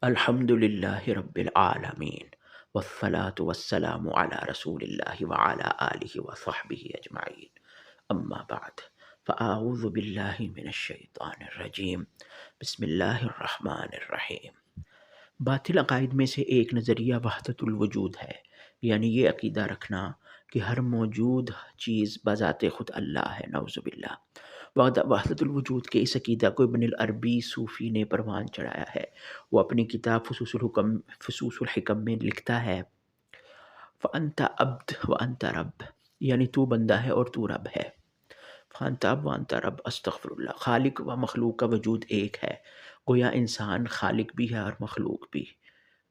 الحمد للہ رب العالمین والصلاة والسلام علی رسول اللہ وعلی آلہ وصحبہ اجمعین اما بعد فاعوذ باللہ من الشیطان الرجیم بسم اللہ الرحمن الرحیم۔ باطل عقائد میں سے ایک نظریہ وحدت الوجود ہے، یعنی یہ عقیدہ رکھنا کہ ہر موجود چیز بذات خود اللہ ہے، نعوذ باللہ۔ وحدت الوجود کے اس عقیدہ کو ابن العربی صوفی نے پروان چڑھایا ہے۔ وہ اپنی کتاب فصوص الحکم میں لکھتا ہے فَأَنْتَ عبد وَأَنْتَ رب، یعنی تو بندہ ہے اور تو رب ہے۔ فَأَنْتَ عبد وَأَنْتَ رب، استغفر اللہ۔ خالق و مخلوق کا وجود ایک ہے، گویا انسان خالق بھی ہے اور مخلوق بھی،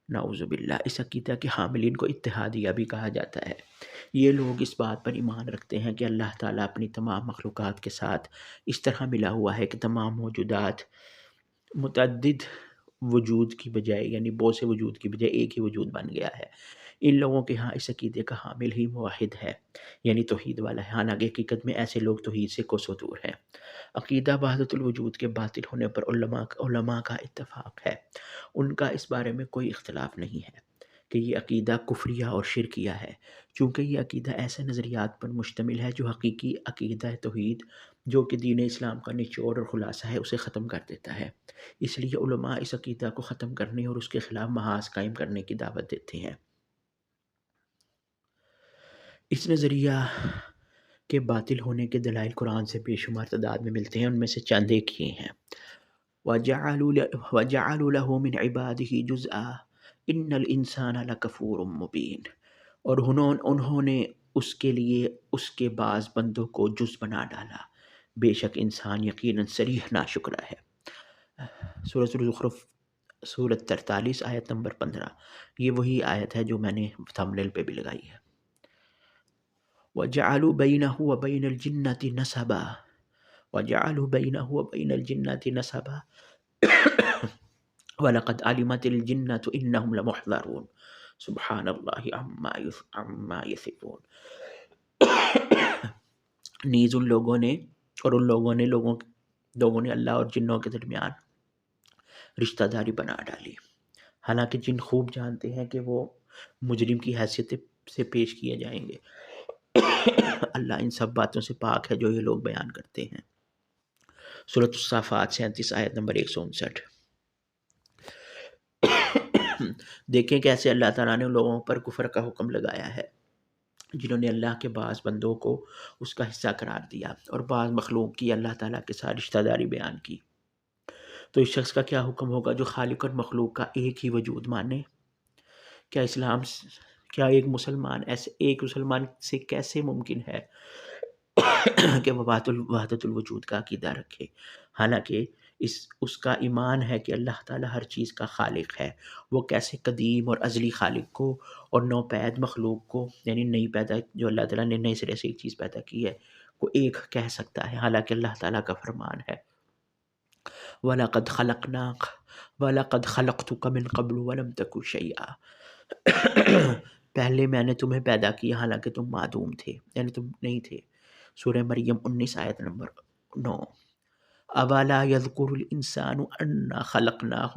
نعوذ باللہ۔ اس عقیدہ کے حاملین کو اتحادیہ بھی کہا جاتا ہے۔ یہ لوگ اس بات پر ایمان رکھتے ہیں کہ اللہ تعالیٰ اپنی تمام مخلوقات کے ساتھ اس طرح ملا ہوا ہے کہ تمام موجودات متعدد وجود کی بجائے، یعنی بہت سے وجود کی بجائے ایک ہی وجود بن گیا ہے۔ ان لوگوں کے ہاں اس عقیدے کا حامل ہی موحد ہے، یعنی توحید والا ہے، حالانکہ حقیقت میں ایسے لوگ توحید سے کوسوں دور ہیں۔ عقیدہ وحدت الوجود کے باطل ہونے پر علماء کا اتفاق ہے، ان کا اس بارے میں کوئی اختلاف نہیں ہے کہ یہ عقیدہ کفریہ اور شرکیہ ہے، چونکہ یہ عقیدہ ایسے نظریات پر مشتمل ہے جو حقیقی عقیدہ توحید، جو کہ دین اسلام کا نچوڑ اور خلاصہ ہے، اسے ختم کر دیتا ہے۔ اس لیے علماء اس عقیدہ کو ختم کرنے اور اس کے خلاف محاذ قائم کرنے کی دعوت دیتے ہیں۔ اس نظریہ کے باطل ہونے کے دلائل قرآن سے بے شمار تعداد میں ملتے ہیں، ان میں سے چند ایک یہ ہیں۔ وَجَعَلُوا لَهُ مِنْ عِبَادِهِ جُزْءًا إِنَّ الْإِنسَانَ لَكَفُورٌ مُبِينٌ، اور انہوں نے اس کے لیے اس کے بعض بندوں کو جز بنا ڈالا، بے شک انسان یقیناً صریح ناشکرا ہے۔ سورۃ الزخرف سورت 43 آیت نمبر 15، یہ وہی آیت ہے جو میں نے تھمبنیل پہ بھی لگائی ہے۔ وَجَعَلُوا بَيْنَهُ وَبَيْنَ الْجِنَّةِ نَسَبًا وَجَعَلُوا بَيْنَهُ وَبَيْنَ الْجِنَّةِ نَسَبًا وَلَقَدْ عَلِمَتِ الْجِنَّةُ إِنَّهُمْ لَمُحْضَرُونَ سبحان اللہ عما یصفون۔ نیز ان لوگوں نے اللہ اور جنوں کے درمیان رشتہ داری بنا ڈالی، حالانکہ جن خوب جانتے ہیں کہ وہ مجرم کی حیثیت سے پیش کیے جائیں گے۔ اللہ ان سب باتوں سے پاک ہے جو یہ لوگ بیان کرتے ہیں۔ سورۃ الصافات 37 آیت نمبر 159۔ دیکھیں کیسے اللہ تعالیٰ نے ان لوگوں پر کفر کا حکم لگایا ہے جنہوں نے اللہ کے بعض بندوں کو اس کا حصہ قرار دیا اور بعض مخلوق کی اللہ تعالیٰ کے ساتھ رشتہ داری بیان کی۔ تو اس شخص کا کیا حکم ہوگا جو خالق اور مخلوق کا ایک ہی وجود مانے؟ کیا ایک مسلمان سے کیسے ممکن ہے کہ وہ وحدت الوجود کا عقیدہ رکھے، حالانکہ اس کا ایمان ہے کہ اللہ تعالیٰ ہر چیز کا خالق ہے۔ وہ کیسے قدیم اور ازلی خالق کو اور نوپید مخلوق کو، یعنی نئی پیدا جو اللہ تعالیٰ نے نئے سرے سے ایک چیز پیدا کی ہے، کو ایک کہہ سکتا ہے، حالانکہ اللہ تعالیٰ کا فرمان ہے وَلَقَدْ خَلَقْتُكَ مِن قَبْلُ وَلَمْ تَكُ شَيْئًا، پہلے میں نے تمہیں پیدا کیا حالانکہ تم معدوم تھے، یعنی تم نہیں تھے۔ سورہ مریم 19 آیت نمبر 9۔ أَوَلَا يَذْكُرُ الْإِنسَانُ أَنَّا خَلَقْنَاهُ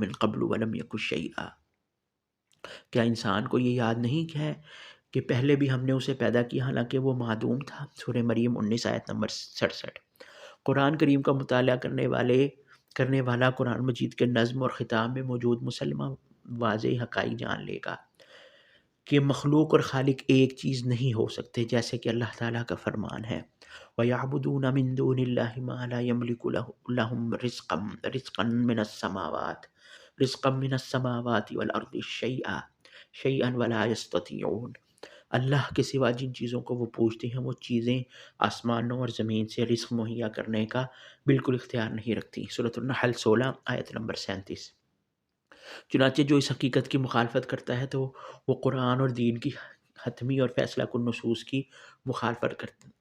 مِن قَبْلُ وَلَمْ يَكُ شَيْئًا، کیا انسان کو یہ یاد نہیں ہے کہ پہلے بھی ہم نے اسے پیدا کیا حالانکہ وہ معدوم تھا؟ سورہ مریم 19 آیت نمبر 67۔ قرآن کریم کا مطالعہ کرنے والا قرآن مجید کے نظم اور خطاب میں موجود مسلمہ واضح حقائق جان لے گا کہ مخلوق اور خالق ایک چیز نہیں ہو سکتے، جیسے کہ اللہ تعالیٰ کا فرمان ہے وَيَعْبُدُونَ مِن دُونِ اللَّهِ مَا لَا يَمْلِكُ لَهُمْ رِزْقًا مِنَ السَّمَاوَاتِ وَالْأَرْضِ شَيْئًا وَلَا يَسْتَطِيعُونَ، اللہ کے سوا جن چیزوں کو وہ پوجتے ہیں وہ چیزیں آسمانوں اور زمین سے رزق مہیا کرنے کا بالکل اختیار نہیں رکھتی۔ سورۃ النحل 16 آیت نمبر 37۔ چنانچہ جو اس حقیقت کی مخالفت کرتا ہے تو وہ قرآن اور دین کی حتمی اور فیصلہ کن نصوص کی مخالفت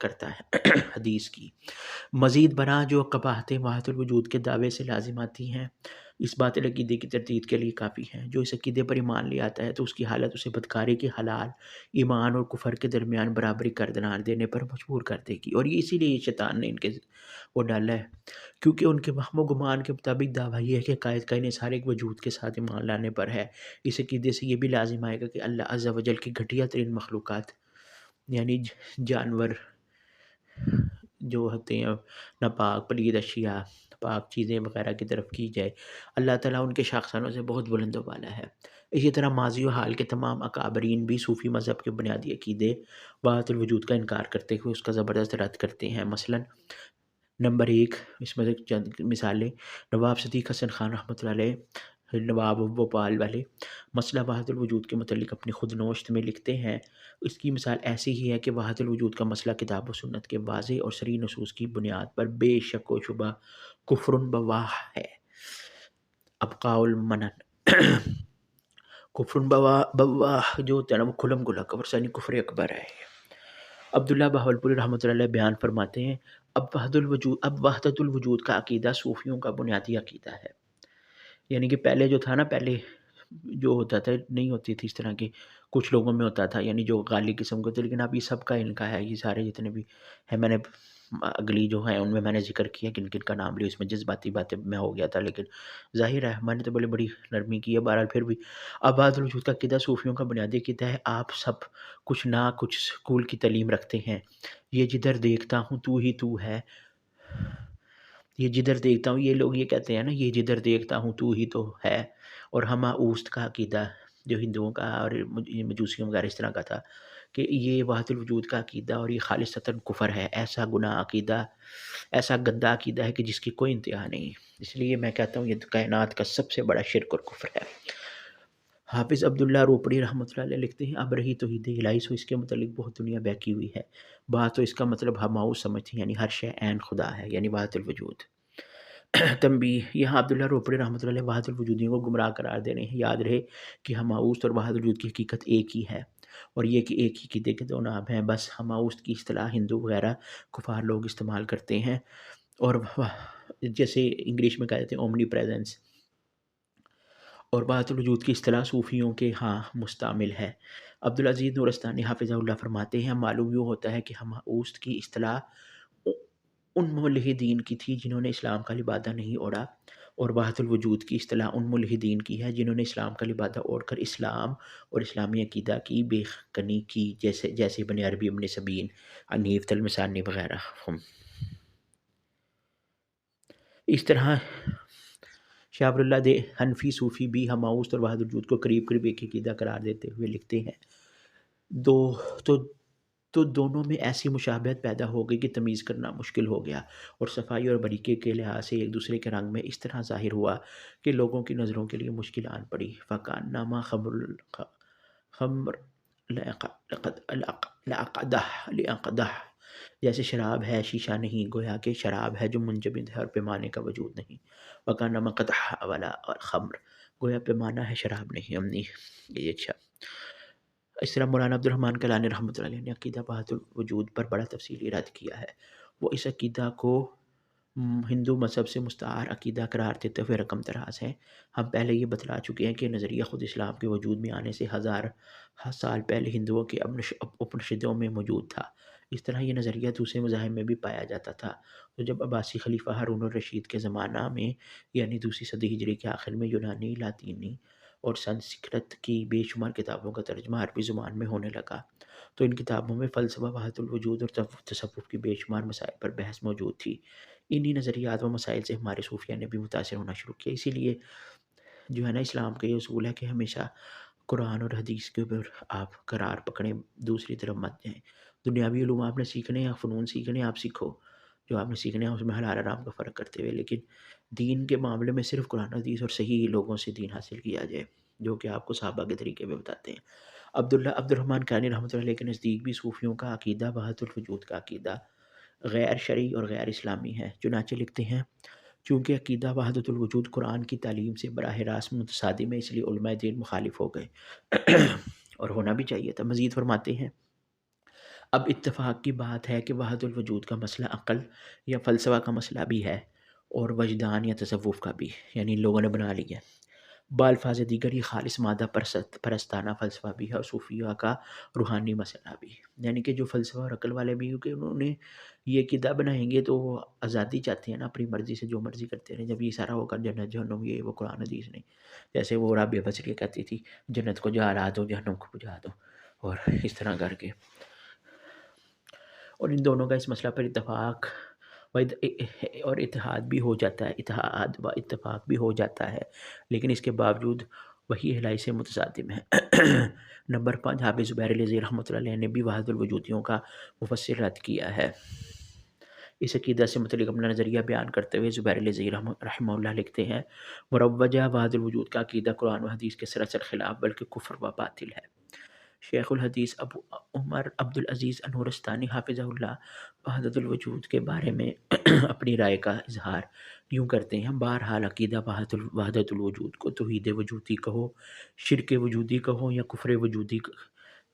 کرتا ہے، حدیث کی۔ مزید برآں جو قباحتیں وحدت الوجود کے دعوے سے لازم آتی ہیں اس باطل عقیدے کی تردید کے لیے کافی ہیں۔ جو اس عقیدے پر ایمان لے آتا ہے تو اس کی حالت اسے بدکاری کے حلال ایمان اور کفر کے درمیان برابری قرار دینے پر مجبور کر دے گی، اور یہ اسی لیے شیطان نے ان کے وہ ڈالا ہے، کیونکہ ان کے وہم و گمان کے مطابق دعویٰ یہ ہے کہ قائد کا انحصار ایک وجود کے ساتھ ایمان لانے پر ہے۔ اس عقیدے سے یہ بھی لازم آئے گا کہ اللہ عز و جل کی گھٹیا ترین مخلوقات یعنی جانور جو ہوتے ہیں ناپاک پلید اشیاء، پاک چیزیں وغیرہ کی طرف کی جائے، اللہ تعالیٰ ان کے شاخسانوں سے بہت بلند و بالا ہے۔ اسی طرح ماضی و حال کے تمام اکابرین بھی صوفی مذہب کے بنیادی عقیدے وحدت الوجود کا انکار کرتے ہوئے اس کا زبردست رد کرتے ہیں۔ مثلاً نمبر 1، اس میں سے چند مثالیں: نواب صدیق حسن خان رحمۃ اللہ علیہ، نواب بھوپال والے، مسئلہ وحدت الوجود کے متعلق اپنی خود نوشت میں لکھتے ہیں، اس کی مثال ایسی ہی ہے کہ وحدت الوجود کا مسئلہ کتاب و سنت کے واضح اور صریح نصوص کی بنیاد پر بے شک و شبہ کفر بواح ہے۔ ابقاء المنن کفر بواح جو ہوتا ہے نا وہ کھلم کھلا کفر ثانی کفر اکبر ہے۔ عبداللہ بہاولپوری رحمۃ اللہ علیہ بیان فرماتے ہیں، اب وحدت الوجود کا عقیدہ صوفیوں کا بنیادی عقیدہ ہے۔ یعنی کہ پہلے جو تھا نا، پہلے جو ہوتا تھا نہیں ہوتی تھی اس طرح کی، کچھ لوگوں میں ہوتا تھا یعنی جو غالی قسم کے تھے، لیکن اب یہ سب کا ان کا ہے، یہ سارے جتنے بھی ہیں، میں نے اگلی جو ہیں ان میں نے ذکر کیا کن کن کا نام لیا، اس میں جذباتی باتیں میں ہو گیا تھا، لیکن ظاہر ہے میں نے تو بڑی نرمی کی ہے۔ بہرحال پھر بھی اب وحدت الوجود کا عقیدہ صوفیوں کا بنیادی عقیدہ ہے۔ آپ سب کچھ نہ کچھ اسکول کی تعلیم رکھتے ہیں، یہ جدھر دیکھتا ہوں تو ہی تو ہے، یہ جدھر دیکھتا ہوں، یہ لوگ یہ کہتے ہیں نا، یہ جدھر دیکھتا ہوں تو ہی تو ہے۔ اور ہمہ اوست کا عقیدہ جو ہندوؤں کا اور مجوسیوں وغیرہ اس طرح کا تھا کہ یہ وحدت الوجود کا عقیدہ اور یہ خالصتاً کفر ہے، ایسا گناہ عقیدہ، ایسا گندا عقیدہ ہے کہ جس کی کوئی انتہا نہیں۔ اس لیے میں کہتا ہوں یہ کائنات کا سب سے بڑا شرک اور کفر ہے۔ حافظ عبداللہ روپڑی رحمۃ اللہ علیہ لکھتے ہیں، اب رہی توحید الہی سو اس کے متعلق بہت دنیا بہکی ہوئی ہے، بات تو اس کا مطلب ہماؤ سمجھتی یعنی ہر شے عین خدا ہے، یعنی وحدت الوجود۔ تنبیہ، یہاں عبداللہ روپڑی رحمۃ اللہ علیہ وحدت الوجودیوں کو گمراہ قرار دے رہے ہیں۔ یاد رہے کہ ہماؤست اور وحدت الوجود کی حقیقت ایک ہی ہے، اور یہ کہ ایک ہی عقیدے کے دو نام ہیں، بس ہماؤست کی اصطلاح ہندو وغیرہ کفار لوگ استعمال کرتے ہیں، اور جیسے انگلش میں کہتے ہیں اومنی پریزنس، اور وحدت الوجود کی اصطلاح صوفیوں کے ہاں مستعمل ہے۔ عبدالعزیز نورستانی حافظہ اللہ فرماتے ہیں، معلوم یوں ہوتا ہے کہ ہماؤست کی اصطلاح ان ملحدین کی تھی جنہوں نے اسلام کا لبادہ نہیں اوڑھا، اور وحدت الوجود کی اصطلاح ان ملحدین کی ہے جنہوں نے اسلام کا لبادہ اوڑھ کر اسلام اور اسلامی عقیدہ کی بے کنی کی، جیسے ابن عربی، ابن سبین، حنیف تلمسانی وغیرہ۔ اس طرح شاہ اللہ دے حنفی صوفی بھی ہماؤست اور وحدت الوجود کو قریب قریب ایک عقیدہ قرار دیتے ہوئے لکھتے ہیں، تو دونوں میں ایسی مشابہت پیدا ہو گئی کہ تمیز کرنا مشکل ہو گیا، اور صفائی اور باریکی کے لحاظ سے ایک دوسرے کے رنگ میں اس طرح ظاہر ہوا کہ لوگوں کی نظروں کے لیے مشکل آن پڑی۔ فَكَانَ نَامَا خمر لَأَقْدَحَ، جیسے شراب ہے شیشہ نہیں، گویا کہ شراب ہے جو منجمد ہے اور پیمانے کا وجود نہیں۔ وَكَانَ نَامَا قَدْحَ وَلَا خمر، گویا پیمانہ ہے شراب نہیں، امنی یہ اچھا۔ اس طرح مولانا عبد الرحمن کلانی رحمۃ اللہ علیہ نے عقیدہ وحدت الوجود پر بڑا تفصیلی رد کیا ہے۔ وہ اس عقیدہ کو ہندو مذہب سے مستعار عقیدہ قرار دیتے ہوئے رقم دراز ہیں۔ ہم پہلے یہ بتلا چکے ہیں کہ نظریہ خود اسلام کے وجود میں آنے سے ہزار سال پہلے ہندوؤں کے اپنشدوں میں موجود تھا۔ اس طرح یہ نظریہ دوسرے مذاہب میں بھی پایا جاتا تھا، تو جب عباسی خلیفہ ہارون الرشید کے زمانہ میں یعنی دوسری صدی ہجری کے آخر میں یونانی، لاطینی اور سنسکرت کی بے شمار کتابوں کا ترجمہ عربی زبان میں ہونے لگا، تو ان کتابوں میں فلسفہ وحدت الوجود اور تصوف کی بے شمار مسائل پر بحث موجود تھی۔ انہی نظریات و مسائل سے ہمارے صوفیہ نے بھی متاثر ہونا شروع کیا۔ اسی لیے جو ہے نا اسلام کا یہ اصول ہے کہ ہمیشہ قرآن اور حدیث کے اوپر آپ قرار پکڑیں، دوسری طرف مت جائیں۔ دنیاوی علوم آپ نے سیکھنے یا فنون سیکھنے آپ سیکھو، جو آپ نے سیکھنے ہیں اس میں حلال حرام کا فرق کرتے ہوئے، لیکن دین کے معاملے میں صرف قرآن حدیث اور صحیح لوگوں سے دین حاصل کیا جائے جو کہ آپ کو صحابہ کے طریقے میں بتاتے ہیں۔ عبد الرحمن کانی رحمۃ اللہ علیہ کے نزدیک بھی صوفیوں کا عقیدہ وحدت الوجود کا عقیدہ غیر شرعی اور غیر اسلامی ہے۔ چنانچہ لکھتے ہیں، چونکہ عقیدہ وحدت الوجود قرآن کی تعلیم سے براہ راست متصادم ہے، اس لیے علماء دین مخالف ہو گئے اور ہونا بھی چاہیے تھا۔ مزید فرماتے ہیں، اب اتفاق کی بات ہے کہ وحدت الوجود کا مسئلہ عقل یا فلسفہ کا مسئلہ بھی ہے، اور وجدان یا تصوف کا بھی، یعنی لوگوں نے بنا لیا ہے۔ بالفاظ دیگر یہ خالص مادہ پرستانہ فلسفہ بھی ہے اور صوفیہ کا روحانی مسئلہ بھی، یعنی کہ جو فلسفہ اور عقل والے بھی، کیونکہ انہوں نے یہ عقیدہ بنائیں گے تو وہ آزادی چاہتے ہیں نا، اپنی مرضی سے جو مرضی کرتے رہیں، جب یہ سارا ہوگا جنت جہنم، یہ وہ قرآن حدیث نہیں، جیسے وہ رابعہ بصری کہتی تھی جنت کو جلا دو جہنم کو بجھا دو، اور اس طرح کر کے، اور ان دونوں کا اس مسئلہ پر اتفاق اور اتحاد بھی ہو جاتا ہے، اتحاد و اتفاق بھی ہو جاتا ہے، لیکن اس کے باوجود وہی اہلائی سے متصادم ہے۔ نمبر 5، حافظ زبیر رضی رحمۃ اللہ علیہ نے بھی وحدت الوجودیوں کا مفصل رد کیا ہے۔ اس عقیدہ سے متعلق اپنا نظریہ بیان کرتے ہوئے زبیر رضی رحمہ اللہ لکھتے ہیں، مروجہ وحدت الوجود کا عقیدہ قرآن و حدیث کے سراسر خلاف بلکہ کفر و باطل ہے۔ شیخ الحدیث ابو عمر عبدالعزیز النورستانی حافظہ اللہ وحدت الوجود کے بارے میں اپنی رائے کا اظہار یوں کرتے ہیں، بہرحال عقیدہ وحدت الوجود کو توحید وجودی کہو، شرک وجودی کہو یا کفر وجودی،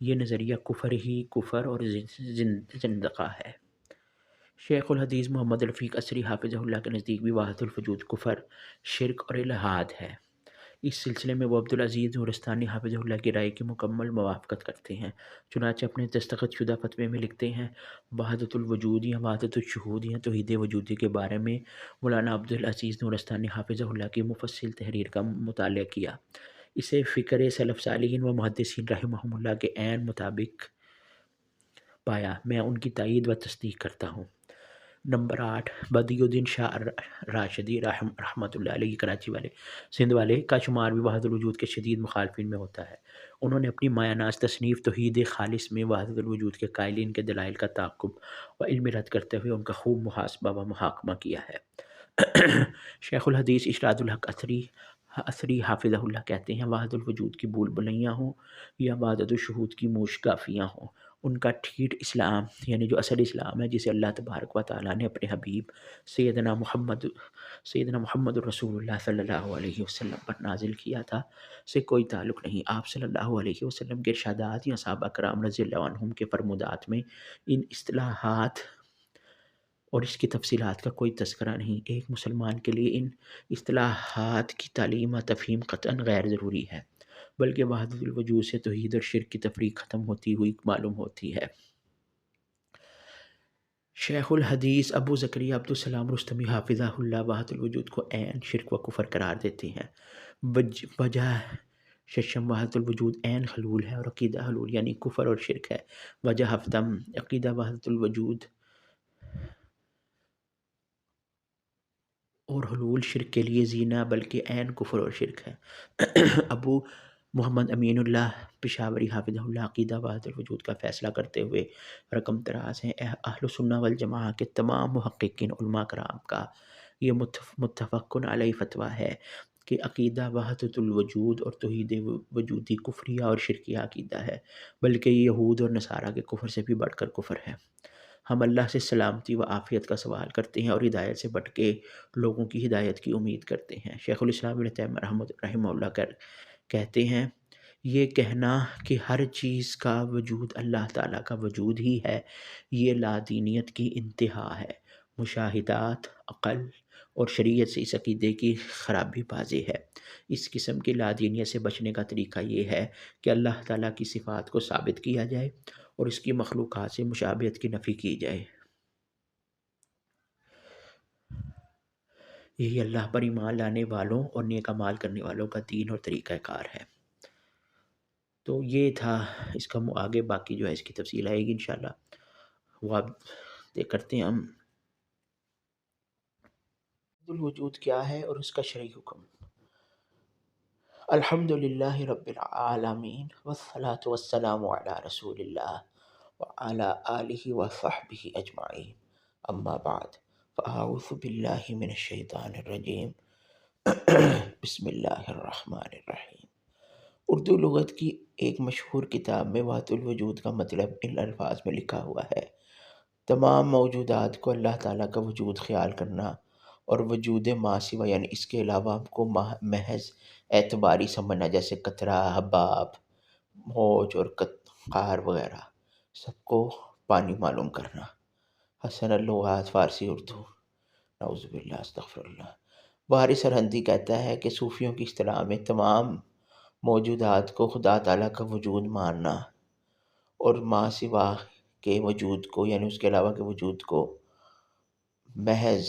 یہ نظریہ کفر اور زندقہ ہے۔ شیخ الحدیث محمد رفیق اثری حافظہ اللہ کے نزدیک بھی وحدت الوجود کفر، شرک اور الحاد ہے۔ اس سلسلے میں وہ عبدالعزیز نورستانی حافظہ اللہ کی رائے کی مکمل موافقت کرتے ہیں، چنانچہ اپنے دستخط شدہ فتوے میں لکھتے ہیں، وحدت الوجود یا وحدت الشہود یا توحید وجودی کے بارے میں مولانا عبدالعزیز نورستانی حافظہ اللہ کی مفصل تحریر کا مطالعہ کیا، اسے فکر سلف صالحین و محدثین رحمہم اللہ کے عین مطابق پایا، میں ان کی تائید و تصدیق کرتا ہوں۔ نمبر 8، بدیع الدین شاہ راشدی رحمۃ اللہ علیہ کراچی والے سندھ والے کا شمار بھی وحدت الوجود کے شدید مخالفین میں ہوتا ہے۔ انہوں نے اپنی مایہ ناز تصنیف توحید خالص میں وحدت الوجود کے قائلین کے دلائل کا تعاقب و علم رد کرتے ہوئے ان کا خوب محاسبہ و محاکمہ کیا ہے۔ شیخ الحدیث ارشاد الحق اثری حافظہ اللہ کہتے ہیں، وحدت الوجود کی بول بلیاں ہوں یا وحدت الشہود کی موش کافیاں ہوں، ان کا ٹھیٹ اسلام، یعنی جو اصل اسلام ہے جسے اللہ تبارک و تعالیٰ نے اپنے حبیب سیدنا محمد رسول اللہ صلی اللہ علیہ وسلم پر نازل کیا تھا، سے کوئی تعلق نہیں۔ آپ صلی اللہ علیہ وسلم کے ارشادات یا صحابہ کرام رضی اللہ عنہم کے فرمودات میں ان اصطلاحات اور اس کی تفصیلات کا کوئی تذکرہ نہیں۔ ایک مسلمان کے لیے ان اصطلاحات کی تعلیم و تفہیم قطعاً غیر ضروری ہے، بلکہ وحدت الوجود سے توحید اور شرک کی تفریق ختم ہوتی ہوئی معلوم ہوتی ہے۔ شیخ الحدیث ابو زکریا عبدالسلام رستمی حافظہ اللہ وحدت الوجود کو عین شرک و کفر قرار دیتے ہیں۔ وجہ ششم وحدت الوجود عین حلول ہے اور عقیدہ حلول یعنی کفر اور شرک ہے۔ وجہ ہفتم عقیدہ وحدت الوجود اور حلول شرک کے لیے زینہ بلکہ عین کفر اور شرک ہے۔ ابو محمد امین اللہ پشاوری حافظہ اللہ عقیدہ وحدت الوجود کا فیصلہ کرتے ہوئے رقم دراز ہیں، اہل سنہ والجماعہ کے تمام محققین علماء کرام کا یہ متفقن علیہ فتویٰ ہے کہ عقیدہ وحدت الوجود اور توحید وجودی کفریہ اور شرکیہ عقیدہ ہے، بلکہ یہ یہود اور نصارہ کے کفر سے بھی بڑھ کر کفر ہے۔ ہم اللہ سے سلامتی و عافیت کا سوال کرتے ہیں اور ہدایت سے بھٹکے لوگوں کی ہدایت کی امید کرتے ہیں۔ شیخ الاسلام ابن تیمیہ رحمہ اللہ کہتے ہیں، یہ کہنا کہ ہر چیز کا وجود اللہ تعالیٰ کا وجود ہی ہے، یہ لادینیت کی انتہا ہے۔ مشاہدات، عقل اور شریعت سے اس عقیدے کی خرابی واضح ہے۔ اس قسم کی لادینیت سے بچنے کا طریقہ یہ ہے کہ اللہ تعالیٰ کی صفات کو ثابت کیا جائے اور اس کی مخلوقات سے مشابہت کی نفی کی جائے۔ یہی اللہ پر ایمان لانے والوں اور نیک اعمال کرنے والوں کا دین اور طریقہ کار ہے۔ تو یہ تھا اس کا آگے باقی جو ہے اس کی تفصیل آئے گی انشاءاللہ، وہ آپ کرتے ہیں ہم الوجود کیا ہے اور اس کا شرعی حکم۔ الحمدللہ رب العالمین والصلاة والسلام علی رسول اللہ وعلی آلہ وصحبہ اجمعین، اما بعد فاعوذ باللہ من الشیطان الرجیم، بسم اللہ الرحمن الرحیم۔ اردو لغت کی ایک مشہور کتاب میں وحدت الوجود کا مطلب ان الفاظ میں لکھا ہوا ہے، تمام موجودات کو اللہ تعالیٰ کا وجود خیال کرنا اور وجود ما سوا یعنی اس کے علاوہ کو محض اعتباری سمجھنا، جیسے قطرہ، حباب، موج اور قار وغیرہ سب کو پانی معلوم کرنا۔ حسن اللغات فارسی اردو۔ نعوذ باللہ استغفر اللہ۔ بحری سرہندی کہتا ہے کہ صوفیوں کی اصطلاح میں تمام موجودات کو خدا تعالیٰ کا وجود ماننا اور ما سوا کے وجود کو، یعنی اس کے علاوہ کے وجود کو محض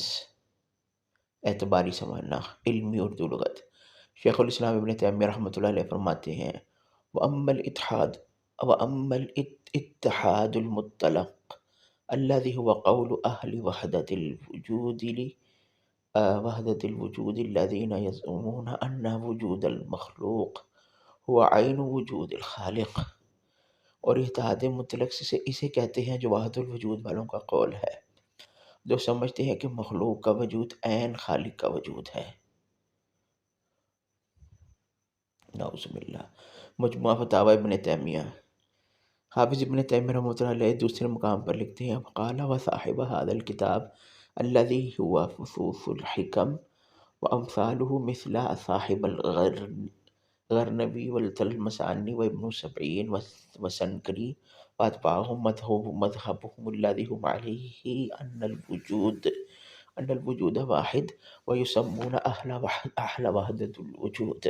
اعتباری سمجھنا۔ علمی اردو لغت۔ شیخ الاسلام ابن تیمیہ رحمۃ اللہ علیہ فرماتے ہیں وَأَمَّا الْإِتْحَادُ وَأَمَّا الْإِتِّحَادُ الْمُطْلَقُ الَّذِي هُوَ قَوْلُ أَهْلِ وحدة الوجود الذين يزعمون أن وجود المخلوق هو عين وجود الخالق، اور اتحاد مطلق سے اسے کہتے ہیں جو وحدت الوجود والوں کا قول ہے، جو سمجھتے ہیں کہ مخلوق کا وجود عین خالق کا وجود ہے۔ نعوذ باللہ۔ مجموعہ فتاوی ابن تیمیہ۔ حافظ ابن تیمیہ رحمۃ اللہ علیہ دوسرے مقام پر لکھتے ہیں قال وصاحب هذا الكتاب الذي هو فصوص الحكم وأمثاله مثل صاحب الغرنبي والتلمساني وابن سبعين وسنكري وأتباعهم مذهبهم الذي هم عليه أن الوجود واحد، ويسمون أهل وحدة الوجود،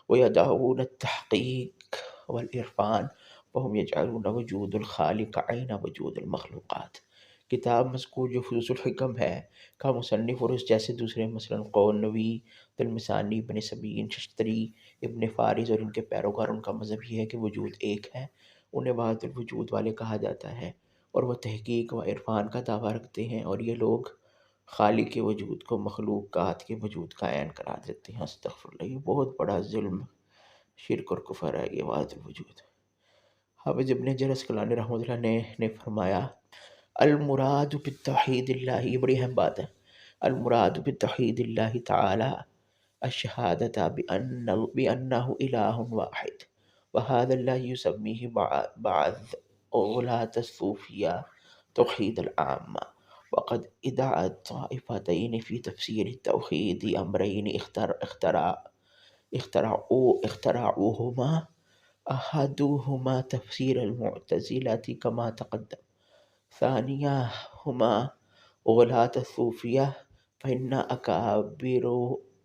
ويدعون التحقيق والعرفان، وهم يجعلون وجود الخالق عین وجود المخلوقات۔ کتاب مذکور جو فصوص الحکم ہے کا مصنف اور اس جیسے دوسرے مثلاً قرنبی، تلمسانی، ابن سبعین، ششتری، ابن فارس اور ان کے پیروکار، ان کا مذہب یہ ہے کہ وجود ایک ہے، انہیں وحدت الوجود والے کہا جاتا ہے، اور وہ تحقیق و عرفان کا دعویٰ رکھتے ہیں، اور یہ لوگ خالق کے وجود کو مخلوقات کے وجود کا عین قرار دیتے ہیں۔ استغفر اللہ، یہ بہت بڑا ظلم، شرک اور کفر ہے یہ وحدت الوجود۔ حافظ ابن حجر عسقلانی رحمۃ اللہ نے فرمایا المراد بالتوحید اللہ، یہ بڑی اہم بات ہے، المراد بالتوحید اللہ تعالی الشہادۃ بأنہ الہ واحد، وهذا الذی یسمیہ بعض غلاة الصوفیہ توحید العامہ، وقد ادعى الطائفتین فی تفسیر التوحید امرین اخترعوهما احدهما تفسیر المعتزلة كما تقدم، ثانیہما غلاة الصوفیہ فإن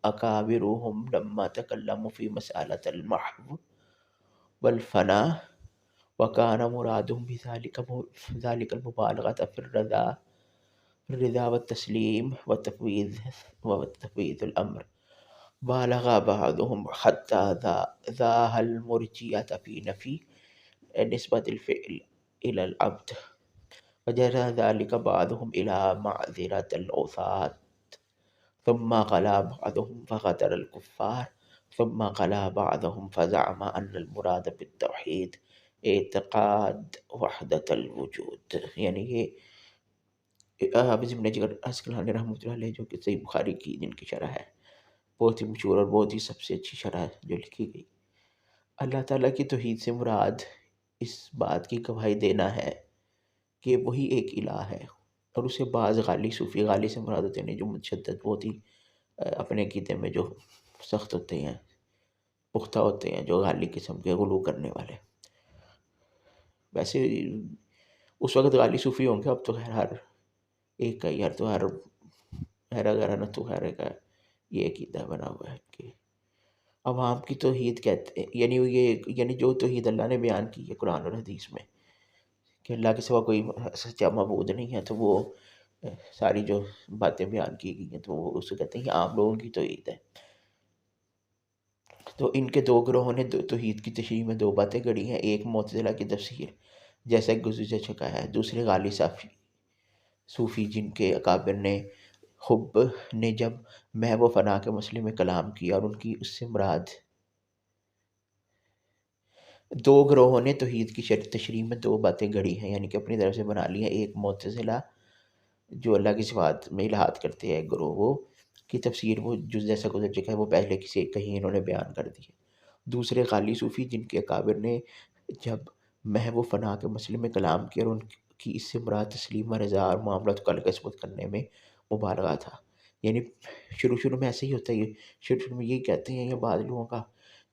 أكابرهم لما تكلموا في مسألة المحو والفناء وكان مرادهم بذلك المبالغة في الرضا والتسليم وتفويض الأمر، بالغ بعضهم حتى ذاها المرجئة في نفي نسبة الفعل إلى العبد، وجرى ذلك بعضهم إلى معذرة العصاة، ثم قلا بعضهم فغدر الكفار، ثم قلا بعضهم فزعم أن المراد بالتوحید اعتقاد وحدت الوجود۔ یعنی یہ حافظ ابن حجر عسقلانی رحمۃ اللہ علیہ جو کہ صحیح بخاری کی جن کی شرح ہے، بہت ہی مشہور اور بہت ہی سب سے اچھی شرح ہے جو لکھی گئی، اللہ تعالیٰ کی توحید سے مراد اس بات کی گواہی دینا ہے کہ وہی ایک الہ ہے، اور اسے بعض غالی صوفی، غالی سے مراد ہوتے ہیں جو متشدد، بہت ہی اپنے عقیدے میں جو سخت ہوتے ہیں، پختہ ہوتے ہیں، جو غالی قسم کے غلو کرنے والے۔ ویسے اس وقت غالی صوفی ہوں گے، اب تو خیر ہر ایک کا یار تو ہر غیرہ نہ تو خیر کا یہ عقیدہ بنا ہوا ہے کہ عوام کی توحید کہتے ہیں، یعنی جو توحید اللہ نے بیان کی ہے قرآن اور حدیث میں کہ اللہ کے سوا کوئی سچا معبود نہیں ہے، تو وہ ساری جو باتیں بیان کی گئی ہیں تو وہ اسے کہتے ہیں عام لوگوں کی توحید ہے۔ تو ان کے دو گروہوں نے توحید کی تشریح میں دو باتیں گڑھی ہیں، ایک معتزلہ کی تفسیر جیسا گزشتہ چکا ہے، دوسرے غالی صوفی جن کے اکابر نے حب نے جب محو و فنا کے مسئلے میں کلام کیا، اور ان کی اس سے مراد دو گروہوں نے توحید کی تشریح میں دو باتیں گڑھی ہیں، یعنی کہ اپنی طرف سے بنا لی ہیں۔ ایک معتزلہ جو اللہ کی صفات میں الحاد کرتے ہیں، ایک گروہ، وہ کی تفسیر وہ جو جیسا گزر چکا ہے وہ پہلے کہیں انہوں نے بیان کر دی ہے۔ دوسرے غالی صوفی جن کے اکابر نے جب محو و فنا کے مسئلے میں کلام کیا، اور ان کی اس سے مراد تسلیم و رضا اور معاملات کو الگ ثبوت کرنے میں مبالغہ تھا، یعنی شروع میں ایسے ہی ہوتا ہے، شروع میں یہی کہتے ہیں، یا بعض لوگوں کا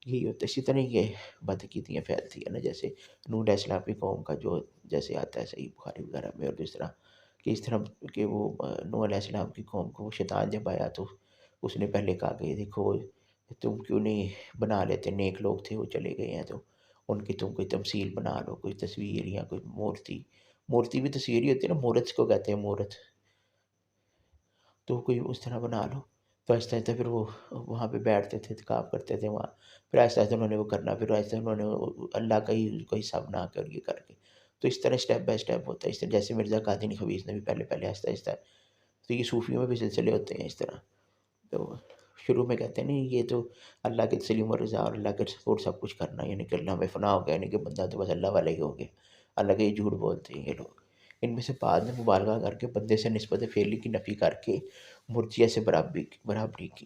یہی ہوتا ہے، اسی طرح یہ بدعقیدیاں پھیلتی ہیں نا، جیسے نوح علیہ السلام کی قوم کا جو جیسے آتا ہے صحیح بخاری وغیرہ میں، اور جس طرح کہ اس طرح کہ وہ نوح علیہ السلام کی قوم کو وہ شیطان جب آیا تو اس نے پہلے کہا کہ دیکھو تم کیوں نہیں بنا لیتے، نیک لوگ تھے وہ چلے گئے ہیں تو ان کی تم کوئی تمثیل بنا لو، کوئی تصویر یا کوئی مورتی، مورتی بھی تصویر ہی ہوتی ہے نا، مورت کو کہتے ہیں مورت، تو کوئی اس طرح بنا لو۔ تو آہستہ آہستہ پھر وہ وہاں پہ بیٹھتے تھے، اعتکاف کرتے تھے وہاں، پھر آہستہ آہستہ انہوں نے وہ کرنا، پھر آہستہ انہوں نے اللہ کا ہی کوئی حساب بنا کر یہ کر کے، تو اس طرح اسٹیپ بائی اسٹیپ ہوتا ہے، اس طرح جیسے مرزا قادری خبیث نے بھی پہلے پہلے آہستہ آہستہ، تو یہ صوفیوں میں بھی سلسلے ہوتے ہیں اس طرح۔ تو شروع میں کہتے ہیں نہیں یہ تو اللہ کے تسلیم و رضا اور اللہ کے سپورٹ سب کچھ کرنا، یعنی کہ اللہ میں فنا ہو گیا، یعنی کہ بندہ تو بس اللہ والا ہی ہو گیا، اللہ کے یہ جھوٹ بولتے ہیں یہ لوگ۔ ان میں سے بعد میں مبالغہ کر کے بندے سے نسبت فعلی کی نفی کر کے مرجیہ سے برابری کی۔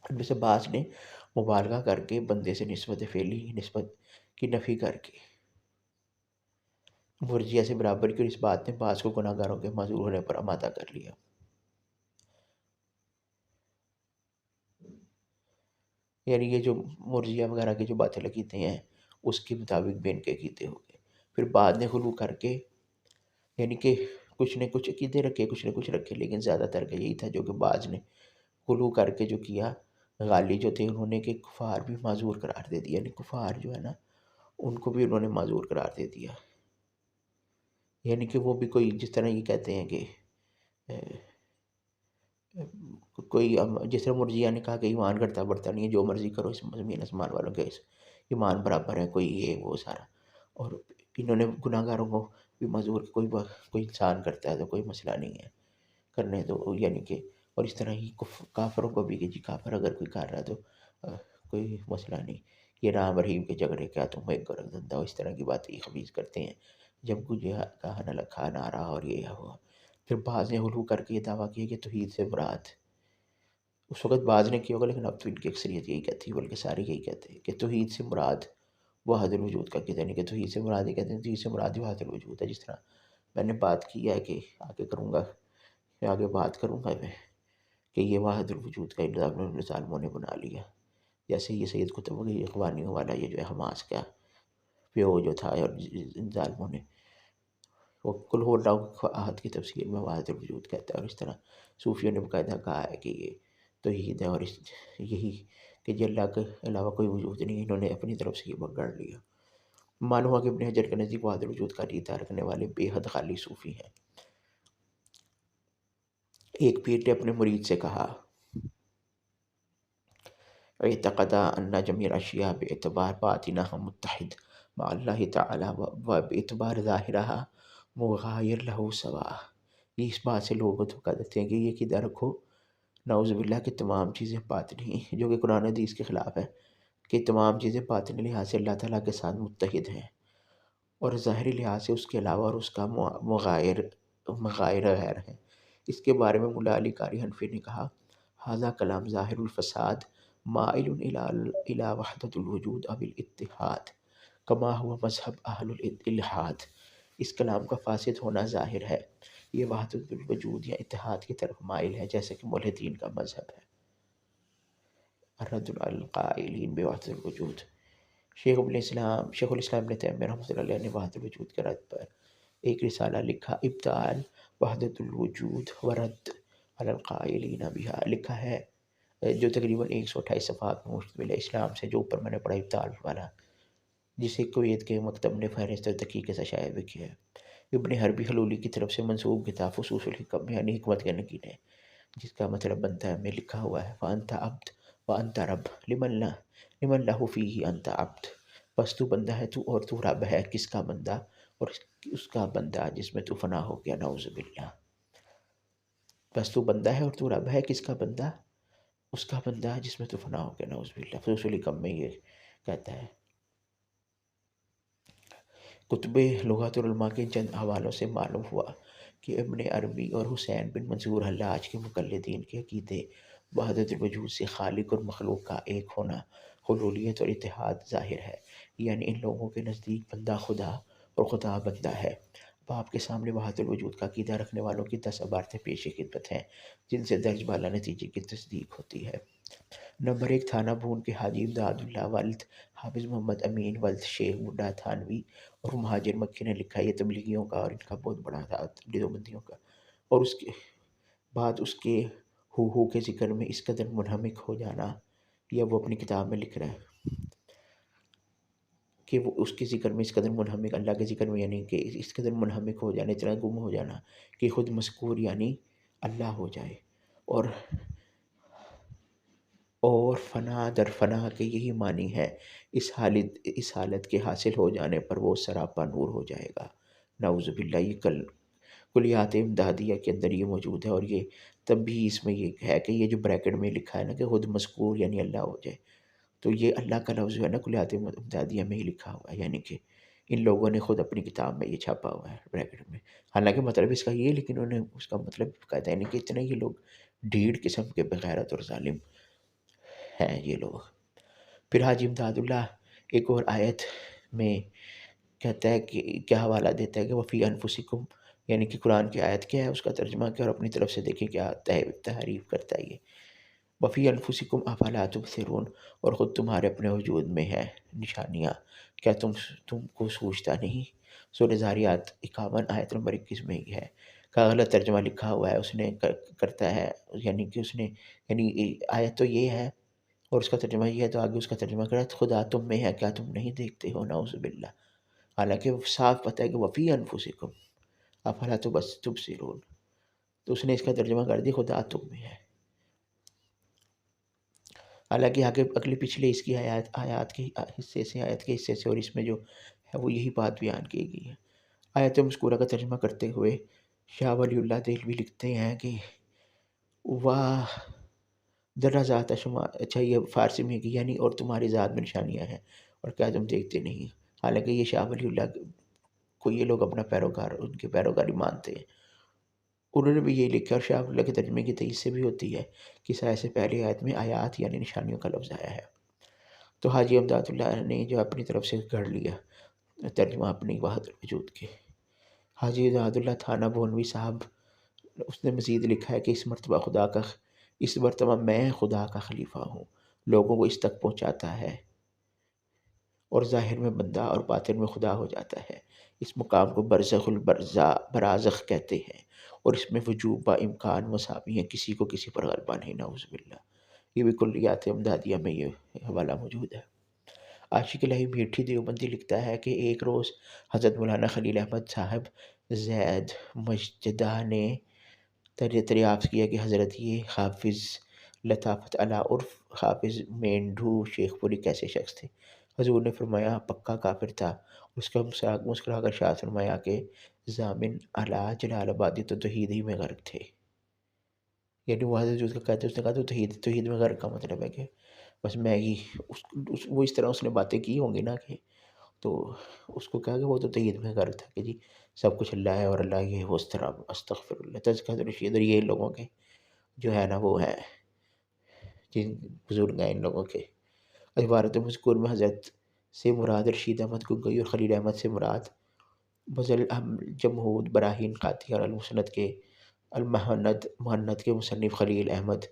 ان میں سے بعض نے مبالغہ کر کے بندے سے نسبت فعلی نسبت کی نفی کر کے مرجیہ سے برابر کی، اور اس بات نے بعض کو گناہ گاروں کے معذور ہونے پر آمادہ کر لیا۔ یعنی یہ جو مرجیہ وغیرہ کی جو باتیں لگیتے ہیں اس کے مطابق بھی ان کے عقیدے ہو گئے۔ پھر بعد نے غلو کر کے، یعنی کہ کچھ نے کچھ عقیدے رکھے، کچھ نے کچھ رکھے، لیکن زیادہ تر کا یہی تھا جو کہ بعض نے غلو کر کے جو کیا، غالی جو تھے انہوں نے کہ کفار بھی معذور قرار دے دیا، یعنی کفار جو ہے نا ان کو بھی انہوں نے معذور قرار دے دیا، یعنی کہ وہ بھی کوئی جس طرح یہ کہتے ہیں کہ کوئی جس طرح مرجیہ نے کہا کہ ایمان گھٹتا بڑھتا نہیں ہے، جو مرضی کرو اس زمین آسمان والوں کے ایمان برابر ہے، کوئی یہ وہ سارا، اور انہوں نے گناہ گاروں کو بھی معذور، کوئی انسان کرتا ہے تو کوئی مسئلہ نہیں ہے کرنے دو، یعنی کہ اور اس طرح ہی کافروں کو بھی کہ جی کافر اگر کوئی کر رہا ہے تو کوئی مسئلہ نہیں، یہ رام رحیم کے جھگڑے کیا تم ایک گرگ دندہ ہو، اس طرح کی باتیں یہ خبیث کرتے ہیں، جب کچھ کہا نہ لکھا نہ رہا اور یہ ہوا۔ پھر بعض نے غلو کر کے یہ دعویٰ کیا کہ توحید سے مراد، اس وقت بعض نے کیا ہوگا لیکن اب تو ان کی اکثریت یہی کہتی ہے، بلکہ سارے یہی کہتے ہیں کہ توحید سے مراد وحدت الوجود کا کہتے ہیں، کہ توحید سے مراد یہ کہتے ہیں توحید سے مراد ہی وحدت الوجود ہے، جس طرح میں نے بات کی ہے کہ آگے کروں گا، آگے بات کروں گا میں کہ یہ وحدت الوجود کا الزام ظالموں نے بنا لیا، جیسے یہ سید قطب کی اخوانیوں والا یہ جو ہے حماس کا پیو جو تھا، اور ان ظالموں نے وہ کل ہو اللہ احد کی تفسیر میں وحدت الوجود کہتا ہے، اور اس طرح صوفیوں نے باقاعدہ کہا ہے کہ یہ توحید ہے، اور یہی کہ جی اللہ کے علاوہ کوئی وجود نہیں، انہوں نے اپنی طرف سے یہ پکڑ لیا۔ معلوم ہوا کہ ابن حجر کے نزدیک وحدت الوجود کا عقیدہ رکھنے والے بے حد خالی صوفی ہیں۔ ایک پیر نے اپنے مرید سے کہا اعتقد ان جميع الاشیاء باعتبار باطنها متحد مع اللہ تعالی و باعتبار ظاہرها مغایر له سواء۔ یہ اس بات سے لوگوں کو دھوکہ دیتے ہیں کہ یہ عقیدہ رکھو نعوذ باللہ کہ تمام چیزیں باطنی، جو کہ قرآن حدیث کے خلاف ہے، کہ تمام چیزیں باطنی لحاظ سے اللہ تعالیٰ کے ساتھ متحد ہیں، اور ظاہری لحاظ سے اس کے علاوہ اور اس کا مغائر غیر ہیں۔ اس کے بارے میں ملا علی قاری حنفی نے کہا ھذا کلام ظاہر الفساد مائل الی وحدت الوجود او الاتحاد کما ہوا مذہب اہل الالحاد۔ اس کلام کا فاسد ہونا ظاہر ہے، یہ وحدت الوجود یا اتحاد کی طرف مائل ہے، جیسے کہ ملحدین کا مذہب ہے۔ الرد علی القائلین بوحدت الوجود۔ شیخ الاسلام ابن تیمیہ رحمۃ اللہ علیہ نے وحدت الوجود کے رد پر ایک رسالہ لکھا، ابطال وحدت الوجود ورد علی القائلین بہا، لکھا ہے جو تقریباً 128 صفحات میں مشتمل ہے، اسلام سے جو اوپر میں نے پڑھا ابطال والا، جسے کویت کے مکتب نے فہرست اور تحقیق کے ساتھ شائع بھی کیا ہے۔ ابن حربی حلولی کی طرف سے منسوب کتاب فصوص الحکم یعنی حکمت کے نگین ہے، جس کا مطلب بنتا ہے میں لکھا ہوا ہے فانت عبد وانت رب لمن لہ فیہ انت عبد، بس تو بندہ ہے تو اور تو رب ہے، کس کا بندہ؟ اور اس کا بندہ جس میں تو فنا ہو گیا، نعوذ باللہ۔ بس تو بندہ ہے اور تو رب ہے، کس کا بندہ؟ اس کا بندہ جس میں تو فنا ہو گیا، نعوذ باللہ۔ فصوص الحکم میں یہ کہتا ہے۔ کتب لغات العلماء کے چند حوالوں سے معلوم ہوا کہ ابن عربی اور حسین بن منصور حلاج کے مقلدین کے عقیدے وحدت الوجود سے خالق اور مخلوق کا ایک ہونا، حلولیت اور اتحاد ظاہر ہے، یعنی ان لوگوں کے نزدیک بندہ خدا اور خدا بندہ ہے۔ اب آپ کے سامنے وحدت الوجود کا عقیدہ رکھنے والوں کی 10 عبارتیں پیش خدمت ہیں، جن سے درج بالا نتیجے کی تصدیق ہوتی ہے۔ نمبر 1 تھانہ بھون کے حاجی امداد اللہ والد حافظ محمد امین والد شیخ بڈھا تھانوی اور مہاجر مکی نے لکھا ہے، یہ تبلیغیوں کا اور ان کا بہت بڑا تھا، دیوبندیوں کا۔ اور اس کے بعد اس کے ہو کے ذکر میں اس قدر منہمک ہو جانا، یا وہ اپنی کتاب میں لکھ رہا ہے کہ وہ اس کے ذکر میں اس قدر منہمک، اللہ کے ذکر میں یعنی کہ اس قدر منہمک ہو جانا، اتنا گم ہو جانا کہ خود مذکور یعنی اللہ ہو جائے، اور فنا در فنا کے یہی معنی ہے، اس حالت کے حاصل ہو جانے پر وہ سراپا نور ہو جائے گا۔ نعوذ باللہ، یہ کلیات امدادیہ کے اندر یہ موجود ہے، اور یہ تب بھی اس میں یہ ہے کہ یہ جو بریکٹ میں لکھا ہے نا کہ خود مذکور یعنی اللہ ہو جائے، تو یہ اللہ کا لفظ جو ہے نا کلیات امدادیہ میں ہی لکھا ہوا ہے، یعنی کہ ان لوگوں نے خود اپنی کتاب میں یہ چھاپا ہوا ہے بریکٹ میں، حالانکہ مطلب اس کا یہ، لیکن انہوں نے اس کا مطلب کہتا ہے نہیں کہ اتنے یہ لوگ ڈھیڑ قسم کے بغیرت اور ظالم ہیں یہ لوگ۔ پھر حاجی امداد اللہ ایک اور آیت میں کہتا ہے کہ کیا حوالہ دیتا ہے کہ وفی انفسکم، یعنی کہ قرآن کی آیت کیا ہے، اس کا ترجمہ کیا، اور اپنی طرف سے دیکھیں کیا تحریف کرتا ہے یہ۔ وفی انفسکم افلا تبصرون، اور خود تمہارے اپنے وجود میں ہے نشانیاں، کیا تم کو سوچتا نہیں۔ سورہ زاریات 51 آیت نمبر 21 میں یہ ہے کا غلط ترجمہ لکھا ہوا ہے، اس نے کرتا ہے، یعنی کہ اس نے، یعنی آیت تو یہ ہے اور اس کا ترجمہ یہ ہے، تو آگے اس کا ترجمہ کرا خدا تم میں ہے، کیا تم نہیں دیکھتے ہو، نعوذ باللہ، حالانکہ صاف پتہ ہے کہ وفی انفسکم افلا تبصرون، تو اس نے اس کا ترجمہ کر دیا خدا تم میں ہے، حالانکہ آگے اگلی پچھلے اس کی آیات کے حصے سے، آیت کے حصے سے، اور اس میں جو ہے وہ یہی بات بیان کی گئی ہے۔ آیت مذکورہ کا ترجمہ کرتے ہوئے شاہ ولی اللہ دہلوی لکھتے ہیں کہ واہ ذرا ذات شما، اچھا یہ فارسی میں کہ یعنی اور تمہاری ذات میں نشانیاں ہیں اور کیا تم دیکھتے نہیں، حالانکہ یہ شاہ ولی اللہ کو یہ لوگ اپنا پیروکار، ان کے پیروکاری مانتے ہیں، انہوں نے بھی یہ لکھا، اور شاہ ولی اللہ کے ترجمے کی تئید سے بھی ہوتی ہے کہ اس آیت سے پہلی آیت میں آیات یعنی نشانیوں کا لفظ آیا ہے، تو حاجی امداد اللہ نے جو اپنی طرف سے گھڑ لیا ترجمہ اپنی وحدت الوجود کے۔ حاجی امداد اللہ تھانہ بھونوی صاحب، اس نے مزید لکھا ہے کہ اس مرتبہ میں خدا کا خلیفہ ہوں، لوگوں کو اس تک پہنچاتا ہے، اور ظاہر میں بندہ اور باطن میں خدا ہو جاتا ہے۔ اس مقام کو برزخ برازخ کہتے ہیں، اور اس میں وجوب و امکان مساوی ہیں، کسی کو کسی پر غلبہ نہیں، نعوذ باللہ۔ یہ بھی کلیات امدادیہ میں یہ حوالہ موجود ہے۔ عاشق الہی میٹھی دیوبندی لکھتا ہے کہ ایک روز حضرت مولانا خلیل احمد صاحب زید مجددہ نے دریافت کیا کہ حضرت یہ حافظ لطافت علی عرف حافظ مینڈھو شیخ پوری کیسے شخص تھے؟ حضور نے فرمایا پکا کافر تھا۔ اس کا مسکرا کر شاہ فرمایا کہ ضامن علی جلال آبادی تو توحید ہی میں غرق تھے، یعنی وہ حضرت جو کہتے ہیں، اس نے کہا تو توحید میں غرق کا مطلب ہے کہ بس میں ہی وہ اس طرح اس نے باتیں کی ہوں گی نا کہ، تو اس کو کہا کہ وہ تو توحید میں غرق تھا کہ جی سب کچھ اللہ ہے اور اللہ یہ وہ، اس طرح استغفر اللہ تذکرۃ رشید، اور یہ لوگوں کے جو ہے نا وہ ہے جن بزرگ ہیں ان لوگوں کے۔ عبارت مذکور میں حضرت سے مراد رشید احمد گنگوئی اور خلیل احمد سے مراد بزل جمہود براہین قاطی اور المسند کے مہند کے مصنف خلیل احمد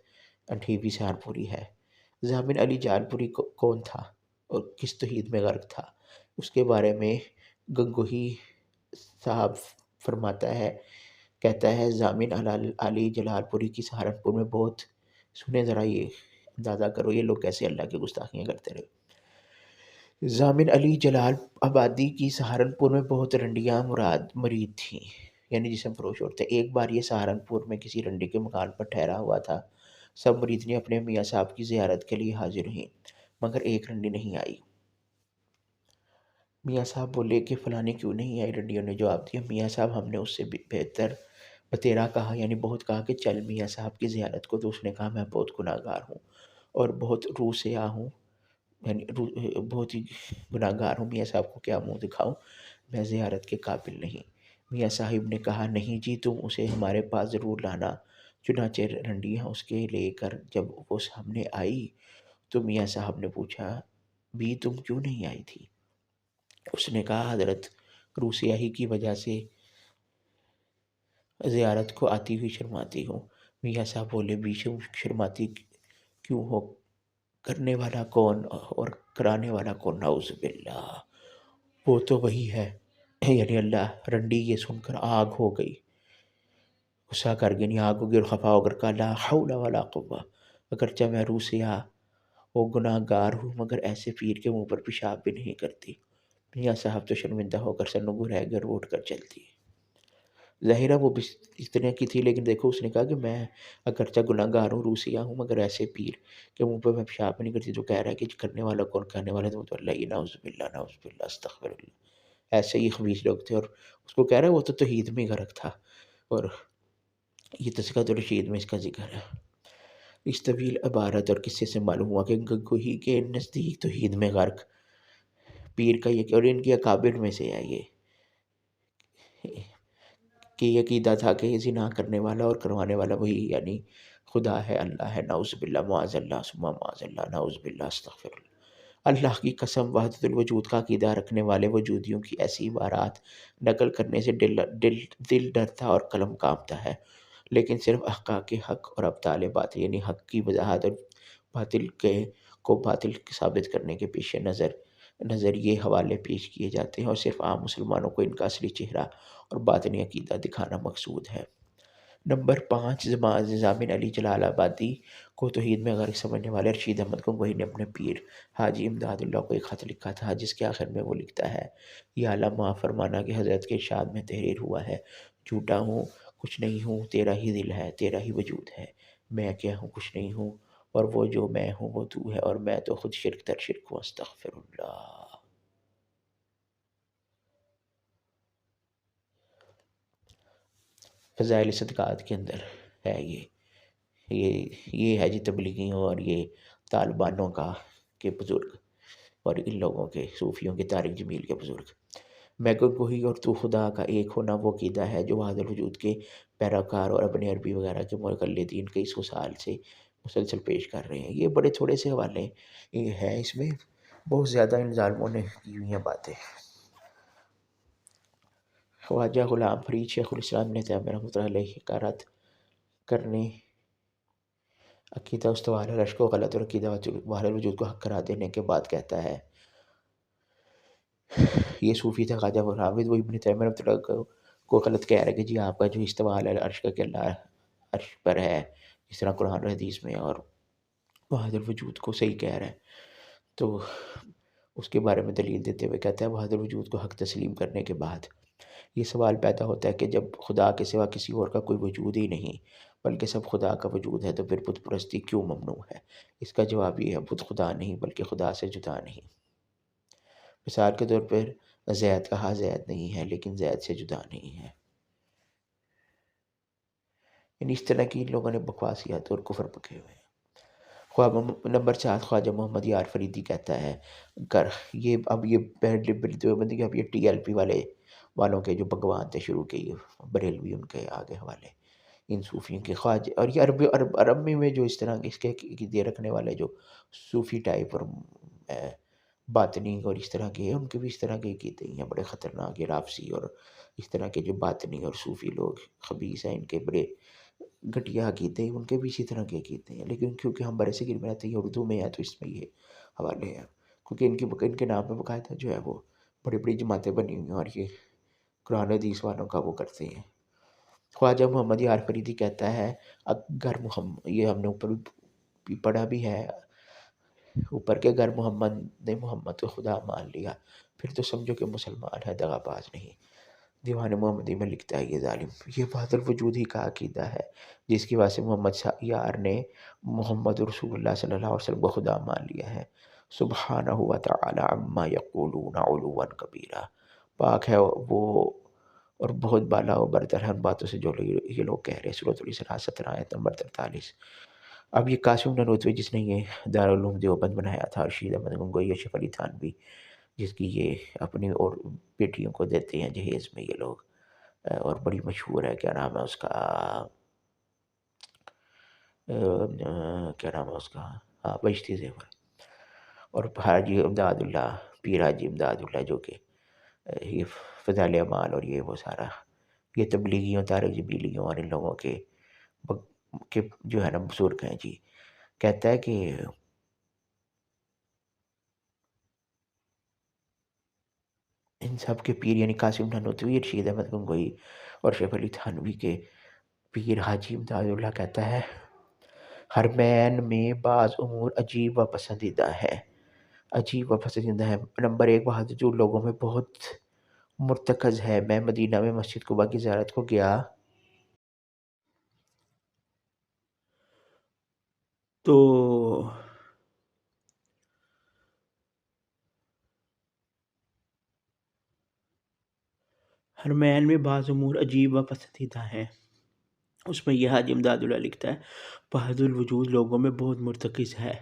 انٹھیوی سہارنپوری ہے۔ ضامن علی جالپوری کون تھا اور کس توحید میں غرق تھا؟ اس کے بارے میں گنگوہی صاحب فرماتا ہے، کہتا ہے ضامن علی جلال پوری کی سہارنپور میں بہت، سنیں ذرا یہ اندازہ کرو یہ لوگ کیسے اللہ کی گستاخیاں کرتے رہے۔ ضامن علی جلال آبادی کی سہارنپور میں بہت رنڈیاں مرید تھیں، یعنی جسم فروش عورتیں۔ ایک بار یہ سہارنپور میں کسی رنڈی کے مکان پر ٹھہرا ہوا تھا، سب مریدیں اپنے میاں صاحب کی زیارت کے لیے حاضر ہوئیں، مگر ایک رنڈی نہیں آئی۔ میاں صاحب بولے کہ فلاں کیوں نہیں آئی؟ رنڈیوں نے جواب دیا، میاں صاحب ہم نے اس سے بہتر بتیرا کہا، یعنی بہت کہا کہ چل میاں صاحب کی زیارت کو، تو اس نے کہا میں بہت گناہ گار ہوں اور بہت روح سے ہوں، یعنی بہت ہی گناہ گار ہوں، میاں صاحب کو کیا منہ دکھاؤں، میں زیارت کے قابل نہیں۔ میاں صاحب نے کہا نہیں جی تم اسے ہمارے پاس ضرور لانا۔ چنانچہ رنڈیاں اس کے لے کر جب وہ سامنے آئی تو میاں صاحب نے پوچھا بھی تم کیوں نہیں آئی تھی؟ اس نے کہا حضرت روح سیاہی کی وجہ سے زیارت کو آتی ہوئی شرماتی ہوں۔ میاں صاحب بولے بھی شرماتی کیوں ہو، کرنے والا کون اور کرانے والا کون؟ نعوذ باللہ، وہ تو وہی ہے۔ یعنی اللہ رنڈی یہ سن کر آگ ہو گئی، غصہ کر گئی، نہیں آگ ہو گئی اور خفا ہو کر کہا لا حول ولا قوہ، اگرچہ میں روسیا وہ گناہ گار ہوں مگر ایسے پیر کے منہ پر پیشاب بھی نہیں کرتی۔ میاں صاحب تو شرمندہ ہو کر سرنگوں رہ گئے اور اٹھ کر چلتی۔ ظاہرہ وہ بھی اس طرح کی تھی، لیکن دیکھو اس نے کہا کہ میں اگرچہ گناہ گار ہوں، روسیا ہوں، مگر ایسے پیر کہ منہ پہ میں پیشاب نہیں کرتی، جو کہہ رہا ہے کہ کرنے والا کون، کرنے والا تو اللہ ہی، نعوذ باللہ نعوذ باللہ استغفر اللہ۔ ایسے ہی خبیث لوگ تھے، اور اس کو کہہ رہا ہے وہ تو توحید میں غرق تھا، اور یہ تذکرۃ الرشید میں اس کا ذکر ہے۔ اس طویل عبارت اور قصے سے معلوم ہوا کہ گگوہی کے نزدیک توحید میں غرق پیر کا یہ، اور ان کی اکابر میں سے ہے یہ، کہ یہ عقیدہ تھا کہ زنا کرنے والا اور کروانے والا وہی یعنی خدا ہے، اللہ ہے، نعوذ باللہ معاذ اللہ ثم معاذ اللہ، نعوذ باللہ استغفر اللہ۔ اللہ کی قسم، وحدت الوجود کا عقیدہ رکھنے والے وجودیوں کی ایسی عبارات نقل کرنے سے دل ڈرتا اور قلم کانپتا ہے، لیکن صرف احقاق حق اور ابطال باطل یعنی حق کی وضاحت اور باطل کو باطل ثابت کرنے کے پیش نظر یہ حوالے پیش کیے جاتے ہیں، اور صرف عام مسلمانوں کو ان کا اصلی چہرہ اور باطنی عقیدہ دکھانا مقصود ہے۔ نمبر 5، ضامن علی جلال آبادی کو توحید میں غرق سمجھنے والے رشید احمد گنگوہی نے اپنے پیر حاجی امداد اللہ کو ایک خط لکھا تھا، جس کے آخر میں وہ لکھتا ہے، یا اللہ معاف فرمانا کہ حضرت کے ارشاد میں تحریر ہوا ہے، جھوٹا ہوں، کچھ نہیں ہوں، تیرا ہی دل ہے، تیرا ہی وجود ہے، میں کیا ہوں، کچھ نہیں ہوں، اور وہ جو میں ہوں وہ تو ہے، اور میں تو خود شرک در شرک ہوں، استغفر اللہ۔ فضائل صدقات کے اندر ہے یہ ہے جی تبلیغیوں اور یہ طالبانوں کا کے بزرگ، اور ان لوگوں کے صوفیوں کے طارق جمیل کے بزرگ۔ میں گنگوہی اور تو خدا کا ایک ہونا وہ عقیدہ ہے جو وحدت الوجود کے پیروکار اور ابن عربی وغیرہ کے مقلدین کئی سو سال سے مسلسل پیش کر رہے ہیں۔ یہ بڑے تھوڑے سے حوالے ہیں، اس میں بہت زیادہ ان ظالموں نے کی ہوئی ہیں باتیں۔ خواجہ غلام فرید شیخ الاسلام نے تیمیہ رحمۃ اللہ علیہ کا رد کرنے عقیدہ استواء علی العرش کو غلط اور عقیدہ وحدت الوجود کو حق قرار دینے کے بعد کہتا ہے، یہ صوفی تھا خواجہ غلام فرید، وہ ابن تیمیہ رحمۃ اللہ کو غلط کہہ رہا ہے کہ جی آپ کا جو استواء علی العرش کا کہ اللہ عرش پر ہے، اس طرح قرآن و حدیث میں، اور وحدت الوجود کو صحیح کہہ رہا ہے، تو اس کے بارے میں دلیل دیتے ہوئے کہتا ہے وحدت الوجود کو حق تسلیم کرنے کے بعد یہ سوال پیدا ہوتا ہے کہ جب خدا کے سوا کسی اور کا کوئی وجود ہی نہیں بلکہ سب خدا کا وجود ہے، تو پھر بت پرستی کیوں ممنوع ہے؟ اس کا جواب یہ ہے، بت خدا نہیں بلکہ خدا سے جدا نہیں۔ مثال کے طور پر زید کہا، زید نہیں ہے لیکن زید سے جدا نہیں ہے۔ یعنی اس طرح کی ان لوگوں نے بکواسیات اور کفر پکے ہوئے ہیں۔ نمبر 4، خواجہ محمد یار فریدی کہتا ہے، یہ اب یہ دیوبندی کے اب یہ ٹی ایل پی والوں کے جو بھگوان تھے شروع کے، یہ بریلوی ان کے آگے حوالے، ان صوفیوں کے خواجہ، اور یہ عربی میں جو اس طرح کے اس کے عقیدے رکھنے والے جو صوفی ٹائپ اور باطنی اور اس طرح کے ہیں، ان کے بھی اس طرح کے عقیدے ہیں بڑے خطرناک، یہ رافضی اور اس طرح کے جو باطنی اور صوفی لوگ خبیث ہیں، ان کے بڑے گھٹیا عقیدے ہیں، ان کے بھی اسی طرح کے عقیدے ہیں، لیکن کیونکہ ہم برے صغیر میں رہتے ہیں، یہ اردو میں ہے تو اس میں یہ حوالے ہیں، کیونکہ ان کے نام میں باقاعدہ جو ہے وہ بڑی بڑی جماعتیں بنی ہوئی ہیں، اور یہ قرآن حدیث والوں کا وہ کرتے ہیں۔ خواجہ محمد یار فریدی کہتا ہے، اگر محمد، یہ ہم نے اوپر بھی پڑھا بھی ہے اوپر کے، اگر محمد نے محمد کو خدا مان لیا پھر تو سمجھو کہ مسلمان ہے، دغا باز نہیں۔ دیوان محمدی میں لکھتا ہے یہ ظالم، یہ وحدت الوجود ہی کا عقیدہ ہے جس کی وجہ سے محمد یار نے محمد رسول اللہ صلی اللہ علیہ وسلم کو خدا مان لیا ہے۔ سبحانہ و تعالی عما یقولون علوا کبیرہ، پاک ہے وہ اور بہت بالا و برتر ہے ان باتوں سے جو یہ لوگ کہہ رہے ہیں۔ سورۃ الاسراء 17 آیت نمبر 43۔ اب یہ قاسم نانوتوی جس نے یہ دارالعلوم دیوبند بنایا تھا، رشید احمد گنگوہی، اشرف علی تھانوی جس کی یہ اپنی اور بیٹیوں کو دیتے ہیں جہیز میں یہ لوگ، اور بڑی مشہور ہے، کیا نام ہے اس کا، کیا نام ہے اس کا، ہاں بہشتی زیور، اور حاجی امداد اللہ، پیر حاجی امداد اللہ، جو کہ یہ فضائل اعمال اور یہ وہ سارا یہ تبلیغیوں، طارق جبیلیوں اور ان لوگوں کے جو ہے نا بزرگ ہیں جی، کہتا ہے کہ ان سب کے پیر یعنی قاسم نانوتوی، رشید احمد گنگوئی اور شیخ علی تھانوی کے پیر حاجی امداد اللہ کہتا ہے حرمین میں بعض امور عجیب و پسندیدہ ہیں، عجیب و پسندیدہ ہے۔ نمبر ایک، بہادر جو لوگوں میں بہت مرتکز ہے۔ میں مدینہ میں مسجد قباء کی زیارت کو گیا تو حرمین میں بعض امور عجیب و پسندیدہ ہیں، اس میں یہ حاجی امداد اللہ لکھتا ہے بہادر الوجود لوگوں میں بہت مرتکز ہے۔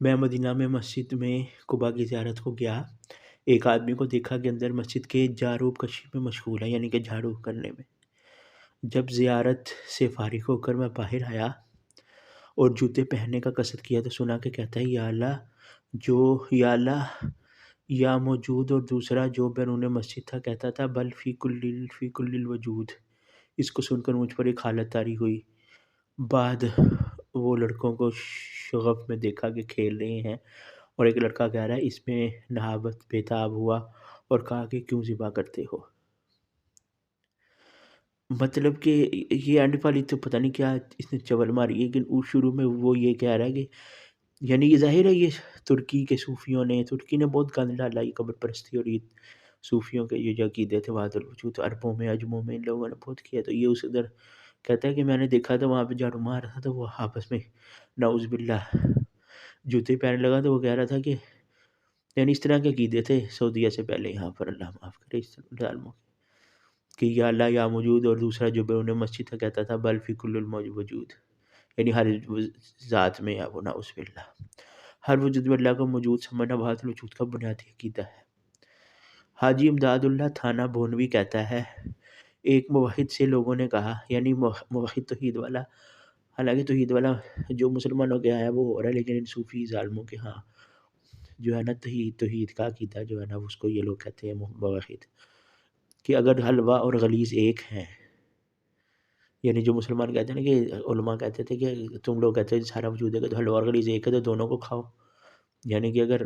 میں مدینہ میں مسجد میں قباء کی زیارت کو گیا، ایک آدمی کو دیکھا کہ اندر مسجد کے جاروب کشی میں مشغول ہے، یعنی کہ جھاڑو کرنے میں۔ جب زیارت سے فارغ ہو کر میں باہر آیا اور جوتے پہننے کا قصد کیا تو سنا کہ کہتا ہے یا اللہ یا موجود، اور دوسرا جو بیرون مسجد تھا کہتا تھا بل فی کل الوجود۔ اس کو سن کر مجھ پر ایک حالت طاری ہوئی۔ بعد وہ لڑکوں کو شغف میں دیکھا کہ کھیل رہے ہیں، اور ایک لڑکا کہہ رہا ہے اس میں نہابت بےتاب ہوا اور کہا کہ کیوں ذبح کرتے ہو؟ مطلب کہ یہ اینڈ والی تو پتہ نہیں کیا اس نے چول ماری، لیکن شروع میں وہ یہ کہہ رہا ہے کہ یعنی یہ ظاہر ہے یہ ترکی کے صوفیوں نے بہت گند ڈالا یہ قبر پرستی اور یہ صوفیوں کے یہ جو عقیدے تھے وحدت الوجود عربوں میں عجموں میں ان لوگوں نے بہت کیا۔ تو یہ اس ادھر کہتا ہے کہ میں نے دیکھا تھا وہاں پہ جھاڑو مار رہا تھا تو وہ آپس میں نعوذ باللہ جوتے پہننے لگا، تو وہ کہہ رہا تھا کہ یعنی اس طرح کے عقیدے تھے سعودیہ سے پہلے یہاں پر، اللہ معاف کرے اس ظالموں کہ یا اللہ یا موجود، اور دوسرا جو بیرون مسجد تھا کہتا تھا بل فی کل الوجود، یعنی ہر ذات میں یا وہ نعوذ باللہ ہر وجود میں اللہ کو موجود سمجھنا وحدت الوجود کا بنیادی عقیدہ ہے۔ حاجی امداد اللہ تھانہ بھونوی کہتا ہے ایک موحد سے لوگوں نے کہا، یعنی موحد توحید والا، حالانکہ توحید والا جو مسلمانوں کے یہاں ہے وہ ہو رہا ہے، لیکن ان صوفی ظالموں کے ہاں جو ہے نا توحید کا عقیدہ جو ہے نا اس کو یہ لوگ کہتے ہیں موحد، کہ اگر حلوہ اور غلیظ ایک ہیں، یعنی جو مسلمان کہتے ہیں نا کہ علماء کہتے تھے کہ تم لوگ کہتے ہیں سارا وجود ہے کہ حلوہ اور غلیظ ایک ہے تو دونوں کو کھاؤ، یعنی کہ اگر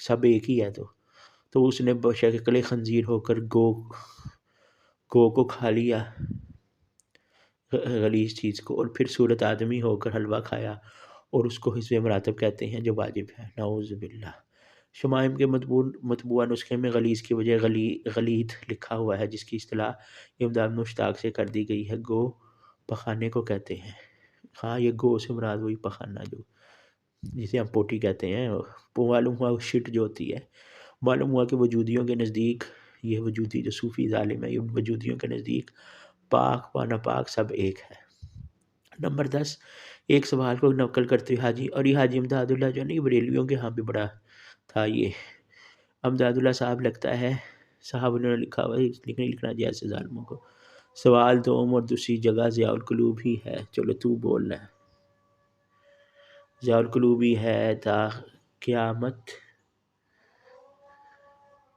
سب ایک ہی ہے تو اس نے بشکل خنزیر ہو کر گو کو کھا لیا غلیظ چیز کو، اور پھر صورت آدمی ہو کر حلوہ کھایا، اور اس کو حزب مراتب کہتے ہیں جو واجب ہے، نعوذ باللہ۔ شمائم کے مطبوعہ نسخے میں غلیظ کی وجہ غلیظ لکھا ہوا ہے، جس کی اصطلاح امداد مشتاق سے کر دی گئی ہے، گو پخانے کو کہتے ہیں۔ ہاں یہ گو سے مراد وہی پخانا جو جسے ہم پوٹی کہتے ہیں، معلوم ہوا شٹ جو ہوتی ہے، معلوم ہوا کہ وجودیوں کے نزدیک یہ وجودی جو صوفی ظالم ہے یہ وجودیوں کے نزدیک پاک و ناپاک سب ایک ہے۔ نمبر 10، ایک سوال کو نقل کرتے ہوئے یہ حاجی امداد اللہ جو ہے نا یہ بریلویوں کے ہاں بھی بڑا تھا، یہ امداد اللہ صاحب لگتا ہے صاحب نے لکھا ہوا ہے، لکھنا جیسے ظالموں کو۔ سوال دوم اور دوسری جگہ ضیاء القلوب ہی ہے، چلو تو بولنا ہے، ضیاء القلوب ہی ہے تا قیامت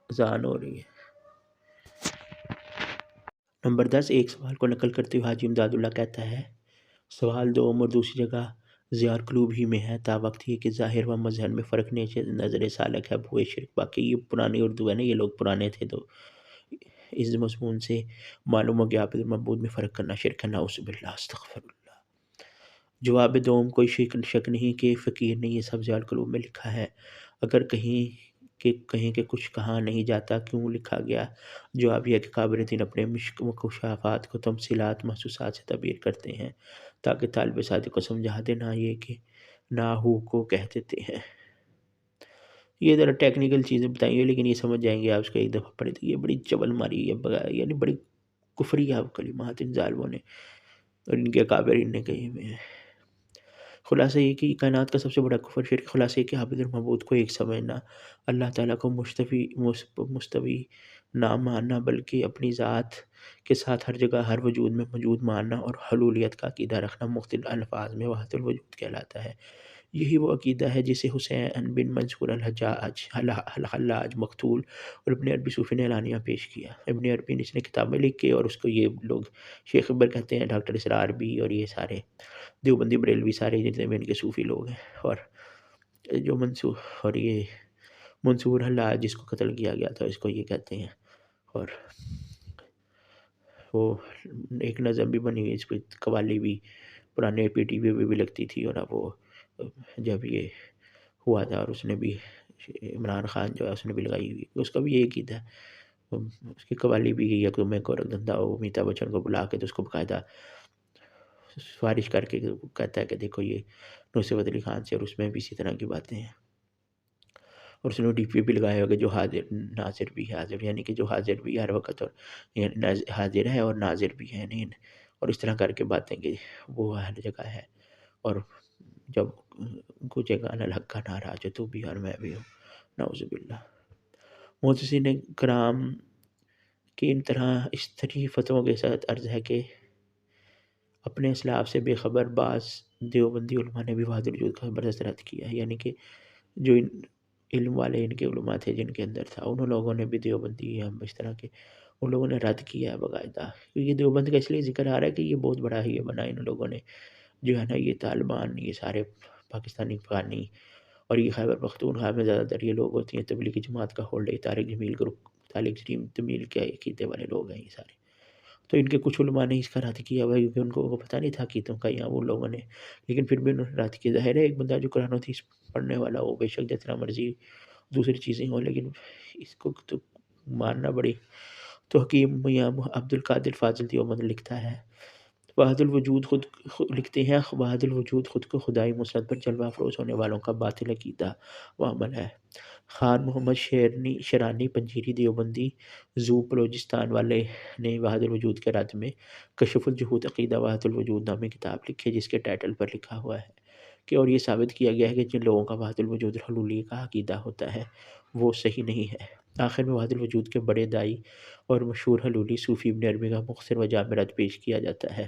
ذان ہو رہی ہے۔ نمبر 10، ایک سوال کو نقل کرتے ہوئے حاجی امداد اللہ کہتا ہے سوال دوم اور دوسری جگہ ضیاء القلوب ہی میں ہے تا وقت یہ کہ ظاہر و مظہر میں فرق نظر سالک ہے بھوئے شرک۔ باقی یہ پرانی اردو ہے نا، یہ لوگ پرانے تھے تو اس مضمون سے معلوم ہو کہ عابد المعبود میں فرق کرنا شرک ہے، نعوذ باللہ استغفر اللہ۔ جواب دوم، کوئی شک نہیں کہ فقیر نے یہ سب ضیاء القلوب میں لکھا ہے، اگر کہیں کہ کچھ کہا نہیں جاتا کیوں لکھا گیا؟ جواب یہ کہ قابل دین اپنے مکشافات کو تمثیلات محسوسات سے تعبیر کرتے ہیں تاکہ طالب صادق کو سمجھا دے، نہ یہ کہ نہ ہو کو کہہ دیتے ہیں۔ یہ ذرا ٹیکنیکل چیزیں بتائیں گے لیکن یہ سمجھ جائیں گے آپ اس کا ایک دفعہ پڑھے تو یہ بڑی چول ماری ہے، یعنی بڑی کفری ہے کلمات ان ظالموں نے اور ان کے اکابر ان نے کہے ہوئے ہیں۔ خلاصہ یہ کہ کائنات کا سب سے بڑا کفر شرک، خلاصہ یہ کہ عابد المعبود کو ایک سمجھنا، اللہ تعالیٰ کو مستوی نہ ماننا بلکہ اپنی ذات کے ساتھ ہر جگہ ہر وجود میں موجود ماننا، اور حلولیت کا عقیدہ رکھنا مختلف الفاظ میں وحدت الوجود کہلاتا ہے۔ یہی وہ عقیدہ ہے جسے حسین بن منصور الحلاج مقتول اور ابن عربی صوفی نے اعلانیہ پیش کیا۔ ابن عربی نے اس نے کتابیں لکھ کے، اور اس کو یہ لوگ شیخ اکبر کہتے ہیں، ڈاکٹر اسرار بھی، اور یہ سارے دیوبندی بریلوی سارے جتنے بھی ان کے صوفی لوگ ہیں۔ اور جو منصور، اور یہ منصور حلاج جس کو قتل کیا گیا تھا، اس کو یہ کہتے ہیں۔ اور وہ ایک نظم بھی بنی ہوئی، اس پہ قوالی بھی پرانے پی ٹی وی بھی لگتی تھی، اور اب وہ جب یہ ہوا تھا، اور اس نے بھی عمران خان جو ہے اس نے بھی لگائی ہوئی، اس کا بھی یہ عقیدہ ہے، اس کی قوالی بھی گئی ہے کہ میں گورکھ دھندا امیتابھ بچن کو بلا کے تو اس کو باقاعدہ سفارش کر کے کہتا ہے کہ دیکھو یہ نصرت علی خان سے، اور اس میں بھی اسی طرح کی باتیں ہیں۔ اور اس نے ڈی پی بھی لگایا ہوگا جو حاضر ناظر بھی ہے، حاضر یعنی کہ جو حاضر بھی ہے ہر وقت، اور حاضر ہے اور ناظر بھی ہے، نہیں، اور اس طرح کر کے باتیں کہ وہ ہر جگہ ہے۔ اور جب گوجے گا الحق کا نعرہ، جو تو بھی اور میں بھی ہوں، نعوذ باللہ۔ محدثین کرام کی ان طرح اس طرح فتووں کے ساتھ عرض ہے کہ اپنے اسلاف سے بے خبر بعض دیوبندی علماء نے بھی وحدت الوجود کا زبردست رد کیا ہے، یعنی کہ جو علم والے ان کے علماء تھے جن کے اندر تھا، انہوں لوگوں نے بھی دیوبندی ہم اس طرح کے ان لوگوں نے رد کیا ہے باقاعدہ، کیونکہ دیوبند کا اس لیے ذکر آ رہا ہے کہ یہ بہت بڑا ہی یہ بنا ان لوگوں نے، جو ہے نا یہ طالبان، یہ سارے پاکستانی افغانی، اور یہ خیبر پختونخوا میں زیادہ تر یہ لوگ ہوتی ہیں تبلیغی جماعت کا ہولڈر، طارق جمیل گروپ، طارق جمیل کے عقیدے والے لوگ ہیں یہ سارے۔ تو ان کے کچھ علماء نے اس کا رد کیا ہوا ہے، کیونکہ ان کو پتہ نہیں تھا عقیدوں کا یہاں وہ لوگوں نے، لیکن پھر بھی انہوں نے رد کیا۔ ظاہر ہے ایک بندہ جو قرآن و حدیث پڑھنے والا ہو، بے شک جتنا مرضی دوسری چیزیں ہوں، لیکن اس کو تو ماننا بڑی۔ تو حکیم میاں عبد القادر فاضل دیوبند لکھتا ہے، وحدت الوجود لکھتے ہیں، وحدت الوجود خود کو خدائی مسند پر جلوہ افروز ہونے والوں کا باطل عقیدہ و عمل ہے۔ خان محمد شیرانی پنجیری دیوبندی زو بلوچستان والے نے وحدت الوجود کے رد میں کشف الجہود عقیدہ وحدت الوجود نامی کتاب لکھی، جس کے ٹائٹل پر لکھا ہوا ہے کہ اور یہ ثابت کیا گیا ہے کہ جن لوگوں کا وحدت الوجود حلولی کا عقیدہ ہوتا ہے وہ صحیح نہیں ہے۔ آخر میں وحدت الوجود کے بڑے دائی اور مشہور حلولی صوفی ابن عربی کا مختصر و جامع رد پیش کیا جاتا ہے۔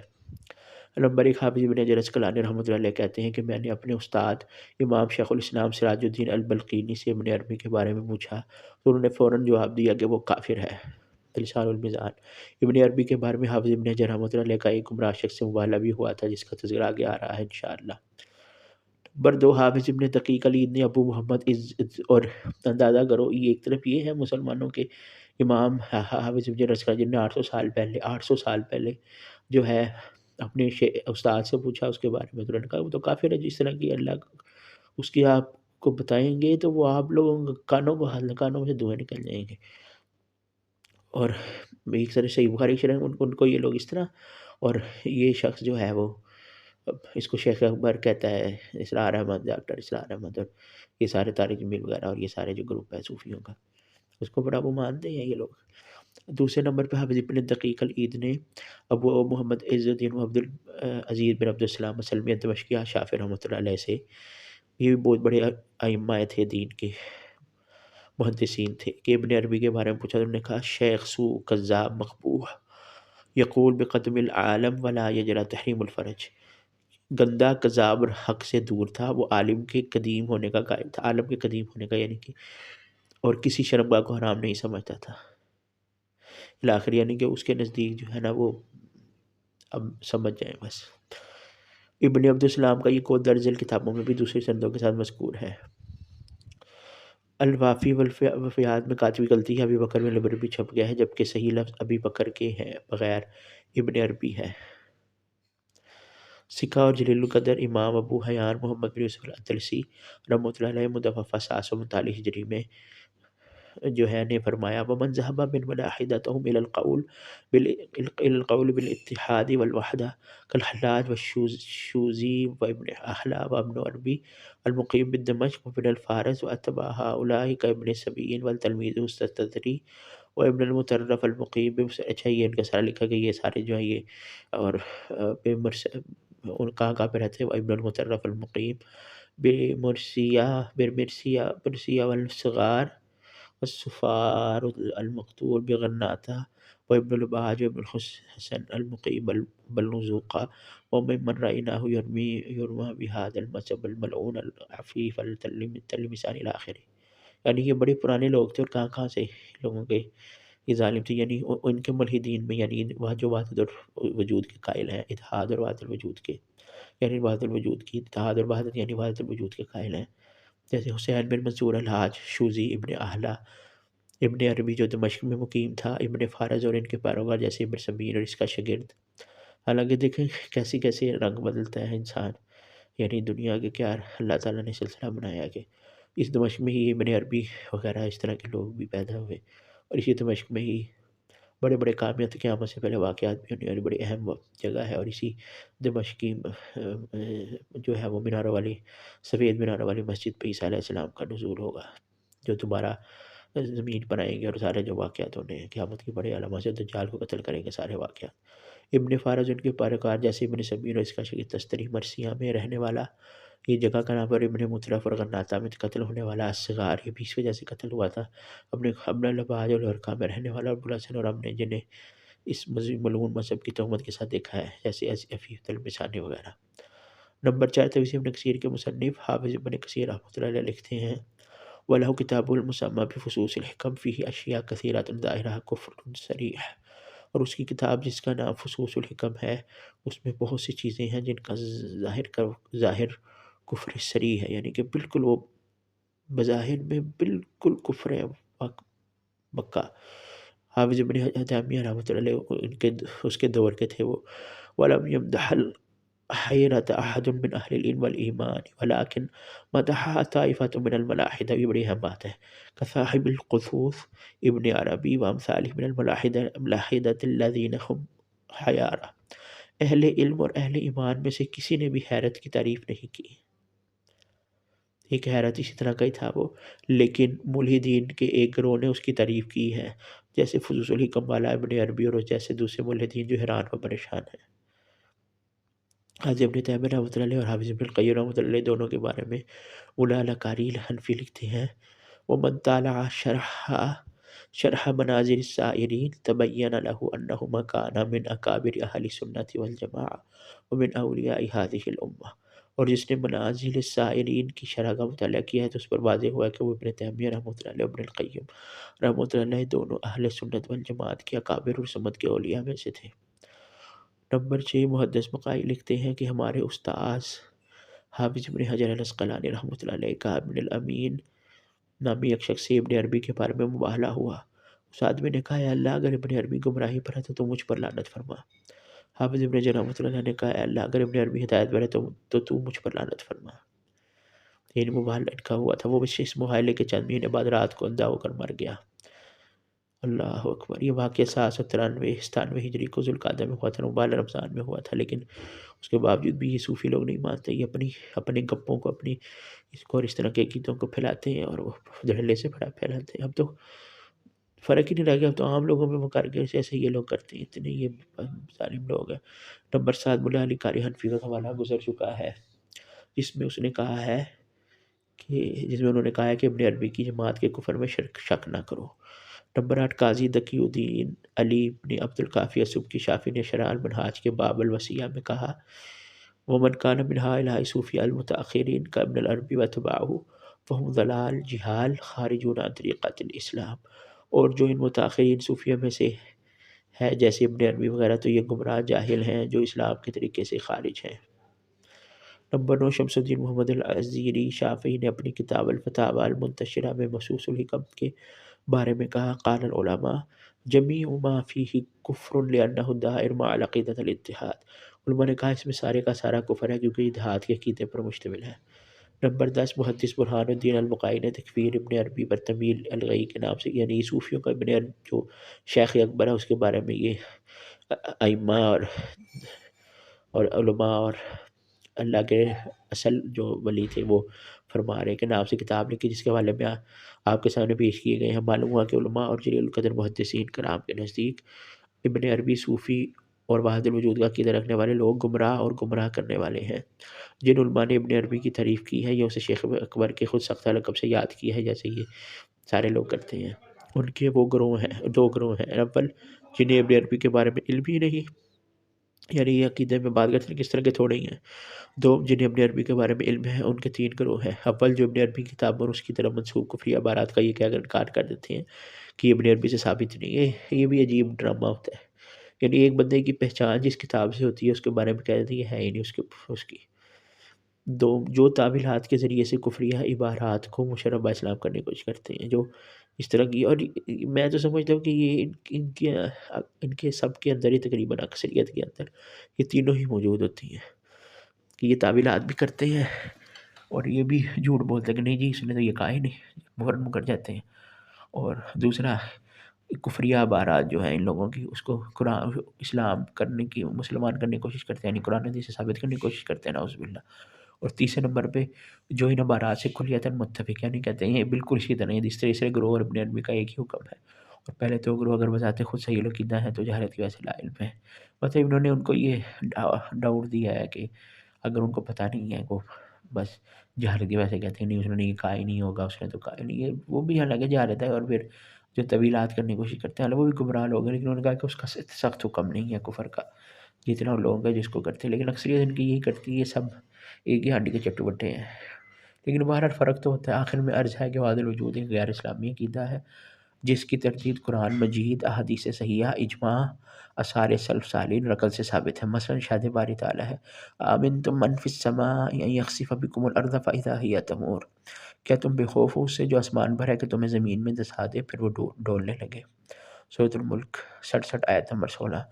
نمبر ایک، حافظ ابن حجر عسقلانی رحمۃ اللہ علیہ کہتے ہیں کہ میں نے اپنے استاد امام شیخ الاسلام سراج الدین البلقینی سے ابن عربی کے بارے میں پوچھا تو انہوں نے فوراً جواب دیا کہ وہ کافر ہے۔ لسان المیزان، ابن عربی کے بارے میں حافظ ابن حجر رحمۃ اللہ علیہ کا ایک گمراہ شخص سے مباحثہ بھی ہوا تھا، جس کا تذکرہ آگے آ رہا ہے انشاءاللہ۔ نمبر دو، حافظ ابن دقیق العید نے ابو محمد اور اندازہ کرو، یہ ایک طرف یہ ہے مسلمانوں کے امام حافظ ابن حجر عسقلانی جن نے 800 سال پہلے جو ہے اپنے استاد سے پوچھا اس کے بارے میں، تو انہوں نے کہا وہ تو کافر ہے، جس طرح کی اللہ اس کی آپ کو بتائیں گے تو وہ آپ لوگوں کے کانوں سے دھوئیں نکل جائیں گے۔ اور ایک طرح صحیح بخاری شریف ان کو یہ لوگ اس طرح، اور یہ شخص جو ہے وہ اس کو شیخ اکبر کہتا ہے، اسرار احمد، ڈاکٹر اسرار احمد، اور یہ سارے طارق جمیل وغیرہ، اور یہ سارے جو گروپ ہے صوفیوں کا، اس کو بڑا وہ مانتے ہیں یہ لوگ۔ دوسرے نمبر پہ حافظ ابن دقیق العید نے ابو محمد عز الدین عبد العزیز بن عبد السلام مسلمی دمشقی شافعی رحمۃ اللہ علیہ سے، یہ بھی بہت بڑے ائمہ تھے، دین کے محدثین تھے، کہ ابن عربی کے بارے میں پوچھا تو انہوں نے کہا شیخ سو کذاب مقبوح یقول بقدم العالم ولا یجرا تحریم الفرج، گندا کذاب اور حق سے دور تھا، وہ عالم کے قدیم ہونے کا قائل تھا، عالم کے قدیم ہونے کا یعنی کہ، اور کسی شرمگاہ کو حرام نہیں سمجھتا تھا الآخر، یعنی کہ اس کے نزدیک جو ہے نا وہ اب سمجھ جائیں بس۔ ابن عبد السلام کا یہ قول درجل کتابوں میں بھی دوسری سندوں کے ساتھ مذکور ہے۔ الوافی والوفیات میں کاتبی غلطی ہے، ابی بکر میں ابن عربی چھپ گیا ہے، جبکہ صحیح لفظ ابی بکر کے ہیں بغیر ابن عربی ہے۔ سکہ اور جلیل القدر امام ابو حیان محمد بن یوسف الاندلسی رحمۃ اللہ علیہ متوفی 739 ہجری میں جو ہے نے فرمایا، ومن ذهب من ملاحدتهم الى القول بالاتحاد والوحدة كالحلاج والشوزي وابن احلا وابن عربی المقیم بالدمشق وابن الفارس واتباع هؤلاء كابن سبعین والتلميذ الستذری وابن المطرف المقیم اچھا یہ ان کا سارا لکھا گیا، یہ سارے جو ہیں یہ، اور ان کہاں پہ رہتے ہیں، ابن المطرف المقیم برمرسیہ والصغار والسفار المقتول بغناطہ وابن الباج وابن الحسن المقيم بلنزوقا وممن رأيناه يرمى بهذا المذهب الملعون العفيف التلمسان إلى آخره. یعنی یہ بڑے پرانے لوگ تھے، اور کہاں کہاں سے لوگوں کے یہ ظالم تھے، یعنی ان کے ملحدین میں، یعنی جو وحدت الوجود کے قائل ہیں، اتحاد اور وحدت الوجود کے، یعنی وحدت الوجود کی اتحاد اور وحدت یعنی وحدت الوجود کے قائل ہیں، جیسے حسین بن منصور الحاج شوزی، ابن اعلیٰ، ابن عربی جو دمشق میں مقیم تھا، ابن فارض اور ان کے پیروکار جیسے ابن سبیر اور اس کا شاگرد. حالانکہ دیکھیں کیسی کیسے رنگ بدلتا ہے انسان، یعنی دنیا کے کیا اللہ تعالیٰ نے سلسلہ بنایا کہ اس دمشق میں ہی ابن عربی وغیرہ اس طرح کے لوگ بھی پیدا ہوئے، اور اسی دمشق میں ہی بڑے بڑے کامیات قیامت سے پہلے واقعات بھی ہونے والی بڑی اہم جگہ ہے. اور اسی دمشق کی جو ہے وہ میناروں والی سفید میناروں والی مسجد پہ عیسیٰ علیہ السلام کا نزول ہوگا، جو دوبارہ زمین پر آئیں گے، اور سارے جو واقعات ہونے ہیں قیامت کی بڑے علامات سے دجال کو قتل کریں گے سارے واقعات. ابن فارض ان کے پیروکار جیسے ابن سبیر اور اس کا شاگرد تستری مرثیہ میں رہنے والا، یہ جگہ کا نام پر ابن مطرف اور غناطہ میں قتل ہونے والا اصغار، یہ بھی اس وجہ سے قتل ہوا تھا. ابن لباج اور لرکا میں رہنے والا ابو الحسن، اور ہم نے جنہیں اس ملعون مذہب کی تہمت کے ساتھ دیکھا ہے جیسے عفیف التلمسانی وغیرہ. نمبر 4 تفسیر ابن کثیر کے مصنف حافظ ابن کثیر رحمۃ اللہ علیہ لکھتے ہیں وَلَهُ كِتَابُ الْمُسَمَّى بِفُصُوصِ الْحِكَمِ فِيهِ أَشْيَاء كَثِيرَةٌ ظَاهِرُهَا كُفْرٌ صَرِيحٌ، اور اس کی کتاب جس کا نام فصوص الحکم ہے، اس میں بہت سی چیزیں ہیں جن کا ظاہر کفر صریح ہے، یعنی کہ بالکل وہ بظاہر میں بالکل کفر ہے مکہ. حافظ ابن تیمیہ رحمۃ اللہ علیہ اس کے دور کے تھے وہ. وَلَمْ يَمْدَحْ الْحَيْرَةَ أَحَدٌ مِّنْ أَهْلِ الْعِلْمِ وَالْإِيمَانِ وَلَكِنْ مَدَحَهَا طَائِفَةٌ مِّنَ الْمَلَاحِدَةِ. یہ بڑی اہم بات ہے. كصاحب القصوص ابن عربی وامثالہ من الملاحدة الذین هم حیارہ. اہل علم اور اہل ایمان میں سے کسی نے بھی حیرت کی تعریف نہیں کی. ایک حیرت اسی طرح کا ہی تھا وہ، لیکن ملحدین کے ایک گروہ نے اس کی تعریف کی ہے، جیسے فصوص الحکم والا ابن عربی اور جیسے دوسرے ملحدین جو حیران و پریشان ہیں. حضرت ابن تیمیہ رحمۃ اللہ علیہ اور حافظ ابن القیم رحمۃ اللہ علیہ دونوں کے بارے میں مولانا قاری الحنفی لکھتے ہیں وَمَنْ طَالَعَ شرح منازل السائرین تبین له انہما کانا من اکابر اہل سنت والجماعہ ومن اولیاء هذه الامہ. اور جس نے منازل السائرین کی شرح کا مطالعہ کیا ہے تو اس پر واضح ہوا کہ وہ ابن تیمیہ رحمۃ اللہ علیہ ابن القیم رحمۃ اللہ علیہ دونوں اہل سنت والجماعت کے اکابر اور سمت کے اولیاء میں سے تھے. نمبر 6 محدث مقائی لکھتے ہیں کہ ہمارے استاذ حافظ ابن حجر العسقلانی رحمۃ اللہ علیہ کا ابن الامین نامی ایک شخص سے ابن عربی کے بارے میں مباہلہ ہوا. اس آدمی نے کہا اے اللہ اگر ابن عربی گمراہی پر ہے تو مجھ پر لعنت فرما. حافظ ابن حجر رحمۃ اللہ نے کہا اے اللہ اگر ابن عربی ہدایت پر ہے تو مجھ پر لعنت فرما. یعنی مباہلہ ان کا ہوا تھا. وہ اس مباہلے کے چند مہینے بعد رات کو اندھا ہو کر مر گیا. اللہ اکبر. یہ واقعہ 793 ہجری کو ذوالقعدہ میں ہوا تھا، مباہلہ رمضان میں ہوا تھا، لیکن اس کے باوجود بھی یہ صوفی لوگ نہیں مانتے. یہ اپنے گپوں کو اس کو اور اس طرح کے عقیدوں کو پھیلاتے ہیں اور وہ دھڑلے سے پھیلاتے ہیں. اب تو فرق ہی نہیں رہ گیا، اب تو عام لوگوں میں وہ کر گئے جیسے یہ لوگ کرتے ہیں. اتنے یہ ظالم لوگ ہیں. نمبر 7 ملا علی قاری حنفی کا حوالہ گزر چکا ہے جس میں انہوں نے کہا ہے کہ ابن عربی کی جماعت کے کفر میں شک نہ کرو. نمبر 8 قاضی تقی الدین علی بن عبد الکافی السبکی شافعی نے شرح المنہاج کے باب الوصیہ میں کہا ومن کان من هؤلاء صوفیاء المتأخرین کا ابن العربی واتباعہ فهم ضلال جہال خارجون عن طریقۃ الاسلام. اور جو ان متأخرین صوفیہ میں سے ہے جیسے ابن عربی وغیرہ تو یہ گمراہ جاہل ہیں جو اسلام کے طریقے سے خارج ہیں. نمبر 9 شمس الدین محمد العزیری شافعی نے اپنی کتاب الفتاوی المنتشرہ میں مخصوص الحکم کے بارے میں کہا قال العلماء جمیع ما فیہ کفر لأنہ دائر مع عقیدۃ الاتحاد. علماء نے کہا اس میں سارے کا سارا کفر ہے کیونکہ اتحاد کے عقیدے پر مشتمل ہے. نمبر 10 محدث برہان الدین المقائی نے تکفیر ابن عربی پر تمیل الغی کے نام سے، یعنی صوفیوں کا ابن عربی جو شیخ اکبر ہے اس کے بارے میں یہ ائمہ اور علماء اور اللہ کے اصل جو ولی تھے وہ فرما رہے کہ نام سے کتاب لکھی جس کے حوالے میں آپ کے سامنے پیش کیے گئے ہیں. معلوم ہوا کہ علماء اور جلیل القدر محدثین کرام کے نزدیک ابن عربی صوفی اور وحدت الوجود کا عقیدہ رکھنے والے لوگ گمراہ اور گمراہ کرنے والے ہیں. جن علماء نے ابن عربی کی تعریف کی ہے یہ اسے شیخ اکبر کے خود سختہ لقب سے یاد کیا ہے جیسے یہ سارے لوگ کرتے ہیں. ان کے وہ دو گروہ ہیں. اول جنہیں ابن عربی کے بارے میں علم ہی نہیں، یعنی یہ عقیدے میں بات کرتے ہیں کس طرح کے تھوڑے ہی ہیں۔ دو، جنہیں ابن عربی کے بارے میں علم ہے، ان کے تین گروہ ہیں۔ اول، جو ابن عربی کی کتاب اور اس کی طرف منسوب کفری عبارات کا یہ کہہ کر انکار کر دیتے ہیں کہ یہ ابن عربی سے ثابت نہیں ہے۔ یہ بھی عجیب ڈرامہ ہوتا ہے، یعنی ایک بندے کی پہچان جس کتاب سے ہوتی ہے اس کے بارے میں کہہ دیتے ہیں یہ ہے ہی نہیں اس کی۔ دو، جو تعویلات کے ذریعے سے کفریہ عبارات کو مشرب اسلام کرنے کی کوشش کرتے ہیں، جو اس طرح کی، اور میں تو سمجھتا ہوں کہ یہ ان کے سب کے اندر ہی تقریباً اکثریت کے اندر یہ تینوں ہی موجود ہوتی ہیں کہ یہ تعویلات بھی کرتے ہیں اور یہ بھی جھوٹ بولتے ہیں کہ نہیں جی اس نے تو یہ کہا ہی نہیں، فوراً مکر جاتے ہیں۔ اور دوسرا، کفریہ عبارات جو ہیں ان لوگوں کی، اس کو قرآن اسلام کرنے کی، مسلمان کرنے کی کوشش کرتے ہیں، یعنی قرآن حدیث سے ثابت کرنے کی کوشش کرتے ہیں، نعوذ باللہ۔ اور تیسرے نمبر پہ جو ان عبارات سے کلیتاً متفق، یعنی کہتے ہیں یہ بالکل اسی طرح ہے، اس تیسرے گروہ اور ابن عربی کا ایک ہی حکم ہے۔ اور پہلے تو گروہ اگر بذات خود صحیح العقیدہ ہیں تو جہالت کی وجہ سے لا علم ہے، مطلب انہوں نے ان کو یہ ڈاؤٹ دیا ہے کہ اگر ان کو پتہ نہیں ہے، وہ بس جہالت کی وجہ سے کہتے ہیں نہیں اس نے یہ کہا ہی نہیں ہوگا، اس نے تو کہا ہی نہیں ہے، وہ بھی حالانکہ جہالت ہے۔ اور پھر جو طویلات کرنے کی کوشش کرتے ہیں حالانکہ وہ بھی گمراہ لوگ ہیں، لیکن انہوں نے کہا کہ اس کا سخت حکم نہیں ہے کفر کا، جتنا ان لوگوں کا جس کو کرتے ہیں، لیکن اکثریت ان کی یہی کرتی ہے، یہ سب ایک ہی ہانڈی کے چٹو بٹے ہیں۔ لیکن بہرحال فرق تو ہوتا ہے۔ آخر میں عرض ہے کہ وحدت الوجود ایک غیر اسلامی عقیدہ ہے جس کی تردید قرآن مجید، احادیث صحیحہ، اجماع، آثار سلف صالحین نقل سے ثابت ہے۔ مثلا ارشاد باری تعالیٰ ہے آمنتم من فی السماء ان یخسف بکم الارض فاذا ہی تمور، کیا تم بے خوف ہو اس سے جو آسمان پر ہے کہ تمہیں زمین میں دسا دے پھر وہ ڈولنے لگے۔ سورۃ الملک 66 آیت نمبر 16۔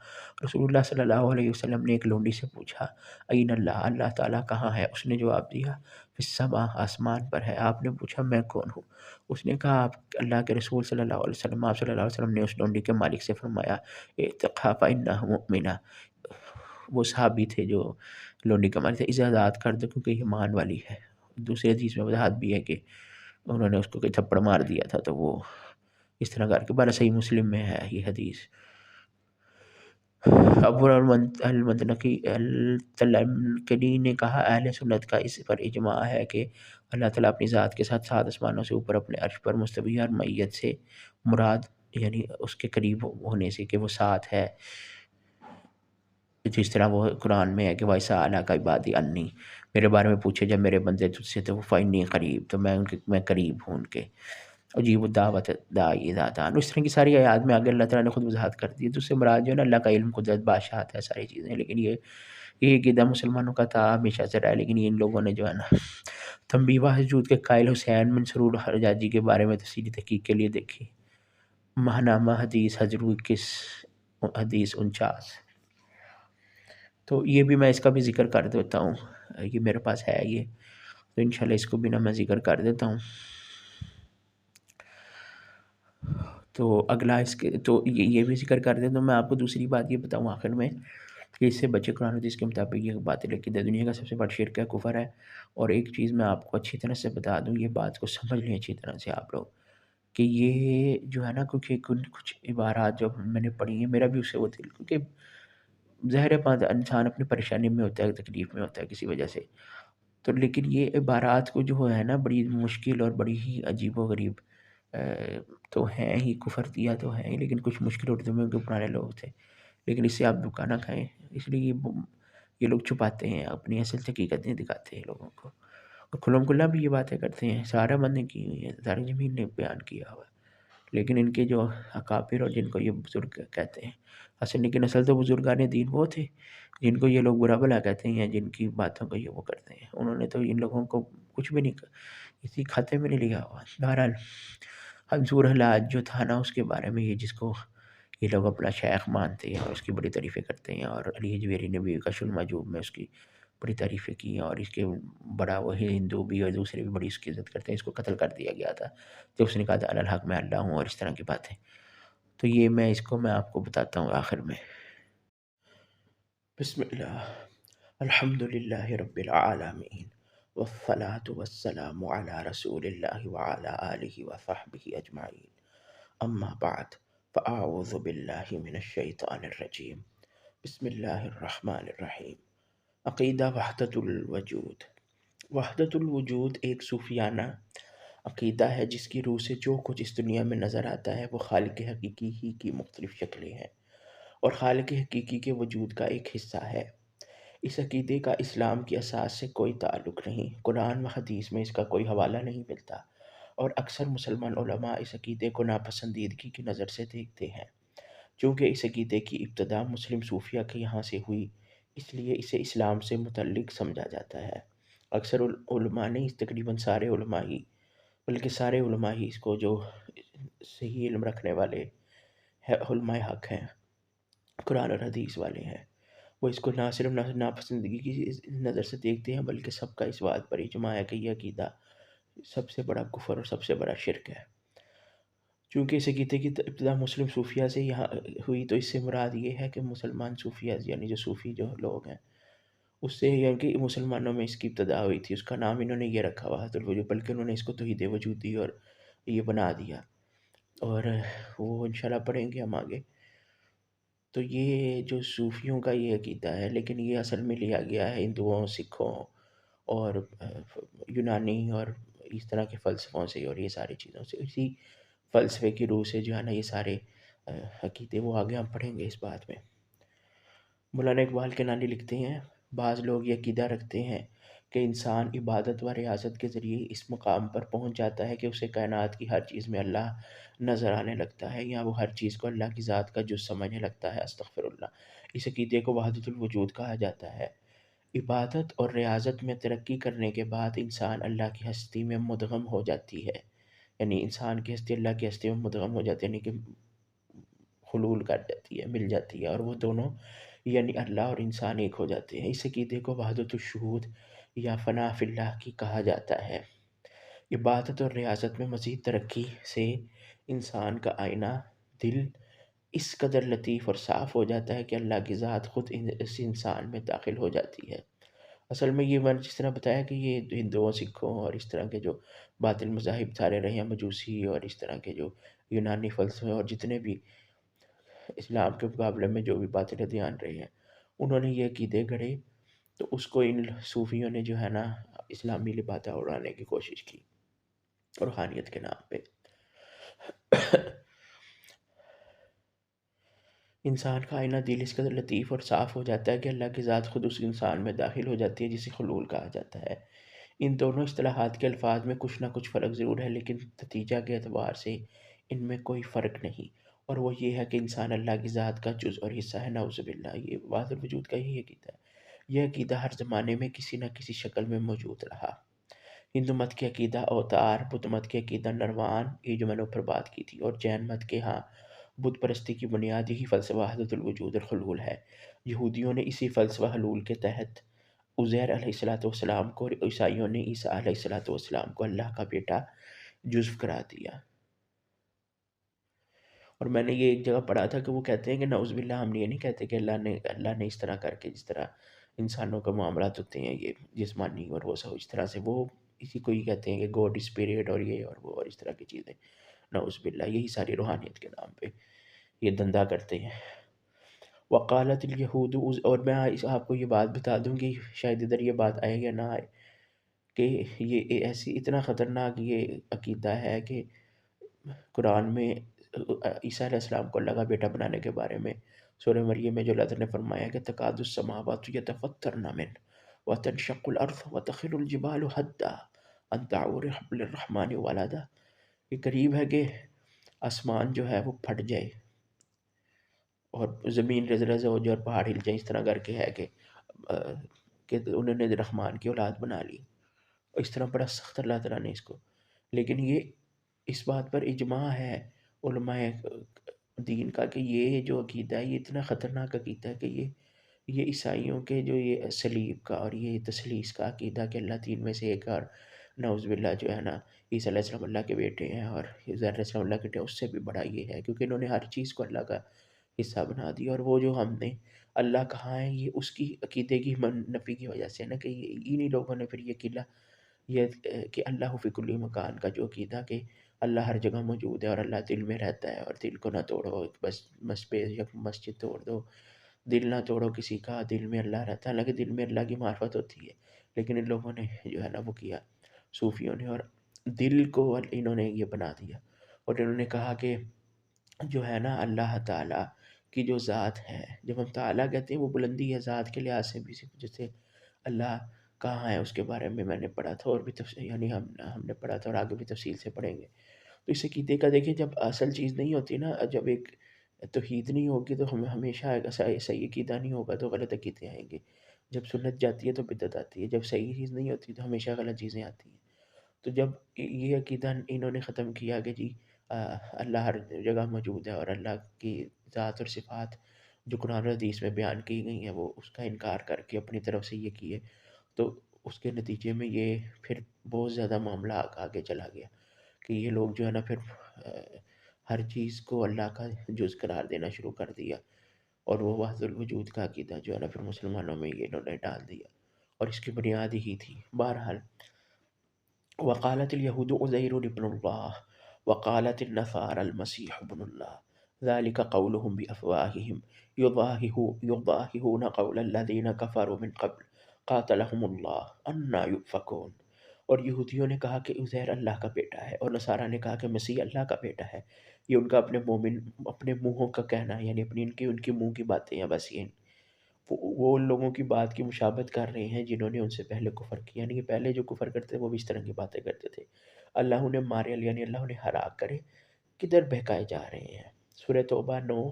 رسول اللہ صلی اللہ علیہ وسلم نے ایک لونڈی سے پوچھا این اللہ، اللہ تعالیٰ کہاں ہے؟ اس نے جواب دیا فی السماء، آسمان پر ہے۔ آپ نے پوچھا میں کون ہوں؟ اس نے کہا آپ اللہ کے رسول صلی اللہ علیہ وسلم۔ آپ صلی اللہ علیہ وسلم نے اس لونڈی کے مالک سے فرمایا اتقها فإنها مؤمنہ، وہ صحابی تھے جو لونڈی کا مالک تھے، اسے آزاد کر دو کیونکہ یہ ایمان والی ہے۔ دوسری حدیث میں وضاحت بھی ہے کہ انہوں نے اس کو کوئی تھپڑ مار دیا تھا تو وہ اس طرح کر کے، بارہ صحیح مسلم میں ہے یہ حدیث۔ ابو المدنقی التلمکری نے کہا اہل سنت کا اس پر اجماع ہے کہ اللہ تعالیٰ اپنی ذات کے ساتھ سات آسمانوں سے اوپر اپنے عرش پر مستوی ہے، اور معیت سے مراد یعنی اس کے قریب ہونے سے کہ وہ ساتھ ہے، جس طرح وہ قرآن میں ہے کہ ویسا اعلیٰ کا عبادی انی، میرے بارے میں پوچھے جب میرے بندے تجھ سے تو وہ فانی قریب، تو میں قریب ہوں ان کے، عجیب الدعوت داعی اذا دعان، اس طرح کی ساری آیات میں آگے اللہ تعالیٰ نے خود وضاحت کر دی ہے۔ تو اس سے مراد جو ہے نا اللہ کا علم، قدرت، بادشاہت ہے، ساری چیزیں، لیکن یہ عقیدہ مسلمانوں کا تھا ہمیشہ سے رہا ہے، لیکن ان لوگوں نے جو ہے نا تنبیہ وجود کے قائل حسین بن سرور حجاجی کے بارے میں تفصیلی تحقیق کے لیے دیکھی ماہنامہ حدیث حجر 21 حدیث 49۔ تو یہ بھی میں اس کا بھی ذکر کر دیتا ہوں، یہ میرے پاس ہے یہ، تو انشاءاللہ اس کو بھی میں ذکر کر دیتا ہوں۔ تو اگلا اس کے تو یہ بھی ذکر کر دیتا ہوں۔ میں آپ کو دوسری بات یہ بتاؤں آخر میں کہ اس سے بچے، قرآن حدیث کے مطابق یہ باطل عقیدہ دنیا کا سب سے بڑا شرک ہے، کفر ہے۔ اور ایک چیز میں آپ کو اچھی طرح سے بتا دوں، یہ بات کو سمجھ لیں اچھی طرح سے آپ لوگ، کہ یہ جو ہے نا کچھ عبارات جو میں نے پڑھی ہیں، میرا بھی اس سے وہ دل، کیونکہ ظاہر بات انسان اپنی پریشانی میں ہوتا ہے، تکلیف میں ہوتا ہے کسی وجہ سے، تو لیکن یہ عبارات کو جو ہے نا بڑی مشکل اور بڑی ہی عجیب و غریب تو ہیں ہی، کفر دیا تو ہیں ہی، لیکن کچھ مشکل اردو میں ان کے پرانے لوگ تھے، لیکن اس سے آپ دھوکہ نہ کھائیں، اس لیے یہ لوگ چھپاتے ہیں، اپنی اصل حقیقت نہیں دکھاتے ہیں لوگوں کو، اور کھلم کھلا بھی یہ باتیں کرتے ہیں، سارا بند نے کی ہوئی ہے، ساری زمین نے بیان کیا ہوا ہے، لیکن ان کے جو اکابر اور جن کو یہ بزرگ کہتے ہیں لیکن اصل تو بزرگان دین وہ تھے جن کو یہ لوگ برا بھلا کہتے ہیں، جن کی باتوں کو یہ وہ کرتے ہیں، انہوں نے تو ان لوگوں کو کچھ بھی نہیں کسی کھاتے میں نہیں لیا ہوا۔ بہرحال منصور حلاج جو تھا نا، اس کے بارے میں یہ جس کو یہ لوگ اپنا شیخ مانتے ہیں اور اس کی بڑی تعریفیں کرتے ہیں، اور علی حجویری نے بھی کشف المحجوب میں اس کی بڑی تعریفیں کی ہیں، اور اس کے بڑا وہی ہندو بھی اور دوسرے بھی بڑی اس کی عزت کرتے ہیں، اس کو قتل کر دیا گیا تھا تو اس نے کہا تھا انا الحق میں اللہ ہوں، اور اس طرح کی باتیں، تو یہ میں آپ کو بتاتا ہوں آخر میں۔ بسم اللہ، الحمد للہ رب العالمین، والصلاة والسلام علی رسول اللہ وعلی آلہ وصحبہ اجمعین، اما بعد فاعوذ باللہ من الشیطان الرجیم، بسم اللہ الرحمن الرحیم۔ عقیدہ وحدت الوجود۔ وحدت الوجود ایک صوفیانہ عقیدہ ہے جس کی روح سے جو کچھ اس دنیا میں نظر آتا ہے وہ خالق حقیقی ہی کی مختلف شکلیں ہیں، اور خالق حقیقی کے وجود کا ایک حصہ ہے۔ اس عقیدے کا اسلام کی اساس سے کوئی تعلق نہیں، قرآن و حدیث میں اس کا کوئی حوالہ نہیں ملتا، اور اکثر مسلمان علماء اس عقیدے کو ناپسندیدگی کی نظر سے دیکھتے ہیں۔ چونکہ اس عقیدے کی ابتدا مسلم صوفیہ کے یہاں سے ہوئی، اس لیے اسے اسلام سے متعلق سمجھا جاتا ہے۔ اکثر علماء نے، تقریباً سارے علماء ہی، بلکہ سارے علماء ہی اس کو، جو صحیح علم رکھنے والے علماء حق ہیں، قرآن اور حدیث والے ہیں، وہ اس کو نہ صرف ناپسندگی کی نظر سے دیکھتے ہیں، بلکہ سب کا اس بات پر اجماع ہے کہ یہ عقیدہ سب سے بڑا کفر اور سب سے بڑا شرک ہے۔ چونکہ اس عقیدے کی ابتدا مسلم صوفیہ سے یہاں ہوئی، تو اس سے مراد یہ ہے کہ مسلمان صوفیہ، یعنی جو صوفی جو لوگ ہیں، اس سے، یعنی کہ مسلمانوں میں اس کی ابتدا ہوئی تھی۔ اس کا نام انہوں نے یہ رکھا وحدت الوجود، بلکہ انہوں نے اس کو توحید وجود دی اور یہ بنا دیا، اور وہ انشاءاللہ پڑھیں گے ہم آگے۔ تو یہ جو صوفیوں کا یہ عقیدہ ہے، لیکن یہ اصل میں لیا گیا ہے ہندوؤں، سکھوں اور یونانی اور اس طرح کے فلسفوں سے، اور یہ ساری چیزوں سے، اسی فلسفے کی روح سے جو ہے نا یہ سارے عقیدے، وہ آگے ہم پڑھیں گے اس بات میں۔ مولانا اقبال کنانی لکھتے ہیں، بعض لوگ یہ عقیدہ رکھتے ہیں کہ انسان عبادت و ریاضت کے ذریعے اس مقام پر پہنچ جاتا ہے کہ اسے کائنات کی ہر چیز میں اللہ نظر آنے لگتا ہے، یا وہ ہر چیز کو اللہ کی ذات کا جز سمجھنے لگتا ہے۔ استغفر اللہ۔ اس عقیدے کو وحدت الوجود کہا جاتا ہے۔ عبادت اور ریاضت میں ترقی کرنے کے بعد انسان اللہ کی ہستی میں مدغم ہو جاتی ہے، یعنی انسان کی ہستی اللہ کی ہستی میں مدغم ہو جاتی ہے، یعنی کہ حلول کر جاتی ہے، مل جاتی ہے، اور وہ دونوں، یعنی اللہ اور انسان، ایک ہو جاتے ہیں۔ اس عقیدے کو وحدت الشہود یا فنا فی اللہ کی کہا جاتا ہے۔ عبادت اور ریاضت میں مزید ترقی سے انسان کا آئینہ دل اس قدر لطیف اور صاف ہو جاتا ہے کہ اللہ کی ذات خود اس انسان میں داخل ہو جاتی ہے۔ اصل میں یہ، میں نے جس طرح بتایا کہ یہ ہندوؤں، سکھوں اور اس طرح کے جو باطل مذاہب سارے رہے ہیں، مجوسی اور اس طرح کے جو یونانی فلسفے اور جتنے بھی اسلام کے مقابلے میں جو بھی باطل ادیان رہے ہیں، انہوں نے یہ عقیدے گڑھے، تو اس کو ان صوفیوں نے جو ہے نا اسلامی لبادہ اڑانے کی کوشش کی روحانیت کے نام پہ۔ انسان کا آئینہ دل اس قدر لطیف اور صاف ہو جاتا ہے کہ اللہ کی ذات خود اس انسان میں داخل ہو جاتی ہے، جسے حلول کہا جاتا ہے۔ ان دونوں اصطلاحات کے الفاظ میں کچھ نہ کچھ فرق ضرور ہے، لیکن نتیجہ کے اعتبار سے ان میں کوئی فرق نہیں، اور وہ یہ ہے کہ انسان اللہ کی ذات کا جز اور حصہ ہے، نعوذ باللہ۔ یہ وحدت الوجود کا یہی عقیدہ ہے۔ یہ عقیدہ ہر زمانے میں کسی نہ کسی شکل میں موجود رہا۔ ہندو مت کے عقیدہ اوتار، بدھ مت کے عقیدہ نروان، یہ جو میں نے اوپر بات کی تھی، اور جین مت کے ہاں بت پرستی کی بنیاد یہی فلسفہ وحدت الوجود اور حلول ہے۔ یہودیوں نے اسی فلسفہ حلول کے تحت عزیر علیہ السلام کو، اور عیسائیوں نے عیسیٰ علیہ السلام کو اللہ کا بیٹا جزو قرار دیا۔ اور میں نے یہ ایک جگہ پڑھا تھا کہ وہ کہتے ہیں کہ نعوذ باللہ، ہم یہ نہیں کہتے کہ اللہ نے اس طرح کر کے، جس طرح انسانوں کے معاملات ہوتے ہیں یہ جسمانی اور وہ سب اس طرح سے، وہ اسی کو ہی کہتے ہیں کہ گوڈ اسپرٹ اور یہ اور وہ اور اس طرح کی چیزیں، نعوذ باللہ، یہی ساری روحانیت کے نام پہ یہ دندہ کرتے ہیں۔ وقالت الیہود، اور میں آپ کو یہ بات بتا دوں گی، شاید ادھر یہ بات آئے یا نہ آئے، کہ یہ ایسی اتنا خطرناک یہ عقیدہ ہے کہ قرآن میں عیسیٰ علیہ السلام کو اللہ کا بیٹا بنانے کے بارے میں سورہ مریم میں جو اللہ تعالیٰ نے فرمایا کہ تکاد السماوات یتفطرن من وتنشق الارض وتخر الجبال حدا ان دعوا للرحمن ولدا، یہ قریب ہے کہ آسمان جو ہے وہ پھٹ جائے اور زمین رز ہو جائے اور پہاڑ ہل جائے، اس طرح کر کے ہے کہ انہوں نے رحمان کی اولاد بنا لی، اس طرح بڑا سخت اللہ تعالیٰ نے اس کو، لیکن یہ اس بات پر اجماع ہے علماء دین کا کہ یہ جو عقیدہ ہے یہ اتنا خطرناک عقیدہ ہے کہ یہ عیسائیوں کے جو یہ صلیب کا اور یہ تثلیث کا عقیدہ کہ اللہ تین میں سے ایک، اور نعوذ باللہ جو ہے نا عیسیٰ علیہ السلام اللہ کے بیٹے ہیں اور عزیر علیہ السلام اللہ کے بیٹے ہیں، اس سے بھی بڑا یہ ہے، کیونکہ انہوں نے ہر چیز کو اللہ کا حصہ بنا دیا، اور وہ جو ہم نے اللہ کہاں ہے، یہ اس کی عقیدے کی نفی کی وجہ سے ہے نا، کہ انہی لوگوں نے پھر یہ قلعہ، یہ کہ اللہ فی کل مکان کا جو عقیدہ کہ اللہ ہر جگہ موجود ہے اور اللہ دل میں رہتا ہے، اور دل کو نہ توڑو، بس مسجد توڑ دو، دل نہ توڑو کسی کا، دل میں اللہ رہتا ہے، حالانکہ دل میں اللہ کی معرفت ہوتی ہے، لیکن ان لوگوں نے جو ہے نا وہ کیا، صوفیوں نے، اور دل کو انہوں نے یہ بنا دیا، اور انہوں نے کہا کہ جو ہے نا اللہ تعالیٰ کی جو ذات ہے، جب ہم تعالیٰ کہتے ہیں وہ بلندی ہے ذات کے لحاظ سے بھی، جیسے اللہ کہاں ہے اس کے بارے میں نے پڑھا تھا، اور بھی تفصیل یعنی ہم نے پڑھا تھا اور آگے بھی تفصیل سے پڑھیں گے۔ تو اس عقیدے کا دیکھیں جب اصل چیز نہیں ہوتی نا، جب ایک توحید نہیں ہوگی تو ہمیں ہمیشہ صحیح عقیدہ نہیں ہوگا تو غلط عقیدے آئیں گے، جب سنت جاتی ہے تو بدعت آتی ہے، جب صحیح چیز نہیں ہوتی تو ہمیشہ غلط چیزیں آتی ہیں۔ تو جب یہ عقیدہ انہوں نے ختم کیا کہ جی اللہ ہر جگہ موجود ہے، اور اللہ کی ذات اور صفات جو قرآن و حدیث میں بیان کی گئی ہیں وہ اس کا انکار کر کے اپنی طرف سے یہ کیے، تو اس کے نتیجے میں یہ پھر بہت زیادہ معاملہ آگے چلا گیا کہ یہ لوگ جو ہے نا پھر ہر چیز کو اللہ کا جز قرار دینا شروع کر دیا، اور وہ وحدت الوجود کا عقیدہ جو ہے نا پھر مسلمانوں میں یہ انہوں نے ڈال دیا، اور اس کی بنیاد ہی تھی۔ بہرحال وقالت اليهود عزير ابن الله وقالت النصارى المسيح ابن الله ذلك قولهم بأفواههم يضاهئون قول الذين كفروا من قبل قاتلهم الله أنى يؤفكون۔ اور یہودیوں نے کہا کہ عزیر اللہ کا بیٹا ہے، اور نصارہ نے کہا کہ مسیح اللہ کا بیٹا ہے۔ یہ ان کا اپنے منہوں کا کہنا ہے، یعنی ان کی منہ کی باتیں ہیں بس، یہ وہ ان لوگوں کی بات کی مشابہت کر رہے ہیں جنہوں نے ان سے پہلے کفر کیا، یعنی کہ پہلے جو کفر کرتے وہ بھی اس طرح کی باتیں کرتے تھے۔ اللہ انہیں مارے، یعنی اللہ انہیں ہلاک کرے، کدھر بہکائے جا رہے ہیں۔ سورہ توبہ 9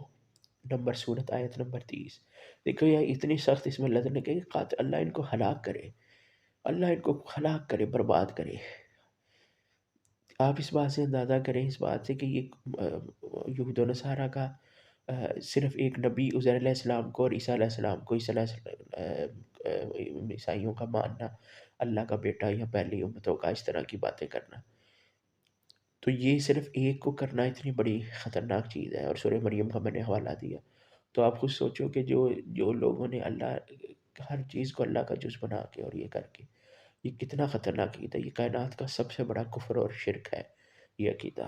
نمبر سورت آیت نمبر 30۔ دیکھو یہ اتنی سخت اس میں اللہ نے کہا کہ اللہ ان کو ہلاک کرے، اللہ ان کو ہلاک کرے، برباد کرے۔ آپ اس بات سے اندازہ کریں، اس بات سے کہ یہ یہود و نصارہ کا صرف ایک نبی عزیر علیہ السلام کو اور عیسیٰ علیہ السلام کو، عیسائیوں کا ماننا اللہ کا بیٹا یا پہلی امتوں کا اس طرح کی باتیں کرنا، تو یہ صرف ایک کو کرنا اتنی بڑی خطرناک چیز ہے۔ اور سورہ مریم کا میں نے حوالہ دیا، تو آپ خود سوچو کہ جو لوگوں نے ہر چیز کو اللہ کا جز بنا کے اور یہ کر کے، یہ کتنا خطرناک عقیدہ، یہ کائنات کا سب سے بڑا کفر اور شرک ہے یہ عقیدہ۔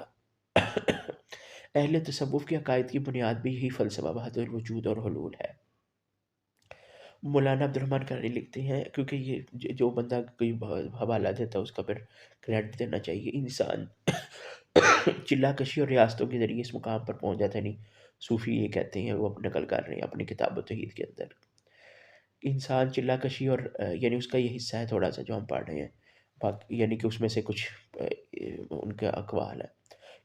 اہل تصوف کے عقائد کی بنیاد بھی یہی فلسفہ وحدت الوجود اور حلول ہے۔ مولانا عبد الرحمن قانی لکھتے ہیں، کیونکہ یہ جو بندہ کوئی حوالہ دیتا ہے اس کا پھر کریڈٹ دینا چاہیے۔ انسان چلا کشی اور ریاستوں کے ذریعے اس مقام پر پہنچ جاتا ہے، نہیں صوفی یہ کہتے ہیں، وہ نقل کر رہے ہیں اپنی کتاب التوحید کے اندر۔ انسان چلا کشی اور یعنی اس کا یہ حصہ ہے تھوڑا سا جو ہم پڑھ رہے ہیں، یعنی کہ اس میں سے کچھ ان کے اقوال ہیں۔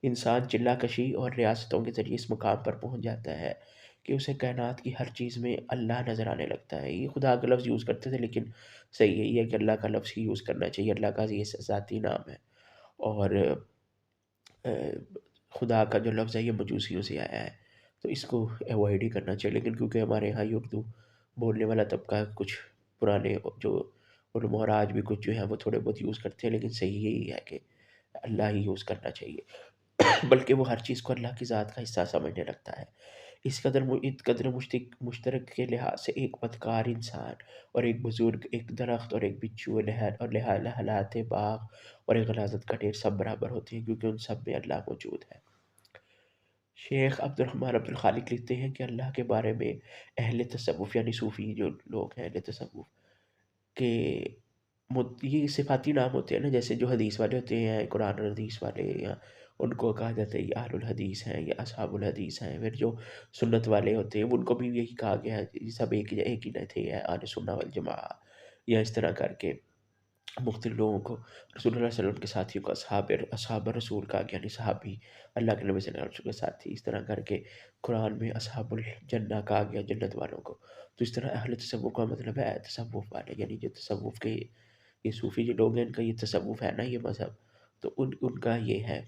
انسان چلا کشی اور ریاستوں کے ذریعے اس مقام پر پہنچ جاتا ہے کہ اسے کائنات کی ہر چیز میں اللہ نظر آنے لگتا ہے۔ یہ خدا کا لفظ یوز کرتے تھے، لیکن صحیح یہی ہے کہ اللہ کا لفظ ہی یوز کرنا چاہیے، اللہ کا یہ ذاتی نام ہے، اور خدا کا جو لفظ ہے یہ مجوسیوں سے آیا ہے، تو اس کو ایوائڈ ہی کرنا چاہیے۔ لیکن کیونکہ ہمارے یہاں یہ اردو بولنے والا طبقہ کچھ پرانے جو علماء اور آج بھی کچھ جو ہیں وہ تھوڑے بہت یوز کرتے ہیں، لیکن صحیح یہی ہے کہ اللہ ہی یوز کرنا چاہیے، بلکہ وہ ہر چیز کو اللہ کی ذات کا حصہ سمجھنے لگتا ہے۔ اس قدر مشترک کے لحاظ سے ایک بدکار انسان اور ایک بزرگ، ایک درخت اور ایک بچھو اور لہالات باغ اور ایک غلاظت کا ڈھیر سب برابر ہوتے ہیں، کیونکہ ان سب میں اللہ موجود ہے۔ شیخ عبد الرحمن عبد الخالق لکھتے ہیں کہ اللہ کے بارے میں اہل تصوف یعنی صوفی جو لوگ ہیں اہل تصوف کہ یہ صفاتی نام ہوتے ہیں نا، جیسے جو حدیث والے ہوتے ہیں قرآن اور حدیث والے، یا ان کو کہا جاتا ہے یہ اہل الحدیث ہیں یا اصحاب الحدیث ہیں۔ پھر جو سنت والے ہوتے ہیں ان کو بھی یہی کہا گیا ہے، یہ سب ایک ہی نہ تھے، اہل سنہ والجماعہ، یا اس طرح کر کے مختلف لوگوں کو رسول اللہ صلی اللہ علیہ وسلم کے ساتھیوں کو اصحاب رسول کہا گیا، یعنی صحابی اللہ کے نبی صلی اللہ علیہ وسلم کے ساتھی، اس طرح کر کے قرآن میں اصحاب الجنہ کہا گیا جنت والوں کو۔ تو اس طرح اہل تصوف کا مطلب ہے تصوف والے، یعنی جو تصوف کے یہ صوفی جو لوگ ہیں ان کا یہ تصوف ہے نا یہ مذہب، تو ان کا یہ ہے۔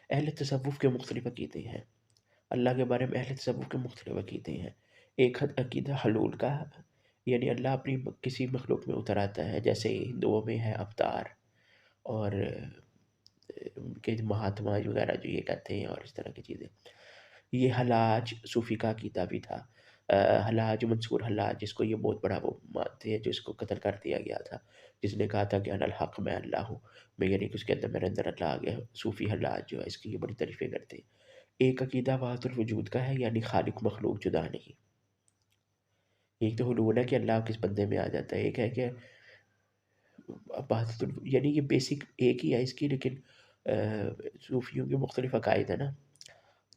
اہل تصوف کے مختلف عقیدے ہیں، اللہ کے بارے میں اہل تصوف کے مختلف عقیدے ہیں۔ ایک عقیدہ حلول کا، یعنی اللہ اپنی کسی مخلوق میں اتر آتا ہے، جیسے ہندوؤں میں ہے اوتار، اور کہ مہاتما وغیرہ جو یہ کہتے ہیں اور اس طرح کی چیزیں۔ یہ حلاج صوفی کا عقیدہ بھی تھا، حلاج منصور حلاج، جس کو یہ بہت بڑا وہ مانتے ہیں، جو اس کو قتل کر دیا گیا تھا، جس نے کہا تھا کہ انا الحق، میں اللہ ہوں، میں یعنی کہ اس کے اندر میرے اندر اللہ آ گیا۔ صوفی حلاج جو ہے اس کی یہ بڑی تعریفیں کرتے ہیں۔ ایک عقیدہ وحدت الوجود کا ہے، یعنی خالق مخلوق جدا نہیں۔ ایک تو حلول ہے کہ اللہ کس بندے میں آ جاتا ہے، ایک ہے کہ یعنی یہ بیسک ایک ہی ہے اس کی، لیکن صوفیوں کے مختلف عقائد ہیں نا،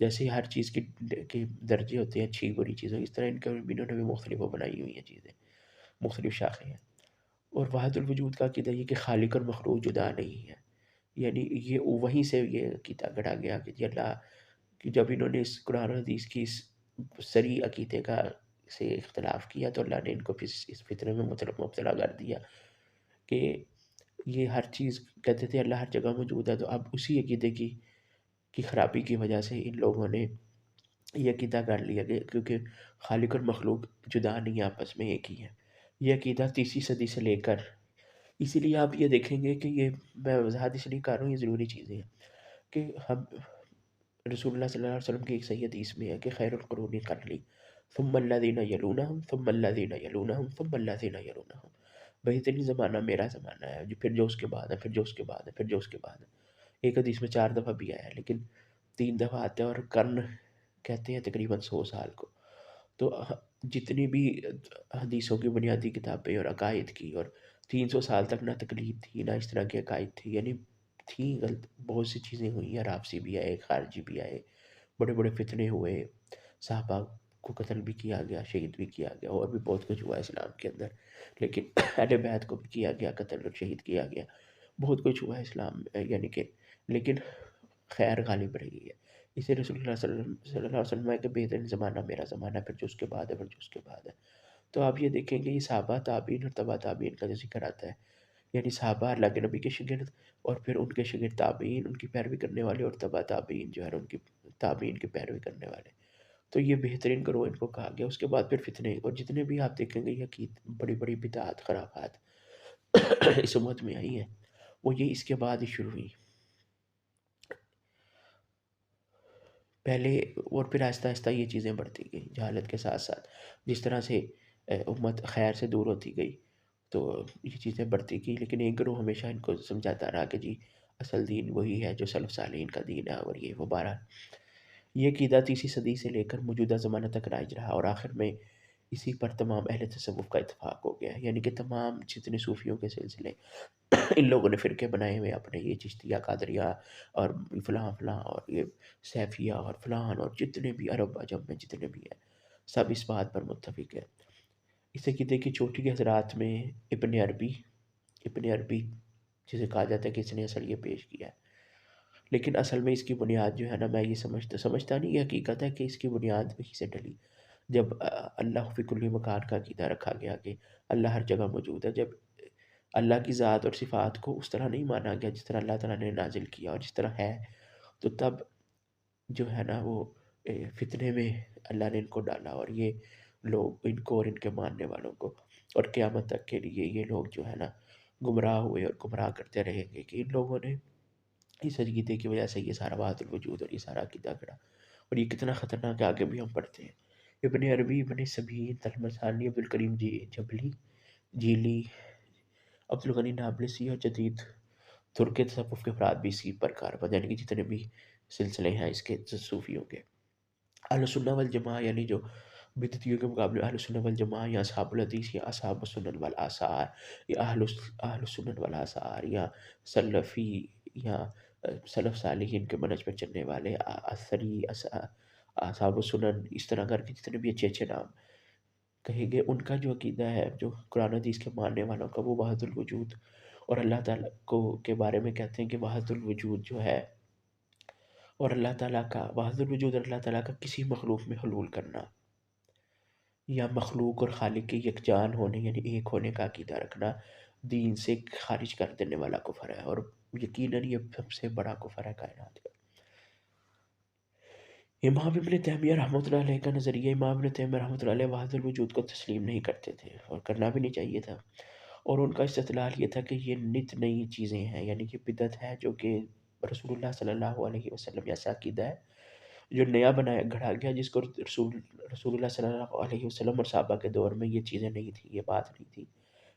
جیسے ہی ہر چیز کی درجے ہوتے ہیں اچھی بری چیزوں، اس طرح ان کے بھی انہوں نے بھی مختلف وہ بنائی ہوئی ہیں چیزیں، مختلف شاخیں ہیں۔ اور وحدت الوجود کا عقیدہ یہ کہ خالق اور مخلوق جدا نہیں ہے، یعنی یہ وہیں سے یہ عقیدہ گڑھا گیا کہ جی اللہ کہ جب انہوں نے اس قرآن و حدیث کی اس صریح عقیدے کا سے اختلاف کیا تو اللہ نے ان کو پھر اس فطرے میں مبتلا کر دیا کہ یہ ہر چیز کہتے تھے اللہ ہر جگہ موجود ہے، تو اب اسی عقیدے کی خرابی کی وجہ سے ان لوگوں نے یہ عقیدہ کر لیا کہ کیونکہ خالق اور مخلوق جدا نہیں آپس میں ایک ہی ہے۔ یہ عقیدہ تیسری صدی سے لے کر، اسی لیے آپ یہ دیکھیں گے کہ یہ میں وضاحت اس لیے کر رہا ہوں، یہ ضروری چیزیں ہیں کہ ہم رسول اللہ صلی اللہ علیہ وسلم کی ایک صحیح حدیث میں ہے کہ خیر القرون قرنی ثم الذین یلونہم ثم الذین یلونہم ثم الذین یلونہم، بہترین زمانہ میرا زمانہ ہے، پھر جو اس کے بعد ہے، پھر جو اس کے بعد ہے، پھر جو اس کے بعد ہے۔ ایک حدیث میں 4 دفعہ بھی آیا ہے لیکن 3 دفعہ آتا ہے، اور قرن کہتے ہیں تقریباً 100 سال کو۔ تو جتنی بھی حدیثوں کی بنیادی کتابیں اور عقائد کی، اور 300 سال تک نہ تقلید تھی نہ اس طرح کی عقائد تھی، یعنی تھیں غلط بہت سی چیزیں ہوئی ہیں، رافضی بھی آئے، خارجی بھی آئے، بڑے بڑے فتنے ہوئے، صحابہ کو قتل بھی کیا گیا، شہید بھی کیا گیا، اور بھی بہت کچھ ہوا اسلام کے اندر، لیکن اہل بیت کو بھی کیا گیا قتل اور شہید کیا گیا، بہت کچھ ہوا ہے اسلام میں، یعنی کہ لیکن خیر غالب رہی ہے۔ اسے رسول اللہ صلی اللہ علیہ وسلم ہے کہ بہترین زمانہ میرا زمانہ، پھر جو اس کے بعد ہے، پھر جو اس کے بعد ہے۔ تو آپ یہ دیکھیں گے یہ صحابہ تابعین اور تبع تابعین کا جو ذکر آتا ہے، یعنی صحابہ اللہ کے نبی کے شاگرد، اور پھر ان کے شاگرد تابعین، ان کی پیروی کرنے والے، اور تبع تابعین جو ہے ان کی تابعین کی پیروی کرنے والے، تو یہ بہترین گروہ ان کو کہا گیا۔ اس کے بعد پھر فتنے، اور جتنے بھی آپ دیکھیں گے یہ عقید بڑی بڑی بدعات خرافات اس امت میں آئی ہیں، وہ یہ اس کے بعد ہی شروع ہوئی پہلے، اور پھر آہستہ آہستہ یہ چیزیں بڑھتی گئی جہالت کے ساتھ ساتھ، جس طرح سے امت خیر سے دور ہوتی گئی تو یہ چیزیں بڑھتی گئی، لیکن ایک گروہ ہمیشہ ان کو سمجھاتا رہا کہ جی اصل دین وہی ہے جو سلف صالحین کا دین ہے، اور یہ وہ بہرحال یہ عقیدہ تیسری صدی سے لے کر موجودہ زمانہ تک رائج رہا، اور آخر میں اسی پر تمام اہل تصوف کا اتفاق ہو گیا ہے، یعنی کہ تمام جتنے صوفیوں کے سلسلے ان لوگوں نے فرقے بنائے ہوئے اپنے، یہ چشتیہ قادریہ اور فلاں فلاں اور یہ سیفیہ اور فلان، اور جتنے بھی عرب عجم میں جتنے بھی ہیں سب اس بات پر متفق ہے۔ اس عقیدے کی چوٹی کے حضرات میں ابن عربی جسے کہا جاتا ہے کہ اس نے اصل یہ پیش کیا ہے، لیکن اصل میں اس کی بنیاد جو ہے نا، میں یہ سمجھتا نہیں، یہ حقیقت ہے کہ اس کی بنیاد وہی سے ڈلی جب اللہ فی کل مکان کا عقیدہ رکھا گیا کہ اللہ ہر جگہ موجود ہے، جب اللہ کی ذات اور صفات کو اس طرح نہیں مانا گیا جس طرح اللہ تعالیٰ نے نازل کیا اور جس طرح ہے، تو تب جو ہے نا وہ فتنے میں اللہ نے ان کو ڈالا، اور یہ لوگ ان کو اور ان کے ماننے والوں کو اور قیامت تک کے لیے یہ لوگ جو ہے نا گمراہ ہوئے اور گمراہ کرتے رہیں گے کہ ان لوگوں نے اس عقیدے کی وجہ سے یہ سارا وحدت الوجود اور یہ سارا عقیدہ گڑا، اور یہ کتنا خطرناک ہے آگے بھی ہم پڑھتے ہیں۔ ابن عربی، ابن سبیل، تلمسانی، عبدالکریم جبلی، جیلی، عبدالغنی نابلسی، اور جدید ترک تصوف کے افراد بھی اسی پر کار، یعنی کہ جتنے بھی سلسلے ہیں اس کے صوفیوں کے، اہل سنہ والجماعہ، یعنی جو بدعتیوں کے مقابلے اہل سنہ والجماعہ یا اصحاب الحدیث یا اصحاب السنن والآثار یا اہل سنن والآثار یا سلفی یا سلف صالحین کے منہج پر چلنے والے اثری اصحاب السنن، اس طرح کر کے جتنے بھی اچھے اچھے نام کہیں گے، ان کا جو عقیدہ ہے جو قرآن حدیث کے ماننے والوں کا، وہ وحدت الوجود اور اللہ تعالیٰ کو کے بارے میں کہتے ہیں کہ وحدت الوجود جو ہے، اور اللہ تعالیٰ کا وحدت الوجود اور اللہ تعالیٰ کا کسی مخلوق میں حلول کرنا، یا مخلوق اور خالق کے یکجان ہونے یعنی ایک ہونے کا عقیدہ رکھنا، دین سے خارج کر دینے والا کفر ہے، اور یقیناً یہ سب سے بڑا کفر ہے کائنات کا۔ امام ابن تیمیہ رحمۃ اللہ علیہ کا نظریہ، امام ابن تیمیہ رحمۃ اللہ علیہ وحدت الوجود کو تسلیم نہیں کرتے تھے، اور کرنا بھی نہیں چاہیے تھا، اور ان کا استدلال یہ تھا کہ یہ نت نئی چیزیں ہیں، یعنی کہ بدعت ہے جو کہ رسول اللہ صلی اللہ علیہ وسلم ایسا عقیدہ ہے جو نیا بنایا گھڑا گیا، جس کو رسول اللہ صلی اللہ علیہ وسلم اور صحابہ کے دور میں یہ چیزیں نہیں تھیں، یہ بات نہیں تھی،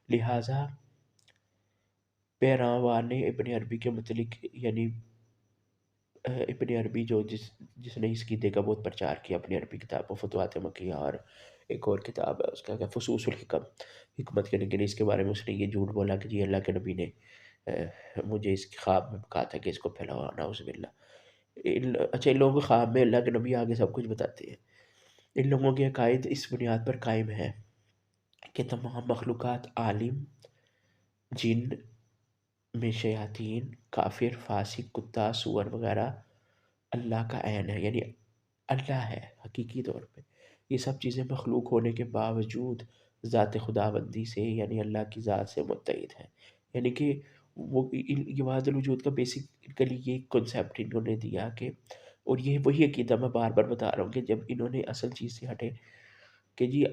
لہٰذا پیراوان ابن عربی کے متعلق، یعنی ابن عربی جو جس نے اس عقیدے کا بہت پرچار کیا، ابن عربی کتاب و فتوحات مکیہ، اور ایک اور کتاب ہے اس کا کیا فصوص الحکم، حکمت کے، لیکن اس کے بارے میں اس نے یہ جھوٹ بولا کہ جی اللہ کے نبی نے مجھے اس خواب میں کہا تھا کہ اس کو پھیلاؤ، نعوذ باللہ۔ اچھا، ان لوگوں کے خواب میں اللہ کے نبی آگے سب کچھ بتاتے ہیں۔ ان لوگوں کے عقائد اس بنیاد پر قائم ہے کہ تمام مخلوقات، عالم، جن میں شیاطین، کافر، فاسق، کتا، سور وغیرہ اللہ کا عین ہے، یعنی اللہ ہے حقیقی طور پہ۔ یہ سب چیزیں مخلوق ہونے کے باوجود ذات خداوندی سے یعنی اللہ کی ذات سے متحد ہیں، یعنی کہ وہ یہ وحدت الوجود کا بیسیکلی یہ کنسیپٹ انہوں نے دیا کہ، اور یہ وہی عقیدہ میں بار بار بتا رہا ہوں کہ جب انہوں نے اصل چیز سے ہٹے کہ جی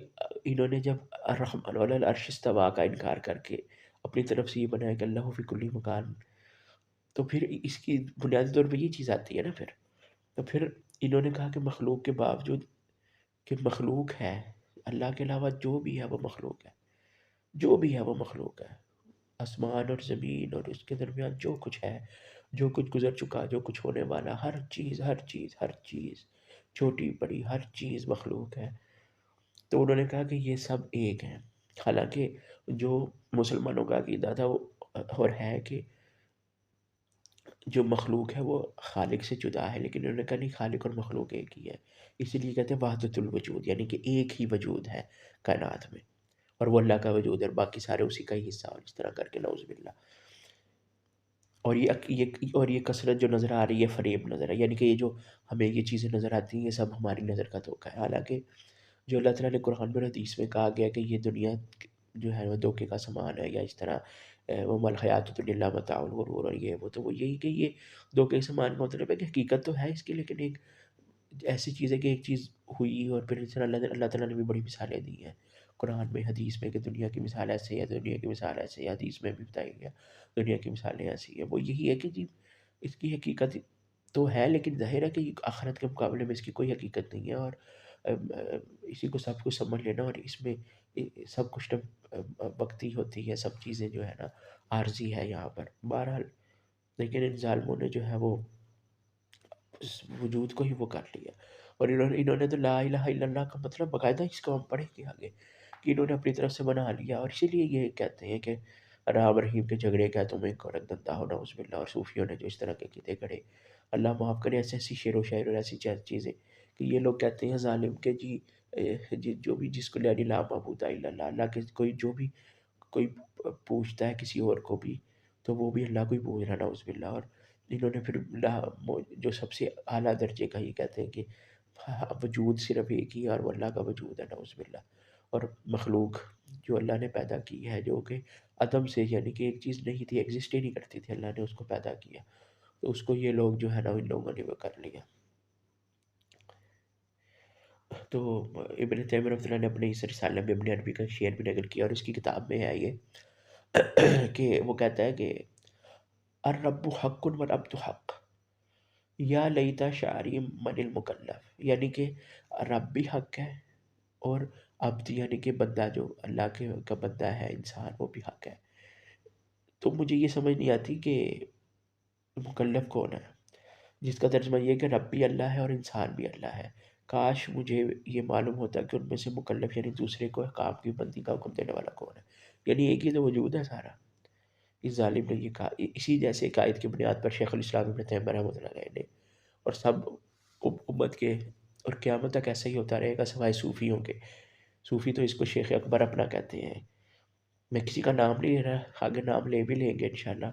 انہوں نے جب الرحمن علی العرش استویٰ کا انکار کر کے اپنی طرف سے یہ بنایا کہ اللہ فی کل مکان، تو پھر اس کی بنیادی طور پہ یہ چیز آتی ہے نا پھر، تو پھر انہوں نے کہا کہ مخلوق کے باوجود کہ مخلوق ہے، اللہ کے علاوہ جو بھی ہے وہ مخلوق ہے، جو بھی ہے وہ مخلوق ہے، آسمان اور زمین اور اس کے درمیان جو کچھ ہے، جو کچھ گزر چکا، جو کچھ ہونے والا، ہر چیز ہر چیز ہر چیز، چھوٹی بڑی ہر چیز مخلوق ہے۔ تو انہوں نے کہا کہ یہ سب ایک ہیں، حالانکہ جو مسلمانوں کا عقیدہ تھا وہ اور ہے کہ جو مخلوق ہے وہ خالق سے جدا ہے، لیکن انہوں نے کہا نہیں، خالق اور مخلوق ایک ہی ہے، اسی لیے کہتے ہیں وحدت الوجود، یعنی کہ ایک ہی وجود ہے کائنات میں، اور وہ اللہ کا وجود ہے اور باقی سارے اسی کا ہی حصہ، اور اس طرح کر کے نعوذ باللہ۔ اور یہ کثرت جو نظر آ رہی ہے فریب نظر ہے، یعنی کہ یہ جو ہمیں یہ چیزیں نظر آتی ہیں یہ سب ہماری نظر کا دھوکہ ہے، حالانکہ جو اللہ تعالیٰ نے قرآن میں اور حدیث میں کہا گیا کہ یہ دنیا جو ہے وہ دھوکے کا سامان ہے، یا اس طرح وہ مل حیات الدنیا متاع الغرور، اور یہ وہ، تو وہ یہی کہ یہ دھوکے کے سامان کا مطلب ہے کہ حقیقت تو ہے اس کی، لیکن ایک ایسی چیز ہے کہ ایک چیز ہوئی اور پھر اس طرح اللہ تعالیٰ نے بھی بڑی مثالیں دی ہیں قرآن میں حدیث میں کہ دنیا کی مثال ایسے ہے، دنیا کی مثال ایسے ہے، حدیث میں بھی بتائی گیا دنیا کی مثالیں ایسی ہیں، وہ یہی ہے کہ جی اس کی حقیقت تو ہے، لیکن ظاہر ہے کہ آخرت کے مقابلے میں اس کی کوئی حقیقت نہیں ہے، اور اسی کو سب کچھ سمجھ لینا، اور اس میں سب کچھ وقتی ہوتی ہے، سب چیزیں جو ہے نا عارضی ہے یہاں پر بہرحال، لیکن ان ظالموں نے جو ہے وہ اس وجود کو ہی وہ کر لیا، اور انہوں نے تو لا الہ الا اللہ کا مطلب باقاعدہ اس کو ہم پڑھیں گے آگے کہ انہوں نے اپنی طرف سے بنا لیا، اور اسی لیے یہ کہتے ہیں کہ رام رحیم کے جھگڑے کیا تمہیں کورک دندہ ہو نعوذ باللہ، اور صوفیوں نے جو اس طرح کے عقیدے گھڑے، اللہ معاف کرے، ایسی ایسی شعر و شاعر اور ایسی چیزیں کہ یہ لوگ کہتے ہیں ظالم کہ جی جو بھی جس کو لا معبود الا اللہ، اللہ کے کوئی جو بھی کوئی پوچھتا ہے کسی اور کو بھی تو وہ بھی اللہ کو ہی پوچھ رہا ہے نعوذ باللہ، اور انہوں نے پھر جو سب سے اعلیٰ درجے کا یہ کہتے ہیں کہ وجود صرف ایک ہی ہے اور وہ اللہ کا وجود ہے نعوذ باللہ، اور مخلوق جو اللہ نے پیدا کی ہے جو کہ عدم سے، یعنی کہ ایک چیز نہیں تھی، ایگزسٹ ہی نہیں کرتی تھی، اللہ نے اس کو پیدا کیا، تو اس کو یہ لوگ جو ہے نا ان لوگوں نے وہ کر لیا۔ تو ابن تیمیہ رحمۃ اللہ نے اپنے اس رسالہ میں ابن عربی کا شعر بھی نقل کیا، اور اس کی کتاب میں ہے یہ کہ وہ کہتا ہے کہ الرب حق والعبد حق یا لیتا شعری من المکلف، یعنی کہ رب بھی حق ہے اور عبد یعنی کہ بندہ جو اللہ کے کا بندہ ہے انسان وہ بھی حق ہے، تو مجھے یہ سمجھ نہیں آتی کہ مکلف کون ہے، جس کا ترجمہ یہ ہے کہ رب بھی اللہ ہے اور انسان بھی اللہ ہے، کاش مجھے یہ معلوم ہوتا کہ ان میں سے مکلف یعنی دوسرے کو احکام کی بندی کا حکم دینے والا کون ہے، یعنی ایک ہی تو وجود ہے سارا۔ اس ظالم نے یہ کہا، اسی جیسے قائد کی بنیاد پر شیخ الاسلام ابن تیمیہ رحمۃ اللہ علیہ نے اور سب امت کے اور قیامت تک ایسا ہی ہوتا رہے گا سوائے صوفیوں کے، صوفی تو اس کو شیخ اکبر اپنا کہتے ہیں، میں کسی کا نام نہیں لے رہا، آگے نام لے بھی لیں گے انشاءاللہ،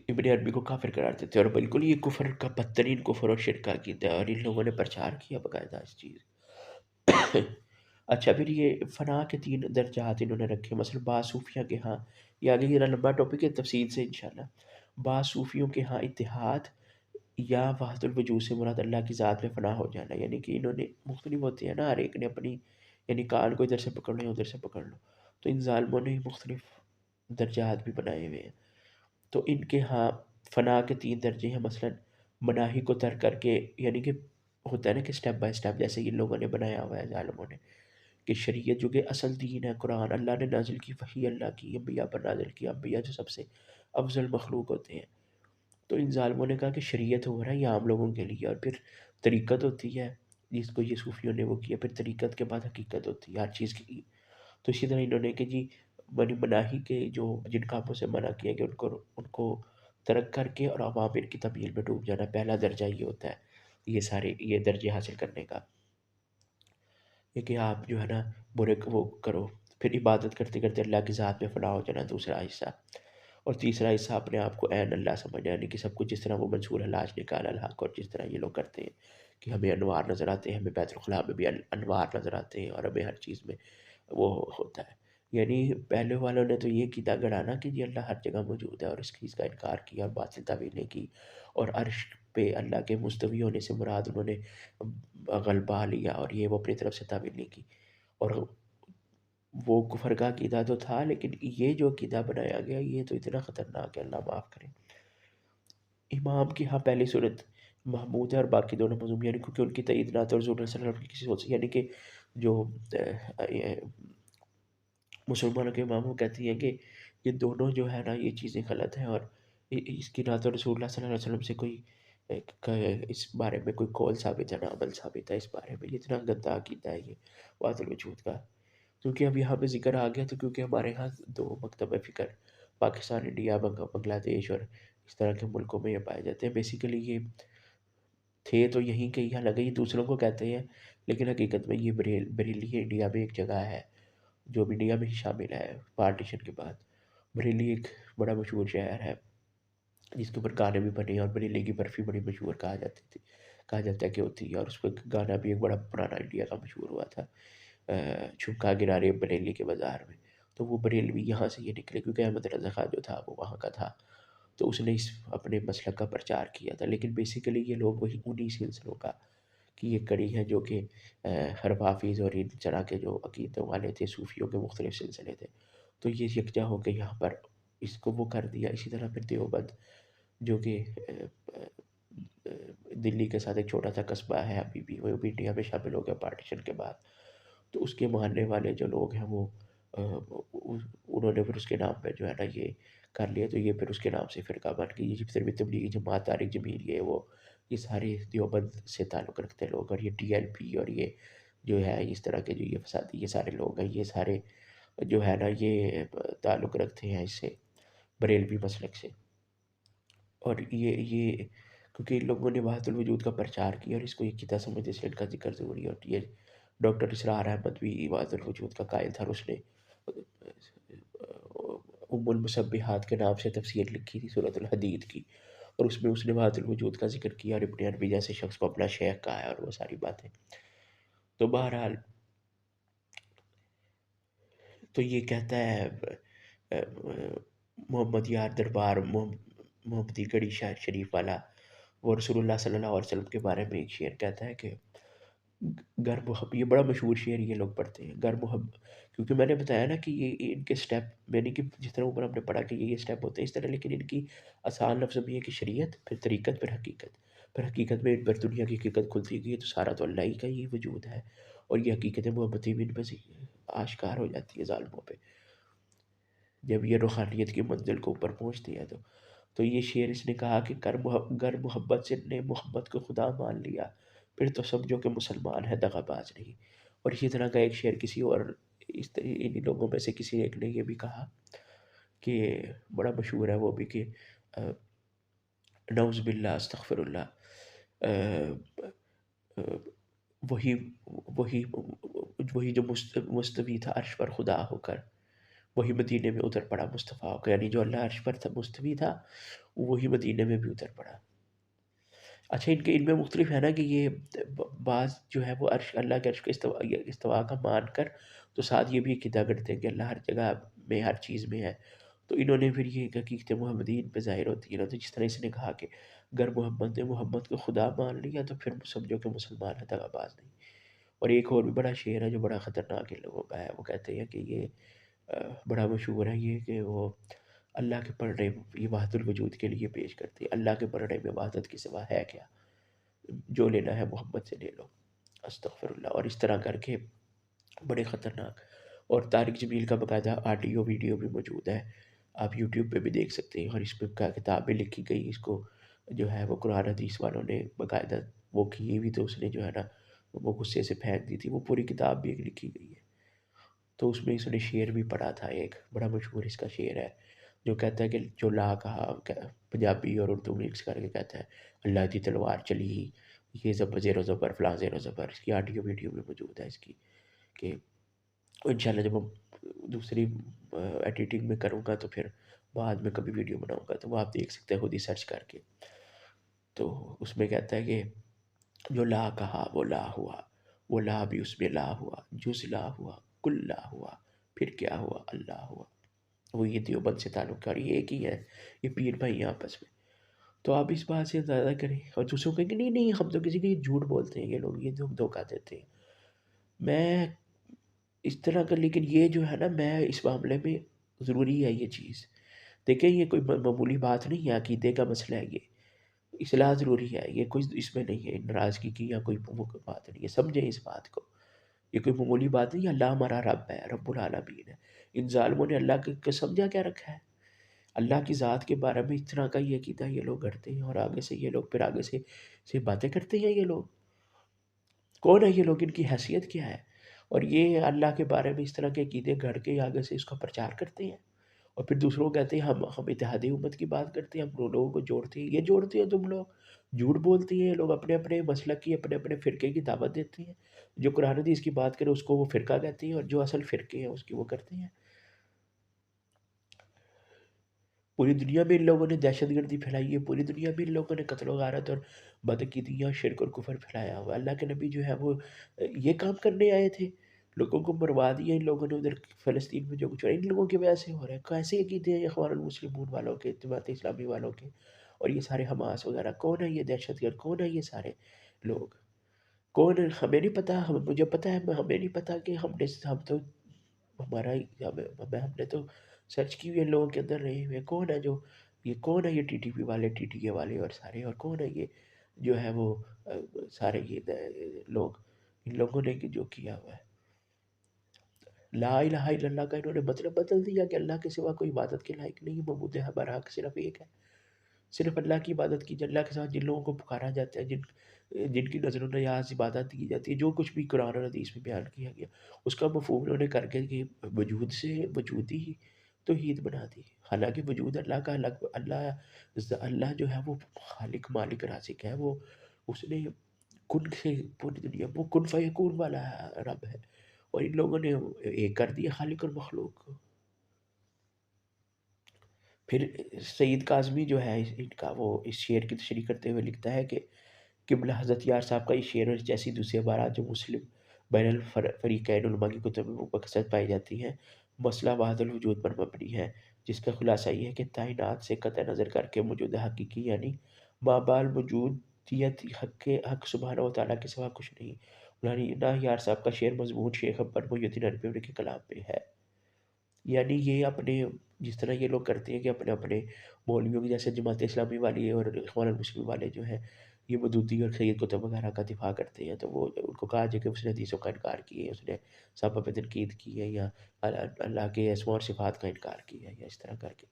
ابن عربی کو کافر قرار دیتے ہیں، اور بالکل یہ کفر کا بدترین کفر اور شرک کا عقیدہ ہے، اور ان لوگوں نے پرچار کیا باقاعدہ اس چیز۔ اچھا، پھر یہ فنا کے 3 درجات انہوں نے رکھے، مثلا بعض صوفیہ کے ہاں، یہ آگے یہ لمبا ٹاپک ہے تفصیل سے انشاءاللہ، بعض صوفیوں کے ہاں اتحاد یا وحدت الوجود سے مراد اللہ کی ذات میں فنا ہو جانا، یعنی کہ انہوں نے مختلف ہوتے ہیں نا، ہر ایک نے اپنی، یعنی کان کو ادھر سے پکڑ لو ادھر سے پکڑ لو، تو ان ظالموں نے مختلف درجات بھی بنائے ہوئے ہیں، تو ان کے ہاں فنا کے 3 درجے ہیں، مثلا مناہی کو ترک کر کے، یعنی کہ ہوتا ہے نا کہ سٹیپ بائی سٹیپ جیسے ان لوگوں نے بنایا ہوا ہے ظالموں نے، کہ شریعت جو کہ اصل دین ہے قرآن اللہ نے نازل کی، وحی اللہ کی انبیاء پر نازل کی، انبیاء جو سب سے افضل مخلوق ہوتے ہیں، تو ان ظالموں نے کہا کہ شریعت ہو رہا ہے یہ عام لوگوں کے لیے، اور پھر طریقت ہوتی ہے جس کو یہ صوفیوں نے وہ کیا، پھر طریقت کے بعد حقیقت ہوتی ہے ہر چیز کی، تو اسی طرح انہوں نے کہ جی منی مناہی کے جو جن کاموں سے منع کیا کہ ان کو ترک کر کے اور عوامل کی تبدیل میں ڈوب جانا، پہلا درجہ یہ ہوتا ہے یہ درجے حاصل کرنے کا، یہ کہ آپ جو ہے نا برے وہ کرو، پھر عبادت کرتے کرتے اللہ کی ذات میں فنا ہو جانا دوسرا حصہ، اور تیسرا حصہ اپنے آپ کو عین اللہ سمجھنا، یعنی کہ سب کچھ جس طرح وہ منصور الحاج نکال الحق، اور جس طرح یہ لوگ کرتے ہیں کہ ہمیں انوار نظر آتے ہیں، ہمیں بیت الخلاء میں بھی انوار نظر آتے ہیں، اور ہمیں ہر چیز میں وہ ہوتا ہے۔ یعنی پہلے والوں نے تو یہ قیدا گڑھا نا کہ یہ اللہ ہر جگہ موجود ہے، اور اس کا انکار کیا اور باطل تعویلیں کی، اور عرش پہ اللہ کے مستوی ہونے سے مراد انہوں نے غلبہ لیا، اور یہ وہ اپنی طرف سے تعویلیں کی، اور وہ کفر کا عقیدہ تو تھا، لیکن یہ جو عقیدہ بنایا گیا یہ تو اتنا خطرناک ہے، اللہ معاف کرے۔ امام کی ہاں پہلی صورت محمود ہے اور باقی دونوں مذموم، یعنی کیونکہ ان کی تائید نہ تو حضور صلی اللہ علیہ وسلم کی کسی سوچ، یعنی کہ جو یہ مسلمانوں کے امام وہ کہتی ہیں کہ یہ دونوں جو ہے نا یہ چیزیں غلط ہیں، اور اس کی نہ تو رسول اللہ صلی اللہ علیہ وسلم سے کوئی اس بارے میں کوئی قول ثابت ہے نہ عمل ثابت ہے اس بارے میں، یہ اتنا گندا عقیدہ ہے یہ وحدت الوجود کا۔ کیونکہ اب یہاں پہ ذکر آ گیا تو کیونکہ ہمارے ہاں دو مکتب فکر پاکستان، انڈیا، بنگلہ دیش اور اس طرح کے ملکوں میں یہ پائے جاتے ہیں، بیسیکلی یہ تھے تو یہیں کے یہاں لگے، یہ دوسروں کو کہتے ہیں، لیکن حقیقت میں یہ بریلی انڈیا میں ایک جگہ ہے جو انڈیا میں ہی شامل ہے پارٹیشن کے بعد۔ بریلی ایک بڑا مشہور شہر ہے جس کے اوپر گانے بھی بنے ہیں، اور بریلی کی برفی بڑی مشہور کہا جاتا ہے کہ ہوتی ہے، اور اس پہ گانا بھی ایک بڑا پرانا انڈیا کا مشہور ہوا تھا، چھمکا گرا رے بریلی کے بازار میں۔ تو وہ بریلوی یہاں سے یہ نکلے، کیونکہ احمد رضا خان جو تھا وہ وہاں کا تھا، تو اس نے اس اپنے مسلک کا پرچار کیا تھا، لیکن بیسیکلی یہ لوگ وہی انہی سلسلوں کا کی یہ کڑی ہے جو کہ حافظ اور ان طرح کے جو عقیدوں والے تھے، صوفیوں کے مختلف سلسلے تھے، تو یہ یکجا ہو کے یہاں پر اس کو وہ کر دیا۔ اسی طرح پھر دیوبند جو کہ دلی کے ساتھ ایک چھوٹا سا قصبہ ہے ابھی بھی، وہ بھی انڈیا میں شامل ہو گیا پارٹیشن کے بعد، تو اس کے ماننے والے جو لوگ ہیں وہ انہوں نے پھر اس کے نام پہ جو ہے نا یہ کر لیا، تو یہ پھر اس کے نام سے فرقہ بن گئی، یہ پھر بھی تبلیغی جماعت، طارق جمیل، یہ سارے دیوبند سے تعلق رکھتے لوگ، اور یہ ٹی ایل پی اور یہ جو ہے اس طرح کے جو یہ فسادی یہ سارے لوگ ہیں، یہ سارے جو ہے نا یہ تعلق رکھتے ہیں اس سے بریلوی مسلک سے، اور یہ کیونکہ ان لوگوں نے وحدت الوجود کا پرچار کیا اور اس کو یہ کتا سمجھتے سے ان کا ذکر ضروری ہے، اور یہ ڈاکٹر اسرار احمد بھی وحدت الوجود کا قائل تھا، اور اس نے ام المسبحات کے نام سے تفسیر لکھی تھی سورۃ الحدید کی، اور اس میں اس نے وحدت الوجود کا ذکر کیا، اور ابن عربی جیسے شخص کو اپنا شیخ کہا ہے، اور وہ ساری باتیں۔ تو بہرحال تو یہ کہتا ہے محمد یار دربار محمدی گڑھی شاہ شریف والا، وہ رسول اللہ صلی اللہ علیہ وسلم کے بارے میں ایک شعر کہتا ہے کہ گر محب، یہ بڑا مشہور شعر یہ لوگ پڑھتے ہیں، گر محب، کیونکہ میں نے بتایا نا کہ یہ ان کے سٹیپ، یعنی کہ جس طرح اوپر ہم نے پڑھا کہ یہ سٹیپ ہوتے ہیں اس طرح، لیکن ان کی آسان لفظ میں یہ کہ شریعت، پھر طریقت، پھر حقیقت، پھر حقیقت میں ان پر دنیا کی حقیقت کھلتی گئی، تو سارا تو اللہ ہی کا ہی وجود ہے، اور یہ حقیقت محبتی بھی ان پہ آشکار ہو جاتی ہے ظالموں پہ، جب یہ روحانیت کی منزل کو اوپر پہنچتی ہے تو یہ شعر اس نے کہا کہ گر محبت سے نے محمد کو خدا مان لیا، پھر تو سمجھو کہ مسلمان ہے دغا باز نہیں۔ اور اسی طرح کا ایک شعر کسی اور انہی لوگوں میں سے کسی ایک نے یہ بھی کہا کہ بڑا مشہور ہے وہ بھی کہ نعوذ باللہ استغفر اللہ، وہی وہی وہی جو مستوی تھا عرش پر خدا ہو کر، وہی مدینے میں اتر پڑا مصطفیٰ ہو کر، یعنی جو اللہ عرش پر مستوی تھا وہی مدینے میں بھی اتر پڑا۔ اچھا ان میں مختلف ہے نا کہ یہ بعض جو ہے وہ عرش اللہ کے عرش کے استوا کا مان کر تو ساتھ یہ بھی عقیدہ کرتے ہیں کہ اللہ ہر جگہ میں ہر چیز میں ہے، تو انہوں نے پھر یہ حقیقت محمدین پہ ظاہر ہوتی ہے نا، تو جس طرح اس نے کہا کہ اگر محمد نے محمد کو خدا مان لیا تو پھر سمجھو کہ مسلمان ہے دغا باز نہیں۔ اور ایک اور بھی بڑا شعر ہے جو بڑا خطرناک ان لوگوں کا ہے، وہ کہتے ہیں کہ یہ بڑا مشہور ہے یہ کہ وہ اللہ کے پڑھنے یہ وحدت الوجود کے لیے پیش کرتے ہیں، اللہ کے پڑھنے میں وحدت کی سوا ہے کیا، جو لینا ہے محمد سے لے لو، استغفر اللہ، اور اس طرح کر کے بڑے خطرناک۔ اور طارق جمیل کا باقاعدہ آڈیو ویڈیو بھی موجود ہے، آپ یوٹیوب پہ بھی دیکھ سکتے ہیں، اور اس پہ کتاب بھی لکھی گئی، اس کو جو ہے وہ قرآن حدیث والوں نے باقاعدہ وہ کی بھی، تو اس نے جو ہے نا وہ غصے سے پھینک دی تھی، وہ پوری کتاب بھی ایک لکھی گئی ہے، تو اس میں اس نے شعر بھی پڑھا تھا، ایک بڑا مشہور اس کا شعر ہے، جو کہتا ہے کہ جو لا کہا پنجابی اور اردو مکس کر کے کہتا ہے اللہ کی تلوار چلی، یہ زیر و زبر فلاں زیر و زبر، اس کی آڈیو ویڈیو بھی موجود ہے اس کی، کہ انشاءاللہ جب ہم دوسری ایڈیٹنگ میں کروں گا تو پھر بعد میں کبھی ویڈیو بناؤں گا تو وہ آپ دیکھ سکتے ہیں خود ہی سرچ کر کے۔ تو اس میں کہتا ہے کہ جو لا کہا وہ لا ہوا، وہ لا بھی اس میں لا ہوا، جز لا ہوا، کل لا ہوا، پھر کیا ہوا، اللہ ہوا۔ وہ یہ دیوبند سے تعلق ہے اور یہ ایک ہی ہے، یہ پیر بھائی ہیں آپس میں۔ تو آپ اس بات سے زیادہ کریں اور دوسروں کو کہیں کہ نہیں نہیں ہم تو کسی کی جھوٹ بولتے ہیں، یہ لوگ یہ دھوکہ دیتے ہیں۔ میں اس طرح کا، لیکن یہ جو ہے نا، میں اس معاملے میں ضروری ہے یہ چیز، دیکھیں یہ کوئی معمولی بات نہیں ہے، عقیدے کا مسئلہ ہے، یہ اصلاح ضروری ہے، یہ کوئی اس میں نہیں ہے ناراضگی کی یا کوئی بات نہیں ہے، سمجھیں اس بات کو، یہ کوئی معمولی بات نہیں ہے۔ اللہ ہمارا رب ہے، رب العالمین ہے۔ ان ظالموں نے اللہ کو سمجھا کیا رکھا ہے؟ اللہ کی ذات کے بارے میں اس طرح کا یہ عقیدہ یہ لوگ کرتے ہیں، اور آگے سے یہ لوگ پھر آگے سے باتیں کرتے ہیں۔ یہ لوگ کون ہے؟ یہ لوگ، ان کی حیثیت کیا ہے؟ اور یہ اللہ کے بارے میں اس طرح کے عقیدے گھڑ کے آگے سے اس کا پرچار کرتے ہیں، اور پھر دوسروں کو کہتے ہیں ہم اتحادی امت کی بات کرتے ہیں، ہم لوگوں کو جوڑتے ہیں۔ یہ جوڑتے ہیں تم لوگ، جھوٹ بولتی ہیں یہ لوگ، اپنے اپنے مسلک کی اپنے اپنے فرقے کی دعوت دیتے ہیں۔ جو قرآن حدیث کی بات کرے اس کو وہ فرقہ کہتے ہیں، اور جو اصل فرقے ہیں اس کی وہ کرتے ہیں۔ پوری دنیا میں ان لوگوں نے دہشت گردی پھیلائی ہے، پوری دنیا میں ان لوگوں نے قتل و غارت اور بدعقیدیاں، شرک اور کفر پھیلایا ہوا ہے۔ اللہ کے نبی جو ہے وہ یہ کام کرنے آئے تھے، لوگوں کو مروا دیا ان لوگوں نے ادھر فلسطین میں جو کچھ ہو رہا ہے، ان لوگوں کی وجہ سے ہو رہا ہے۔ کیسے عقیدے ہیں اخوان المسلمون والوں کے، جماعت اسلامی والوں کے، اور یہ سارے حماس وغیرہ؟ کون ہے یہ دہشت گرد؟ کون ہے یہ سارے لوگ؟ کون ہے؟ ہمیں نہیں پتہ، مجھے پتہ ہے، ہمیں نہیں پتہ کہ ہم تو ہمارا ہم نے تو سرچ کی ہوئی ہے لوگوں کے اندر رہے ہوئے، کون ہے جو یہ، کون ہے یہ ٹی ٹی پی والے، ٹی ٹی اے والے اور سارے، اور کون ہے یہ جو ہے وہ سارے یہ لوگ، ان لوگوں نے جو کیا ہوا ہے۔ لا الہ الا اللہ کا انہوں نے مطلب بدل دیا کہ اللہ کے سوا کوئی عبادت کے لائق نہیں، معبود برحق صرف ایک ہے، صرف اللہ کی عبادت کی جائے۔ اللہ کے ساتھ جن لوگوں کو پکارا جاتا ہے، جن کی نظر و نیاز عبادت کی جاتی ہے، جو کچھ بھی قرآن اور حدیث میں بیان کیا گیا، اس کا مفہوم انہوں نے کر کے کہ وجود سے وجودی توحید بنا دی۔ حالانکہ وجود اللہ کا الگ، اللہ جو ہے وہ خالق مالک رازق ہے، وہ اس نے کن سے پوری دنیا، وہ کن فیکون والا رب ہے، اور ان لوگوں نے ایک کر دیا خالق اور مخلوق کو۔ پھر سید کاظمی جو ہے ان کا، وہ اس شعر کی تشریح کرتے ہوئے لکھتا ہے کہ قبلہ حضرت یار صاحب کا یہ شعر اور جیسی دوسری عبارات جو مسلم بین الفریقین علماء کی کتب میں مقصد پائی جاتی ہیں، مسئلہ وحدت الوجود پر مبنی ہے، جس کا خلاصہ یہ ہے کہ تعینات سے قطع نظر کر کے موجود حقیقی یعنی مابعد موجودیت حق سبحانہ و تعالیٰ کے سوا کچھ نہیں۔ یعنی نہ یار صاحب کا شعر مضمون شیخ اکبر محی الدین عربی کے کلام میں ہے۔ یعنی یہ اپنے، جس طرح یہ لوگ کرتے ہیں کہ اپنے اپنے مولویوں کی، جیسے جماعت اسلامی والی اور اخوان المسلمین والے جو ہیں، یہ مودودی اور سید قطب وغیرہ کا دفاع کرتے ہیں، تو وہ ان کو کہا جائے کہ اس نے حدیثوں کا انکار کیا ہے، اس نے صحابہ پہ تنقید کی ہے، یا اللہ کے اسماء اور صفات کا انکار کیا ہے، یا اس طرح کر کے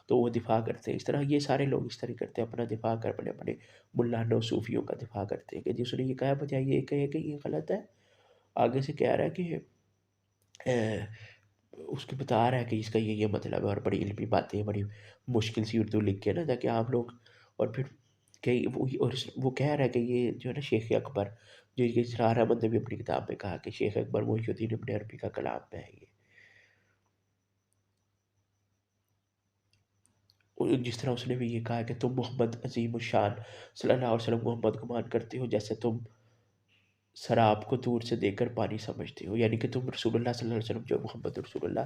تو وہ دفاع کرتے ہیں۔ اس طرح یہ سارے لوگ اس طرح کرتے ہیں، اپنا دفاع کر اپنے اپنے ملانوں صوفیوں کا دفاع کرتے ہیں کہ جس نے یہ کہا بجائے یہ کہے کہ یہ غلط ہے، آگے سے کہہ رہا ہے کہ اس کے بتا رہا ہے کہ اس کا یہ مطلب ہے، اور بڑی علمی باتیں، بڑی مشکل سی اردو لکھ کے نا، تاکہ عام لوگ، اور پھر کہ وہ کہہ رہا ہے کہ یہ جو ہے نا شیخ اکبر، جو یہ اسرار احمد نے بھی اپنی کتاب میں کہا کہ شیخ اکبر محی الدین ابن عربی کا کلام میں ہے یہ، جس طرح اس نے بھی یہ کہا کہ تم محمد عظیم الشان صلی اللہ علیہ وسلم محمد کو مان کرتے ہو جیسے تم سراب کو دور سے دیکھ کر پانی سمجھتے ہو، یعنی کہ تم رسول اللہ صلی اللہ علیہ وسلم، جو محمد رسول اللہ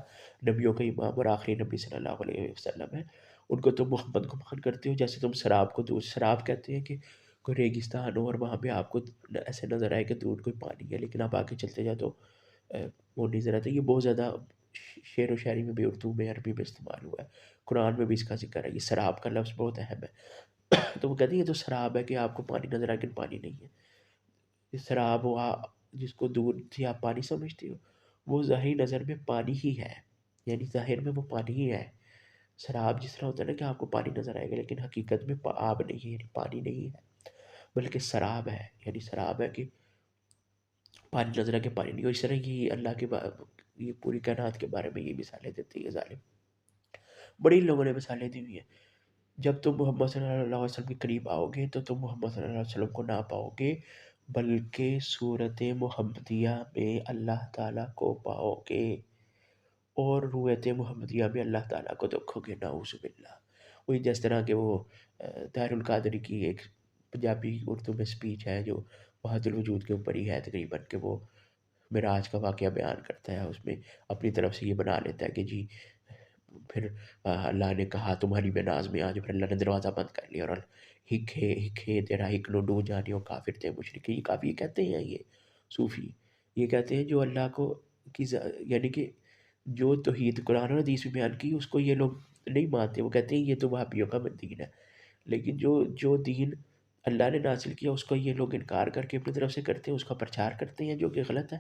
نبیوں کا امام اور آخری نبی صلی اللہ علیہ وسلم ہے، ان کو تم محمد کو مان کرتے ہو جیسے تم سراب کو دور، سراب کہتے ہیں کہ کوئی ریگستان ہو اور وہاں پہ آپ کو ایسے نظر آئے کہ دور کوئی پانی ہے، لیکن آپ آگے چلتے جاؤ تو وہ نظر آتا ہے۔ یہ بہت زیادہ شعر و شاعری میں بھی، اردو میں، عربی میں استعمال ہوا ہے، قرآن میں بھی اس کا ذکر ہے۔ یہ سراب کا لفظ بہت اہم ہے تو وہ کہتے ہیں یہ تو سراب ہے کہ آپ کو پانی نظر آئے لیکن پانی نہیں ہے۔ سراب ہوا جس کو دور سے آپ پانی سمجھتے ہو، وہ ظاہری نظر میں پانی ہی ہے، یعنی ظاہر میں وہ پانی ہی ہے۔ سراب جس طرح ہوتا ہے نا کہ آپ کو پانی نظر آئے گا، لیکن حقیقت میں آب نہیں ہے، یعنی پانی نہیں ہے، بلکہ سراب ہے، یعنی سراب ہے کہ پانی نظر آ کے پانی نہیں ہو۔ اس طرح یہ اللہ کے یہ پوری کائنات کے بارے میں یہ مثالیں دیتی ہے ظالم۔ بڑی ان لوگوں نے مثالیں دی ہوئی ہیں۔ جب تم محمد صلی اللہ علیہ وسلم کے قریب آؤ گے تو تم محمد صلی اللہ علیہ وسلم کو نہ پاؤ گے، بلکہ صورت محمدیہ میں اللہ تعالیٰ کو پاؤ گے، اور رویت محمدیہ میں اللہ تعالیٰ کو دیکھو گے، نعوذ باللہ۔ وہی جس طرح کہ وہ طاہر القادری کی ایک پنجابی اردو میں سپیچ ہے جو وحدت الوجود کے اوپر ہی ہے تقریباً، کہ وہ معراج کا واقعہ بیان کرتا ہے، اس میں اپنی طرف سے یہ بنا لیتا ہے کہ جی پھر اللہ نے کہا تمہاری بے ناز میں آج، پھر اللہ نے دروازہ بند کر لیا، اور ہکھے تیرا ہک نو ڈو جانیو کافر تھے مشرک، یہ کافی کہتے ہیں یہ صوفی، یہ کہتے ہیں جو اللہ کو یعنی کہ جو توحید قرآن اور حدیث میں بیان کی اس کو یہ لوگ نہیں مانتے، وہ کہتے ہیں یہ تو وہابیوں کا دین ہے، لیکن جو دین اللہ نے نازل کیا اس کو یہ لوگ انکار کر کے اپنی طرف سے کرتے ہیں، اس کا پرچار کرتے ہیں جو کہ غلط ہے،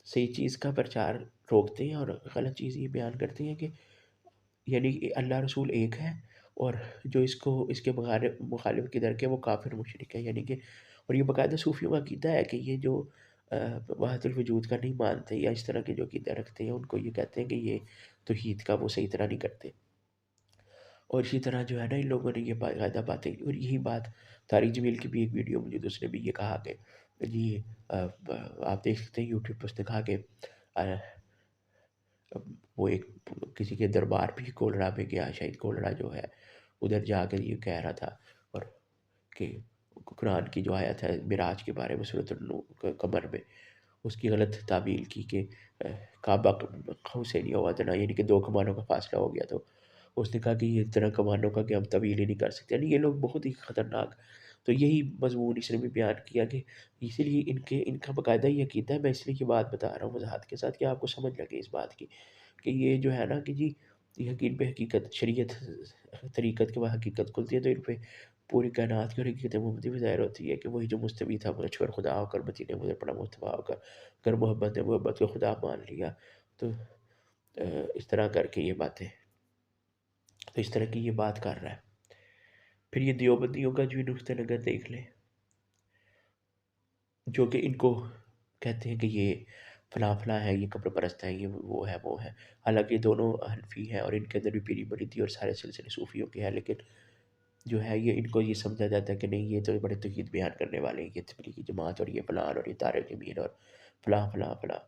صحیح چیز کا پرچار روکتے ہیں اور غلط چیز یہ بیان کرتے ہیں کہ یعنی کہ اللہ رسول ایک ہے، اور جو اس کے مخالف کی درک ہے وہ کافر مشرک ہے، یعنی کہ اور یہ باقاعدہ صوفیوں کا عقیدہ ہے کہ یہ جو وحدت الوجود کا نہیں مانتے یا اس طرح کے جو عقیدہ رکھتے ہیں ان کو یہ کہتے ہیں کہ یہ توحید کا وہ صحیح طرح نہیں کرتے، اور اسی طرح جو ہے نا ان لوگوں نے یہ باقاعدہ باتیں، اور یہی بات طارق جمیل کی بھی ایک ویڈیو موجود ہے، اس نے بھی یہ کہا کہ جی آپ دیکھ سکتے ہیں یوٹیوب پہ، اس نے کہا کہ وہ ایک کسی کے دربار بھی کولڑا میں گیا، شاید کولڑا جو ہے ادھر جا کے یہ کہہ رہا تھا، اور کہ قرآن کی جو آیت ہے معراج کے بارے میں سورۃ القمر میں اس کی غلط تعبیل کی کہ کعبہ حسینی ہوا تھا نا، یعنی کہ دو کمانوں کا فاصلہ ہو گیا، تو اس نے کہا کہ یہ اتنا کمانوں کا کہ ہم طویل ہی نہیں کر سکتے، یعنی یہ لوگ بہت ہی خطرناک، تو یہی مضمون اس نے بھی بیان کیا کہ اسی لیے ان کا باقاعدہ یہ عقیدہ ہے، میں اس لیے یہ بات بتا رہا ہوں وضاحت کے ساتھ کہ آپ کو سمجھ لگے اس بات کی کہ یہ جو ہے نا کہ جی یقین پہ حقیقت، شریعت طریقت کے بعد حقیقت کھلتی ہے تو ان پہ پوری کائنات کی اور حقیقت محمدی بھی ظاہر ہوتی ہے کہ وہی جو مستوی تھا مجھ خدا ہو کر مدینے مجھے پڑا مصطفیٰ ہو کر، اگر محبت نے محبت کو خدا مان لیا تو اس طرح کر کے یہ باتیں، تو اس طرح کی یہ بات کر رہا ہے۔ پھر یہ دیوبندیوں کا جو نقطہ نظر دیکھ لیں، جو کہ ان کو کہتے ہیں کہ یہ فلاں فلاں ہے، یہ قبر پرست ہے، یہ وہ ہے وہ ہے، حالانکہ یہ دونوں حنفی ہیں اور ان کے اندر بھی پیری مریدی اور سارے سلسلے صوفیوں کے ہیں، لیکن جو ہے یہ ان کو یہ سمجھا جاتا ہے کہ نہیں یہ تو بڑے توحید بیان کرنے والے ہیں، یہ تبلیغی جماعت اور یہ فلان اور یہ طارق جمیل اور فلاں فلاں فلاں۔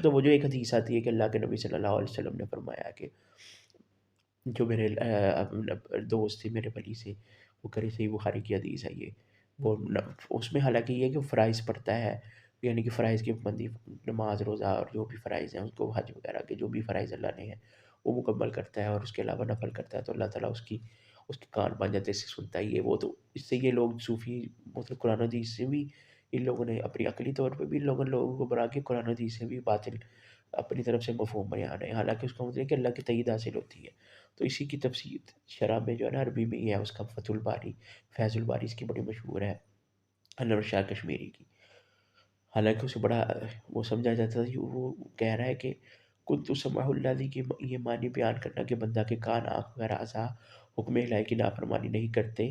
تو وہ جو ایک حدیث آتی ہے کہ اللہ کے نبی صلی اللہ علیہ وسلم نے فرمایا کہ جو میرے دوست تھے میرے ولی سے، وہ کرے صحیح بخاری کی حدیث ہے یہ، وہ اس میں حالانکہ یہ ہے کہ فرائض پڑھتا ہے، یعنی کہ فرائض کی پابندی، نماز روزہ اور جو بھی فرائض ہیں اس کو، حج وغیرہ کے جو بھی فرائض اللہ نے ہیں وہ مکمل کرتا ہے، اور اس کے علاوہ نفل کرتا ہے تو اللہ تعالیٰ اس کے کان بن جاتے سے سنتا ہی ہے وہ، تو اس سے یہ لوگ صوفی مطلب قرآن حدیث سے بھی ان لوگوں نے اپنی عقلی طور پہ بھی لوگوں کو بنا کے قرآن حدیث سے بھی باطل اپنی طرف سے مفہوم بیان ہے، حالانکہ اس کا مطلب ہے کہ اللہ کی تائید حاصل ہوتی ہے، تو اسی کی تفسیر شرح میں جو ہے نا عربی میں یہ ہے، اس کا فتح الباری، فیض الباری اس کی بڑی مشہور ہے انور شاہ کشمیری کی، حالانکہ اسے بڑا وہ سمجھا جاتا تھا کہ وہ کہہ رہا ہے کہ کنت سمع الذی کی یہ معنی بیان کرنا کہ بندہ کے کان آنکھ وغیرہ اعضاء حکم الہی کی نافرمانی نہیں کرتے،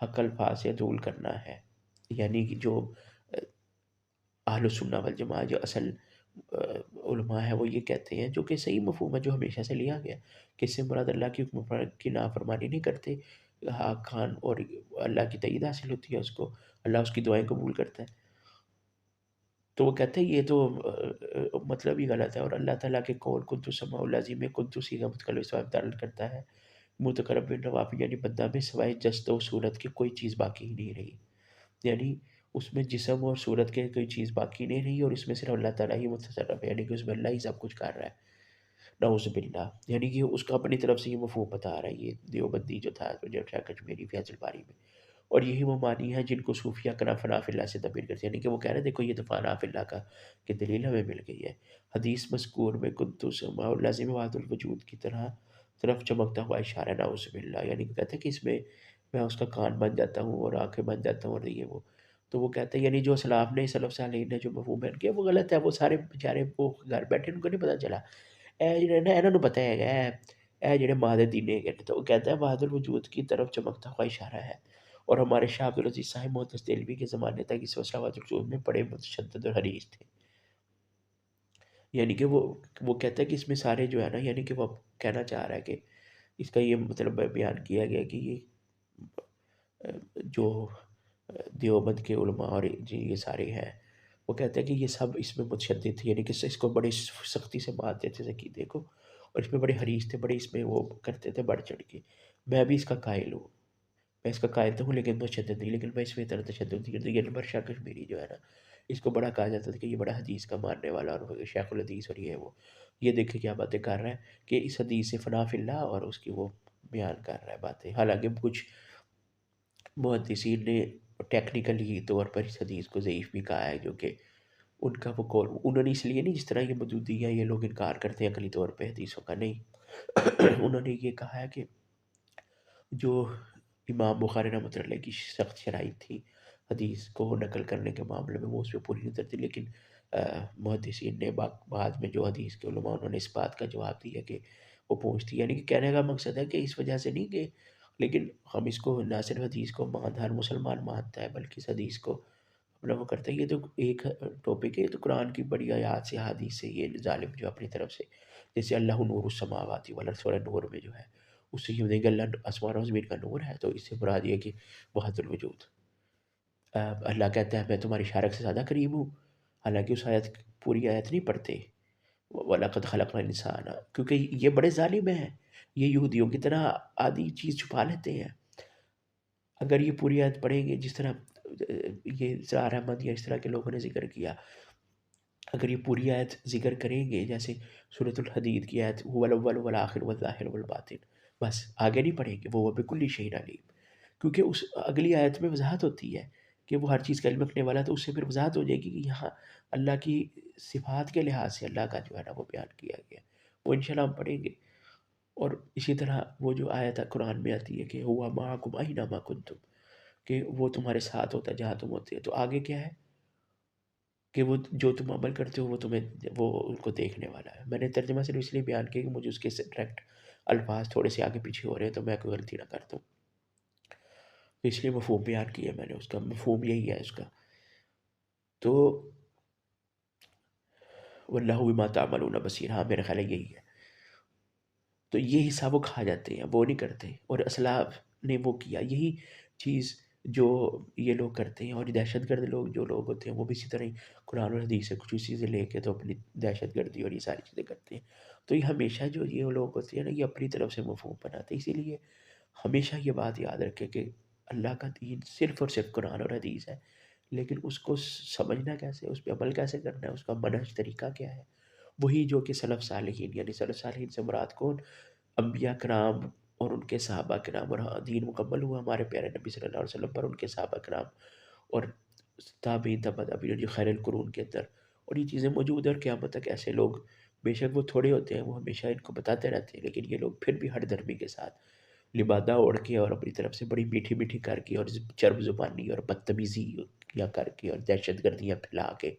حق الفاظ سے دول کرنا ہے، یعنی کہ جو اہل السنہ والجماعہ جو اصل علماء ہے وہ یہ کہتے ہیں، جو کہ صحیح مفہوم ہے جو ہمیشہ سے لیا گیا، کہ اس سے مراد اللہ کی حکم کی نافرمانی نہیں کرتے، ہاں خان اور اللہ کی تائید حاصل ہوتی ہے اس کو، اللہ اس کی دعائیں قبول کرتا ہے، تو وہ کہتے ہیں یہ تو مطلب ہی غلط ہے، اور اللہ تعالیٰ کے قول کنت سمع الذی میں کنت صیغہ متکلم ثواب دال کرتا ہے، متقرب بن نوافی، یعنی بندہ میں سوائے جست و صورت کی کوئی چیز باقی ہی نہیں رہی، یعنی اس میں جسم اور صورت کے کوئی چیز باقی نہیں رہی، اور اس میں صرف اللہ تعالیٰ ہی متصرف ہے، یعنی کہ اس میں اللہ ہی سب کچھ کر رہا ہے، نعوذ باللہ، یعنی کہ اس کا اپنی طرف سے یہ مفہوم بتا رہا ہے یہ دیوبندی جو تھا جو شاہ کشمیری فیض الباری میں، اور یہی وہ معنی ہے جن کو صوفیہ کنا فنا فی اللہ سے تعبیر کرتے ہیں، یعنی کہ وہ کہہ رہے ہیں دیکھو یہ تو فنا فی اللہ کا کہ دلیل ہمیں مل گئی ہے، حدیث مذکور میں کنت سمع لازم وحد الوجود کی طرف چمکتا ہوا اشارہ، نعوذ باللہ، یعنی کہ کہتے ہیں کہ اس میں اس کا کان بن جاتا ہوں اور آنکھیں بن جاتا ہوں اور یہ وہ، تو وہ کہتے ہیں یعنی جو اسلاف نے سلف صالحین نے جو مفہوم بیان کیا وہ غلط ہے، وہ سارے بیچارے وہ گھر بیٹھے ان کو نہیں پتہ چلا، اے جڑے نا انہاں نوں پتہ ہے اے جڑے ماں دے دینے ہیں، تو وہ کہتا ہے وحد الوجود کی طرف چمکتا ہوا اشارہ ہے، اور ہمارے شاہ عبدالعزیز صاحب محدث دہلوی کے زمانے تک اس مسئلہ وحدت الوجود میں بڑے متشدد اور حریص تھے، یعنی کہ وہ کہتا ہے کہ اس میں سارے جو ہے نا، یعنی کہ وہ کہنا چاہ رہا ہے کہ اس کا یہ مطلب بیان کیا گیا کہ یہ جو دیوبند کے علماء اور جی یہ سارے ہیں، وہ کہتے ہیں کہ یہ سب اس میں متشدد تھے، یعنی کہ اس کو بڑی سختی سے مانتے تھے عقیدے کو، اور اس میں بڑے حریص تھے، بڑے اس میں وہ کرتے تھے بڑھ چڑھ کے. میں بھی اس کا قائل ہوں، میں اس کا قائل تو ہوں لیکن متشدد نہیں، لیکن میں اس میں اتنا تشدد نہیں کرتا. یہ نمبر شاہ کشمیری جو ہے نا، اس کو بڑا کہا جاتا تھا کہ یہ بڑا حدیث کا ماننے والا اور شیخ الحدیث، اور یہ وہ یہ دیکھے کیا باتیں کر رہا ہے کہ اس حدیث سے فنا فی اللہ اور اس کی وہ بیان کر رہا ہے باتیں. حالانکہ کچھ محدثین نے ٹیکنیکلی طور پر اس حدیث کو ضعیف بھی کہا ہے، جو کہ ان کا وہ قول انہوں نے اس لیے نہیں، جس طرح یہ مودودی ہے یہ لوگ انکار کرتے ہیں عقلی طور پہ حدیثوں کا، نہیں. انہوں نے یہ کہا ہے کہ جو امام بخاری رحمۃ اللہ کی سخت شرائط تھی حدیث کو نقل کرنے کے معاملے میں، وہ اس پہ پوری نہیں اترتی، لیکن محدثین نے بعد میں جو حدیث کے علماء انہوں نے اس بات کا جواب دیا کہ وہ پہنچتی، یعنی کہ کہنے کا مقصد ہے کہ اس وجہ سے نہیں کہ، لیکن ہم اس کو نہ صرف حدیث کو ہر مسلمان مانتا ہے بلکہ اس حدیث کو اپنا وہ کرتا ہے. یہ تو ایک ٹاپک ہے، یہ تو قرآن کی بڑی آیات سے حدیث سے یہ ظالم جو اپنی طرف سے، جیسے اللہ نور السماوات والارض، سورہ نور میں جو ہے اس سے یہ ہوتا ہے کہ اللہ آسمان و زمین کا نور ہے، تو اس سے مراد یہ کہ وحدت الوجود. اللہ کہتا ہے میں تمہاری شارک سے زیادہ قریب ہوں، حالانکہ اس آیت پوری آیت نہیں پڑھتے. وَلَقَدْ خَلَقْنَا الْإِنسَانَ، کیونکہ یہ بڑے ظالم ہیں، یہ یہودیوں کی طرح آدھی چیز چھپا لیتے ہیں. اگر یہ پوری آیت پڑھیں گے جس طرح یہ زہر احمد یا اس طرح کے لوگوں نے ذکر کیا، اگر یہ پوری آیت ذکر کریں گے جیسے سورۃ الحدید کی آیت هو الاول والآخر والظاہر والباطن، بس آگے نہیں پڑھیں گے وہ بکل شیء علیم، کیونکہ اس اگلی آیت میں وضاحت ہوتی ہے کہ وہ ہر چیز کا علم رکھنے والا ہے، تو اس سے پھر وضاحت ہو جائے گی کہ یہاں اللہ کی صفات کے لحاظ سے اللہ کا جو ہے نا وہ بیان کیا گیا. وہ انشاءاللہ ہم پڑھیں گے. اور اسی طرح وہ جو آیت قرآن میں آتی ہے کہ ہوا معکم اینما کنتم، کہ وہ تمہارے ساتھ ہوتا ہے جہاں تم ہوتے ہیں، تو آگے کیا ہے کہ وہ جو تم عمل کرتے ہو وہ تمہیں وہ ان کو دیکھنے والا ہے. میں نے ترجمہ صرف اس لیے بیان کیا کہ مجھے اس کے ڈائریکٹ الفاظ تھوڑے سے آگے پیچھے ہو رہے ہیں تو میں کوئی غلطی نہ کرتا ہوں، تو اس لیے مفہوم بیان کیا میں نے، اس کا مفہوم یہی ہے اس کا. تو واللہ بما تعملون بصیر، ہاں میرا خیال ہے یہی ہے. تو یہ حصہ وہ کھا جاتے ہیں، وہ نہیں کرتے، اور اسلاف نے وہ کیا یہی چیز جو یہ لوگ کرتے ہیں. اور دہشت گرد لوگ جو لوگ ہوتے ہیں وہ بھی اسی طرح ہی قرآن اور حدیث سے کچھ چیزیں لے کے تو اپنی دہشت گردی اور یہ ساری چیزیں کرتے ہیں. تو یہ ہمیشہ جو یہ لوگ ہوتے ہیں نا یہ اپنی طرف سے مفہوم بناتے ہیں. اسی لیے ہمیشہ یہ بات یاد رکھے کہ اللہ کا دین صرف اور صرف قرآن اور حدیث ہے، لیکن اس کو سمجھنا کیسے، اس پہ عمل کیسے کرنا ہے، اس کا منہج طریقہ کیا ہے، وہی جو کہ سلف صالحین، یعنی سلف صالحین سے مراد کون، انبیاء کرام اور ان کے صحابہ کرام. اور دین مکمل ہوا ہمارے پیارے نبی صلی اللہ علیہ وسلم پر، ان کے صحابہ کرام اور تابعین تبع تابعین جو خیر القرون کے اندر. اور یہ چیزیں موجود ہیں اور قیامت تک ایسے لوگ بے شک وہ تھوڑے ہوتے ہیں، وہ ہمیشہ ان کو بتاتے رہتے ہیں، لیکن یہ لوگ پھر بھی ہر دھرمی کے ساتھ لبادہ اوڑھ کے اور اپنی طرف سے بڑی میٹھی میٹھی کر کے اور چرب زبانی اور بدتمیزی یا کر کے اور دہشت گردیاں پھیلا کے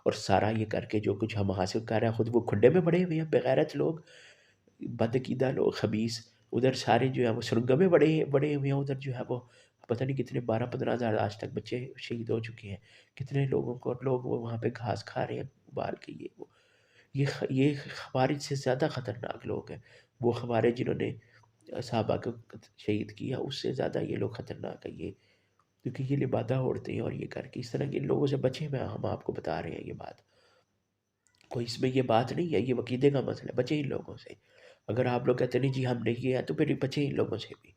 اور سارا یہ کر کے جو کچھ ہم حاصل کر رہے ہیں، خود وہ کھڈے میں پڑے ہوئے ہیں بغیرت لوگ، بدعقیدہ لوگ، خبیث. ادھر سارے جو ہے وہ سرنگوں میں بڑے ہوئے ہیں، ادھر جو ہے وہ پتہ نہیں کتنے 12-15 ہزار آج تک بچے شہید ہو چکے ہیں، کتنے لوگوں کو، اور لوگ وہ وہاں پہ گھاس کھا رہے ہیں ابال کے. یہ خوارج سے زیادہ خطرناک لوگ ہیں. وہ خوارج جنہوں نے صحابہ کو شہید کیا، اس سے زیادہ یہ لوگ خطرناک ہیں. یہ کیونکہ یہ لبادہ اوڑھتے ہیں اور یہ کر کے اس طرح کے لوگوں سے بچیں. میں ہم آپ کو بتا رہے ہیں یہ بات، کوئی اس میں یہ بات نہیں ہے، یہ عقیدے کا مسئلہ ہے. بچیں ان لوگوں سے. اگر آپ لوگ کہتے نہیں جی ہم نے یہ ہے تو پھر بچیں ان لوگوں سے بھی.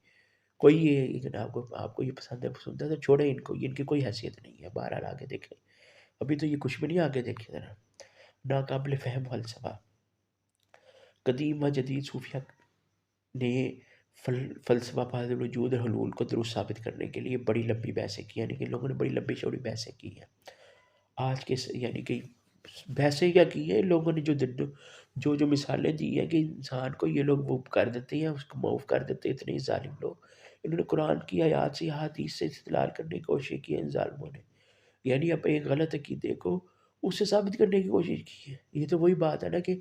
کوئی یہ لیکن آپ کو یہ پسند ہے تو چھوڑیں ان کو، یہ ان کی کوئی حیثیت نہیں ہے. بہرحال آگے دیکھیں، ابھی تو یہ کچھ بھی نہیں. آگے دیکھیں ذرا، ناقابل فہم فلسفہ. قدیم و جدید صوفیہ نے فلسفہ وحدت الوجود اور حلول کو درست ثابت کرنے کے لیے بڑی لمبی بحثیں کی، یعنی کہ لوگوں نے بڑی لمبی چوڑی بحثیں کی ہیں. آج کے یعنی کہ بحثیں کیا کی ہیں ان لوگوں نے، جو مثالیں دی ہیں کہ انسان کو یہ لوگ وہ کر دیتے ہیں، اس کو معاف کر دیتے ہیں. اتنے ظالم لوگ، انہوں نے قرآن کی آیات سے حدیث سے استدلال کرنے کی کوشش کی ہے ان ظالموں نے. یعنی اب ایک غلط عقیدے کو اس سے ثابت کرنے کی کوشش کی ہے. یہ تو وہی بات ہے نا کہ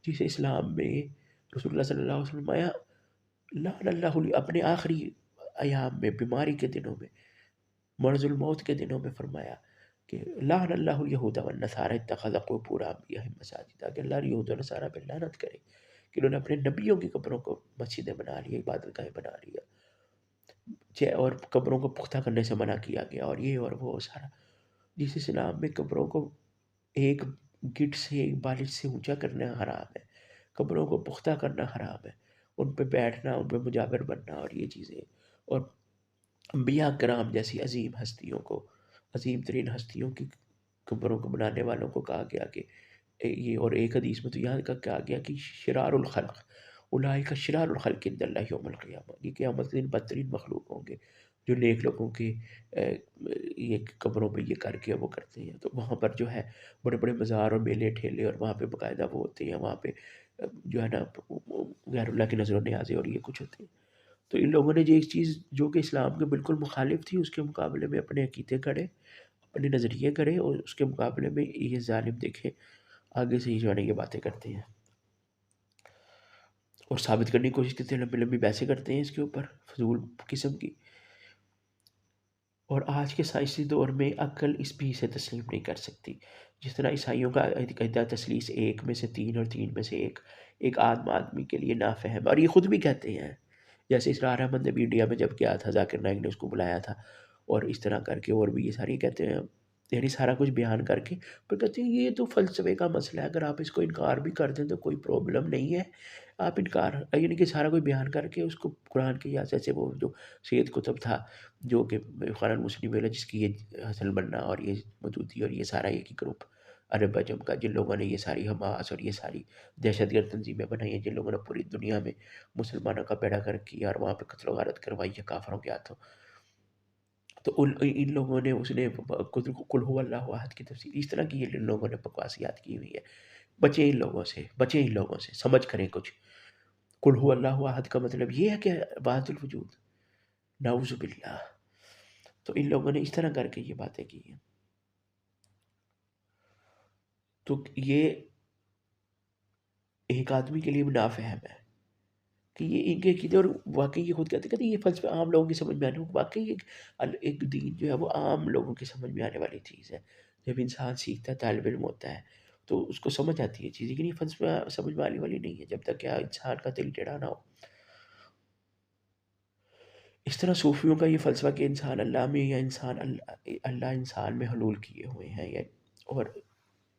جسے اسلام میں رسول اللہ صلی اللہ علیہ وسلم آیا لعن اللہ اپنے آخری ایام میں، بیماری کے دنوں میں، مرض الموت کے دنوں میں فرمایا کہ لعن اللہ الیہود والنصارى اتخذوا قبور انبیاءہم مساجد، کہ اللہ یہود و نصارہ پہ لعنت کرے کہ انہوں نے اپنے نبیوں کی قبروں کو مسجدیں بنا لی، عبادت گاہیں بنا لیا، اور قبروں کو پختہ کرنے سے منع کیا گیا، اور یہ اور وہ سارا، جس اسلام میں قبروں کو ایک گٹ سے ایک بالش سے اونچا کرنا حرام ہے، قبروں کو پختہ کرنا حرام ہے، ان پہ بیٹھنا، ان پہ مجاور بننا اور یہ چیزیں، اور انبیاء کرام جیسی عظیم ہستیوں کو، عظیم ترین ہستیوں کی قبروں کو بنانے والوں کو کہا گیا کہ یہ، اور ایک حدیث میں تو یہاں کا کہا گیا کہ شرار الخلق اولئک شرار الخلق عند اللہ یوم القیامہ، یہ قیامت کے دن بدترین مخلوق ہوں گے جو نیک لوگوں کے یہ قبروں پہ یہ کر کے وہ کرتے ہیں، تو وہاں پر جو ہے بڑے بڑے مزار اور میلے ٹھیلے، اور وہاں پہ باقاعدہ وہ ہوتے ہیں، وہاں پہ جو ہے نا غیر اللہ کی نظر و نیازیں اور یہ کچھ ہوتے ہیں۔ تو ان لوگوں نے جو ایک چیز جو کہ اسلام کے بالکل مخالف تھی، اس کے مقابلے میں اپنے عقیدے گھڑے، اپنے نظریے کرے، اور اس کے مقابلے میں یہ ظالم دیکھے آگے سے ہی جو ہے نا یہ باتیں کرتے ہیں اور ثابت کرنے کی کوشش کرتے ہیں، لمبی لمبی بحثیں کرتے ہیں اس کے اوپر فضول قسم کی، اور آج کے سائنسی دور میں عقل اس بھی سے تسلیم نہیں کر سکتی۔ جس طرح عیسائیوں کا عقیدہ تثلیث ایک میں سے تین اور تین میں سے ایک عام آدمی کے لیے نافہم، اور یہ خود بھی کہتے ہیں، جیسے اسرار احمد نے بھی انڈیا میں جب کیا تھا، ذاکر نائک نے اس کو بلایا تھا، اور اس طرح کر کے اور بھی یہ ساری کہتے ہیں، یعنی سارا کچھ بیان کر کے پھر کہتے ہیں یہ تو فلسفے کا مسئلہ ہے، اگر آپ اس کو انکار بھی کر دیں تو کوئی پرابلم نہیں ہے، آپ انکار، یعنی کہ سارا کوئی بیان کر کے اس کو قرآن کے، یا جیسے وہ جو سید قطب تھا جو کہ خان المسلم ہے جس کی یہ حسن بننا اور یہ مودودی اور یہ سارا ایک ہی گروپ عرب اجم کا، جن لوگوں نے یہ ساری حماس اور یہ ساری دہشت گرد تنظیمیں بنائی ہیں، جن لوگوں نے پوری دنیا میں مسلمانوں کا بیڑا کر کیا اور وہاں پہ قتل و غارت کروائی ہے کافروں کے ہاتھوں، تو ان لوگوں نے اس نے قل هو اللہ احد کی تفسیر اس طرح کی، یہ ان لوگوں نے بکواسیات کی ہوئی ہے۔ بچیں ان لوگوں سے، بچیں ان لوگوں سے، سمجھ کریں کچھ۔ قل هو اللہ احد کا مطلب یہ ہے کہ وحدۃ الوجود، نعوذ باللہ۔ تو ان لوگوں نے اس طرح کر کے یہ باتیں کی ہیں، تو یہ ایک آدمی کے لیے بھی نافہم ہے کہ یہ ان کے عقیدے، اور واقعی یہ خود کہتے یہ فلسفہ عام لوگوں کی سمجھ میں آنے، واقعی ایک دین جو ہے وہ عام لوگوں کی سمجھ میں آنے والی چیز ہے۔ جب انسان سیکھتا ہے، طالب علم ہوتا ہے، تو اس کو سمجھ آتی ہے چیز، لیکن یہ فلسفہ سمجھ میں آنے والی نہیں ہے جب تک کہ انسان کا دل ٹیڑھا نہ ہو۔ اس طرح صوفیوں کا یہ فلسفہ کہ انسان اللہ میں، یا انسان اللہ انسان میں حلول کیے ہوئے ہیں، یا اور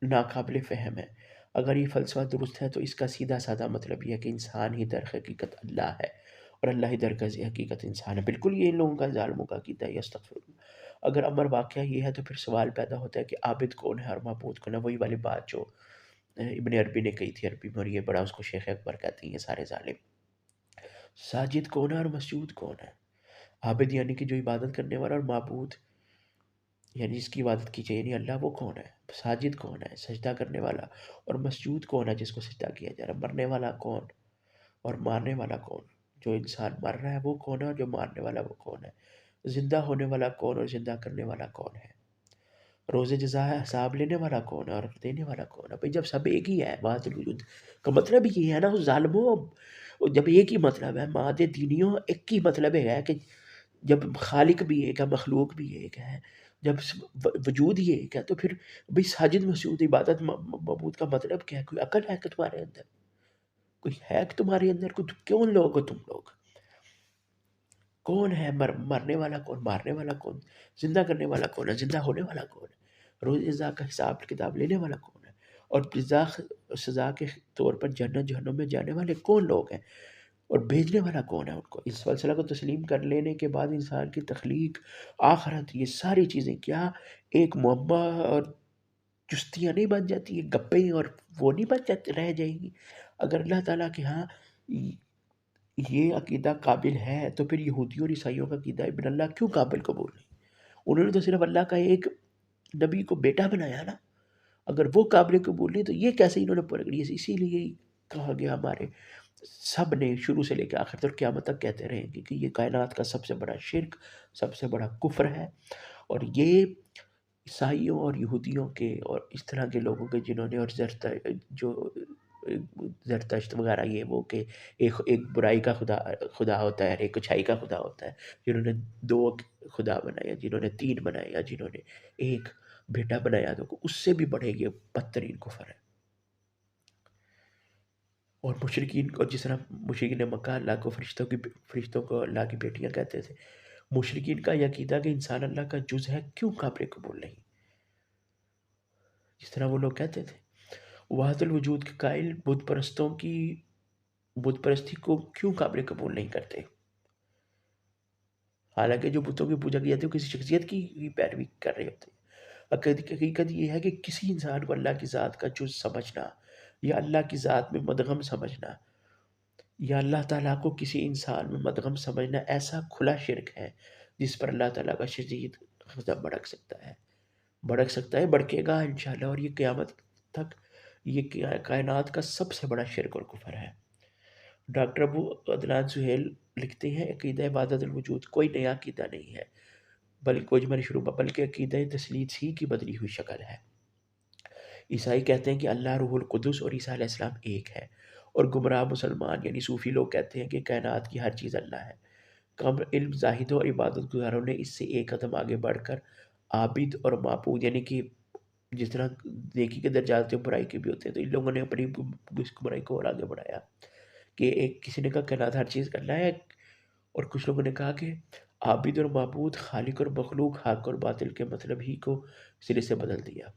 ناقابل فہم ہے۔ اگر یہ فلسفہ درست ہے تو اس کا سیدھا سادہ مطلب یہ ہے کہ انسان ہی در حقیقت اللہ ہے، اور اللہ ہی در حقیقت انسان ہے۔ بالکل یہ ان لوگوں کا ظالموں کا عقیدہ ہے، استغفر اللہ۔ اگر امر واقعہ یہ ہے تو پھر سوال پیدا ہوتا ہے کہ عابد کون ہے اور معبود کون ہے؟ وہی والی بات جو ابن عربی نے کہی تھی، عربی میں، اور یہ بڑا اس کو شیخ اکبر کہتے ہیں، یہ سارے ظالم۔ ساجد کون ہے اور مسجود کون ہے؟ عابد یعنی کہ جو عبادت کرنے والا، اور معبود یعنی جس کی عبادت کی جائے، یعنی اللہ، وہ کون ہے؟ ساجد کون ہے؟ سجدہ کرنے والا۔ اور مسجود کون ہے جس کو سجدہ کیا جا رہا ہے؟ مرنے والا کون اور مارنے والا کون؟ جو انسان مر رہا ہے وہ کون ہے، اور جو مارنے والا وہ کون ہے؟ زندہ ہونے والا کون اور زندہ کرنے والا کون ہے؟ روز جزا ہے، حساب لینے والا کون ہے اور دینے والا کون ہے؟ بھئی جب سب ایک ہی ہے، وحدۃ الوجود کا مطلب یہ ہے نا اس ظالموں، جب ایک ہی مطلب ہے، ماد دینیوں، ایک ہی مطلب ہے کہ جب خالق بھی ایک ہے، مخلوق بھی ایک ہے، جب وجود ہی ایک ہے، تو پھر بھئی ساجد مسجود عبادت معبود کا مطلب کیا ہے؟ کوئی عقل ہے کہ تمہارے اندر؟ کوئی ہے کہ تمہارے اندر؟ کوئی کون لوگ ہو تم لوگ؟ کون ہے مرنے والا کون؟ مارنے والا کون؟ زندہ کرنے والا کون ہے؟ زندہ ہونے والا کون ہے؟ روز جزا کا حساب کتاب لینے والا کون ہے؟ اور جزا سزا کے طور پر جنت جہنم میں جانے والے کون لوگ ہیں؟ اور بھیجنے والا کون ہے ان کو؟ اس فلسفہ کو تسلیم کر لینے کے بعد انسان کی تخلیق، آخرت، یہ ساری چیزیں کیا ایک معمہ اور چستیاں نہیں بن جاتی، یہ گپیں اور وہ نہیں بن جاتی، رہ جائیں گی؟ اگر اللہ تعالیٰ کے ہاں یہ عقیدہ قابل ہے تو پھر یہودیوں اور عیسائیوں کا عقیدہ ابن اللہ کیوں قابل قبول نہیں؟ انہوں نے تو صرف اللہ کا ایک نبی کو بیٹا بنایا نا، اگر وہ قابل قبول نہیں تو یہ کیسے انہوں نے پکڑی؟ اسی لیے کہا گیا ہمارے سب نے شروع سے لے کے آخر تک قیامت تک کہتے رہیں گے کہ یہ کائنات کا سب سے بڑا شرک، سب سے بڑا کفر ہے، اور یہ عیسائیوں اور یہودیوں کے اور اس طرح کے لوگوں کے جنہوں نے، اور جو زرتشت وغیرہ، یہ وہ کہ ایک برائی کا خدا ہوتا ہے اور ایک اچھائی کا خدا ہوتا ہے، جنہوں نے دو خدا بنایا، جنہوں نے تین بنایا، جنہوں نے ایک، بیٹا بنایا تو اس سے بھی بڑے یہ بدترین کفر ہے۔ اور مشرکین کو، جس طرح مشرکین مکہ اللہ کو فرشتوں کو اللہ کی بیٹیاں کہتے تھے، مشرکین کا یہ عقیدہ کہ انسان اللہ کا جز ہے، کیوں قابل قبول نہیں؟ جس طرح وہ لوگ کہتے تھے وحدت الوجود کے قائل بت پرستی کو کیوں قابل قبول نہیں کرتے، حالانکہ جو بتوں کی پوجا کی جاتی ہے وہ کسی شخصیت کی ہی پیروی کر رہے ہوتے ہیں۔ حقیقت یہ ہے کہ کسی انسان کو اللہ کی ذات کا جز سمجھنا یا اللہ کی ذات میں مدغم سمجھنا یا اللہ تعالیٰ کو کسی انسان میں مدغم سمجھنا ایسا کھلا شرک ہے جس پر اللہ تعالیٰ کا شدید غضب بھڑک سکتا ہے، بھڑکے گا انشاءاللہ، اور یہ قیامت تک یہ کائنات کا سب سے بڑا شرک اور کفر ہے۔ ڈاکٹر ابو عدنان سہیل لکھتے ہیں عقیدہ وحدت الوجود کوئی نیا عقیدہ نہیں ہے، بلکہ عقیدہ تثلیث ہی کی بدلی ہوئی شکل ہے۔ عیسائی کہتے ہیں کہ اللہ روح القدس اور عیسیٰ علیہ السلام ایک ہے، اور گمراہ مسلمان یعنی صوفی لوگ کہتے ہیں کہ کائنات کی ہر چیز اللہ ہے۔ کم علم زاہدوں اور عبادت گزاروں نے اس سے ایک قدم آگے بڑھ کر عابد اور معبود، یعنی کہ جس طرح نیکی کے درجات ہوتے ہیں برائی کے بھی ہوتے ہیں، تو ان لوگوں نے اپنی برائی کو اور آگے بڑھایا کہ کسی نے کہا کائنات ہر چیز اللہ ہے، اور کچھ لوگوں نے کہا کہ عابد اور معبود، خالق اور مخلوق، حق اور باطل کے مطلب ہی کو سرے سے بدل دیا،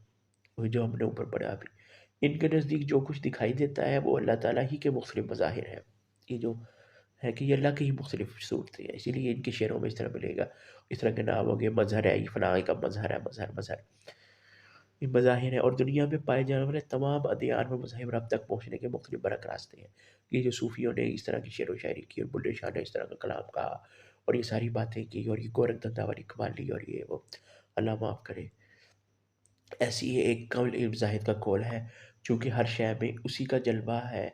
وہ جو ہم نے اوپر پڑھا بھی۔ ان کے نزدیک جو کچھ دکھائی دیتا ہے وہ اللہ تعالیٰ ہی کے مختلف مظاہر ہیں، یہ جو ہے کہ یہ اللہ کی ہی مختلف صورتیں ہیں، اسی لیے ان کے شعروں میں اس طرح ملے گا، اس طرح کے نام ہوں گے، مظہر ہے، یہ فلاں کا مظہر ہے، مظہر یہ مظاہر ہیں، اور دنیا میں پائے جانے والے تمام ادیان و مذاہب اب تک پہنچنے کے مختلف برق راستے ہیں۔ یہ جو صوفیوں نے اس طرح کی شعر و شاعری کی اور بلے شاہ نے اس طرح کا کلام کہا اور یہ ساری باتیں کی اور یہ گورکھ دھندا والی قوالی اور یہ وہ، اللہ معاف کرے، ایسی یہ ایک قول علم زاہد کا قول ہے، چونکہ ہر شے میں اسی کا جلوہ ہے،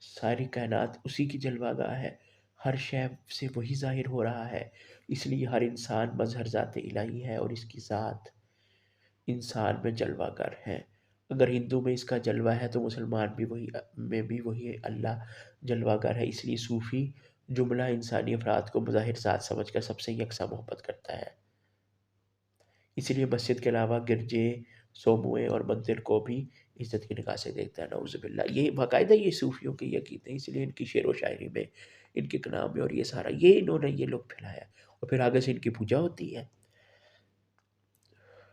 ساری کائنات اسی کی جلوہ گاہ ہے، ہر شے سے وہی ظاہر ہو رہا ہے، اس لیے ہر انسان مظہر ذات الہی ہے اور اس کی ذات انسان میں جلوہ گر ہے۔ اگر ہندو میں اس کا جلوہ ہے تو مسلمان بھی وہی اللہ جلوہ گر ہے، اس لیے صوفی جملہ انسانی افراد کو مظاہر ذات سمجھ کر سب سے یکساں محبت کرتا ہے، اسی لیے مسجد کے علاوہ گرجے، سوموئے اور مندر کو بھی عزت کی نگاہ سے دیکھتا ہے، نعوذ باللہ۔ یہ باقاعدہ یہ صوفیوں کے یقین ہے، اس لیے ان کی شعر و شاعری میں، ان کے کلام میں، اور یہ سارا یہ انہوں نے یہ لوگ پھیلایا، اور پھر آگے سے ان کی پوجا ہوتی ہے،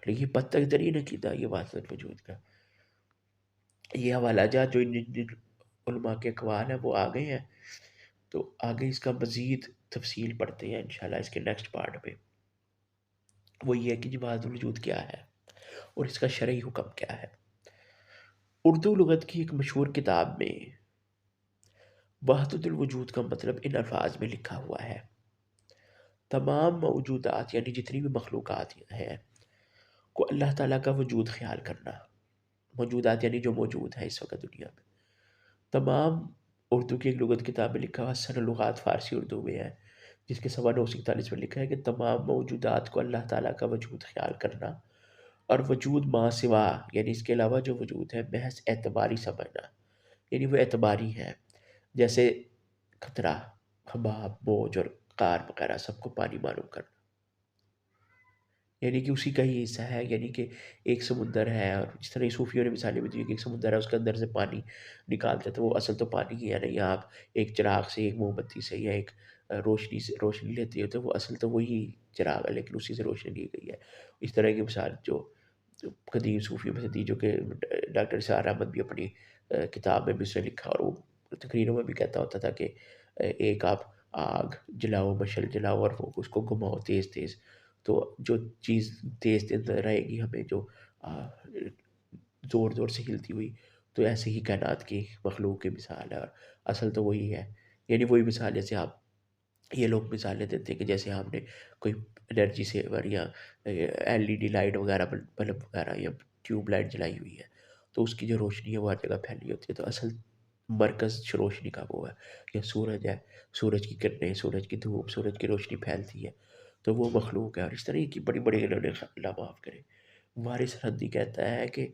لیکن یہ بدتر ترین عقیدہ یہ وحدت الوجود کا۔ یہ حوالہ جات جو ان علماء کے اقوال ہیں وہ آگے ہیں، تو آگے اس کا مزید تفصیل پڑھتے ہیں انشاءاللہ اس کے نیکسٹ پارٹ میں۔ وہ یہ ہے کہ وحدت الوجود کیا ہے اور اس کا شرعی حکم کیا ہے۔ اردو لغت کی ایک مشہور کتاب میں وحدت الوجود کا مطلب ان الفاظ میں لکھا ہوا ہے: تمام موجودات یعنی جتنی بھی مخلوقات ہیں کو اللہ تعالیٰ کا وجود خیال کرنا، موجودات یعنی جو موجود ہے اس وقت دنیا میں، تمام، اردو کی ایک لغت کتاب میں لکھا ہوا، سر لغات فارسی اردو میں ہے، جس کے 941 میں لکھا ہے کہ تمام موجودات کو اللہ تعالیٰ کا وجود خیال کرنا، اور وجود ما سوا یعنی اس کے علاوہ جو وجود ہے محض اعتباری سمجھنا، یعنی وہ اعتباری ہیں، جیسے قطرہ، حباب، موج اور قار وغیرہ سب کو پانی معلوم کرنا، یعنی کہ اسی کا ہی حصہ ہے، یعنی کہ ایک سمندر ہے، اور جس طرح صوفیوں نے مثالیں بھی دی کہ ایک سمندر ہے اس کے اندر سے پانی نکالتے تو وہ اصل تو پانی ہی ہے نہیں، آپ ایک چراغ سے، ایک موم بتی سے یا ایک روشنی سے روشنی لیتی ہے تو وہ اصل تو وہی چراغ ہے لیکن اسی سے روشنی لی گئی ہے۔ اس طرح کی مثال جو قدیم صوفیوں میں سے دی، جو کہ ڈاکٹر نثار احمد بھی اپنی کتاب میں بھی اس نے لکھا، اور وہ تقریروں میں بھی کہتا ہوتا تھا کہ ایک آپ آگ جلاؤ، مشعل جلاؤ اور وہ اس کو گھماؤ تیز تیز، تو جو چیز تیز تیز رہے گی ہمیں جو زور زور سے ہلتی ہوئی، تو ایسے ہی کائنات کی مخلوق کی مثال ہے، اور اصل تو وہی ہے، یعنی وہی مثال جیسے آپ یہ لوگ مثالیں دیتے ہیں کہ جیسے ہم نے کوئی انرجی سیور یا ایل ای ڈی لائٹ وغیرہ بلب وغیرہ یا ٹیوب لائٹ جلائی ہوئی ہے تو اس کی جو روشنی ہے وہ ہر جگہ پھیلی ہوتی ہے، تو اصل مرکز روشنی کا وہ ہے، یا سورج ہے، سورج کی کرنیں، سورج کی دھوپ، سورج کی روشنی پھیلتی ہے تو وہ مخلوق ہے، اور اس طرح کی بڑی بڑی انہوں نے، اللہ معاف کرے، وارث رندی کہتا ہے کہ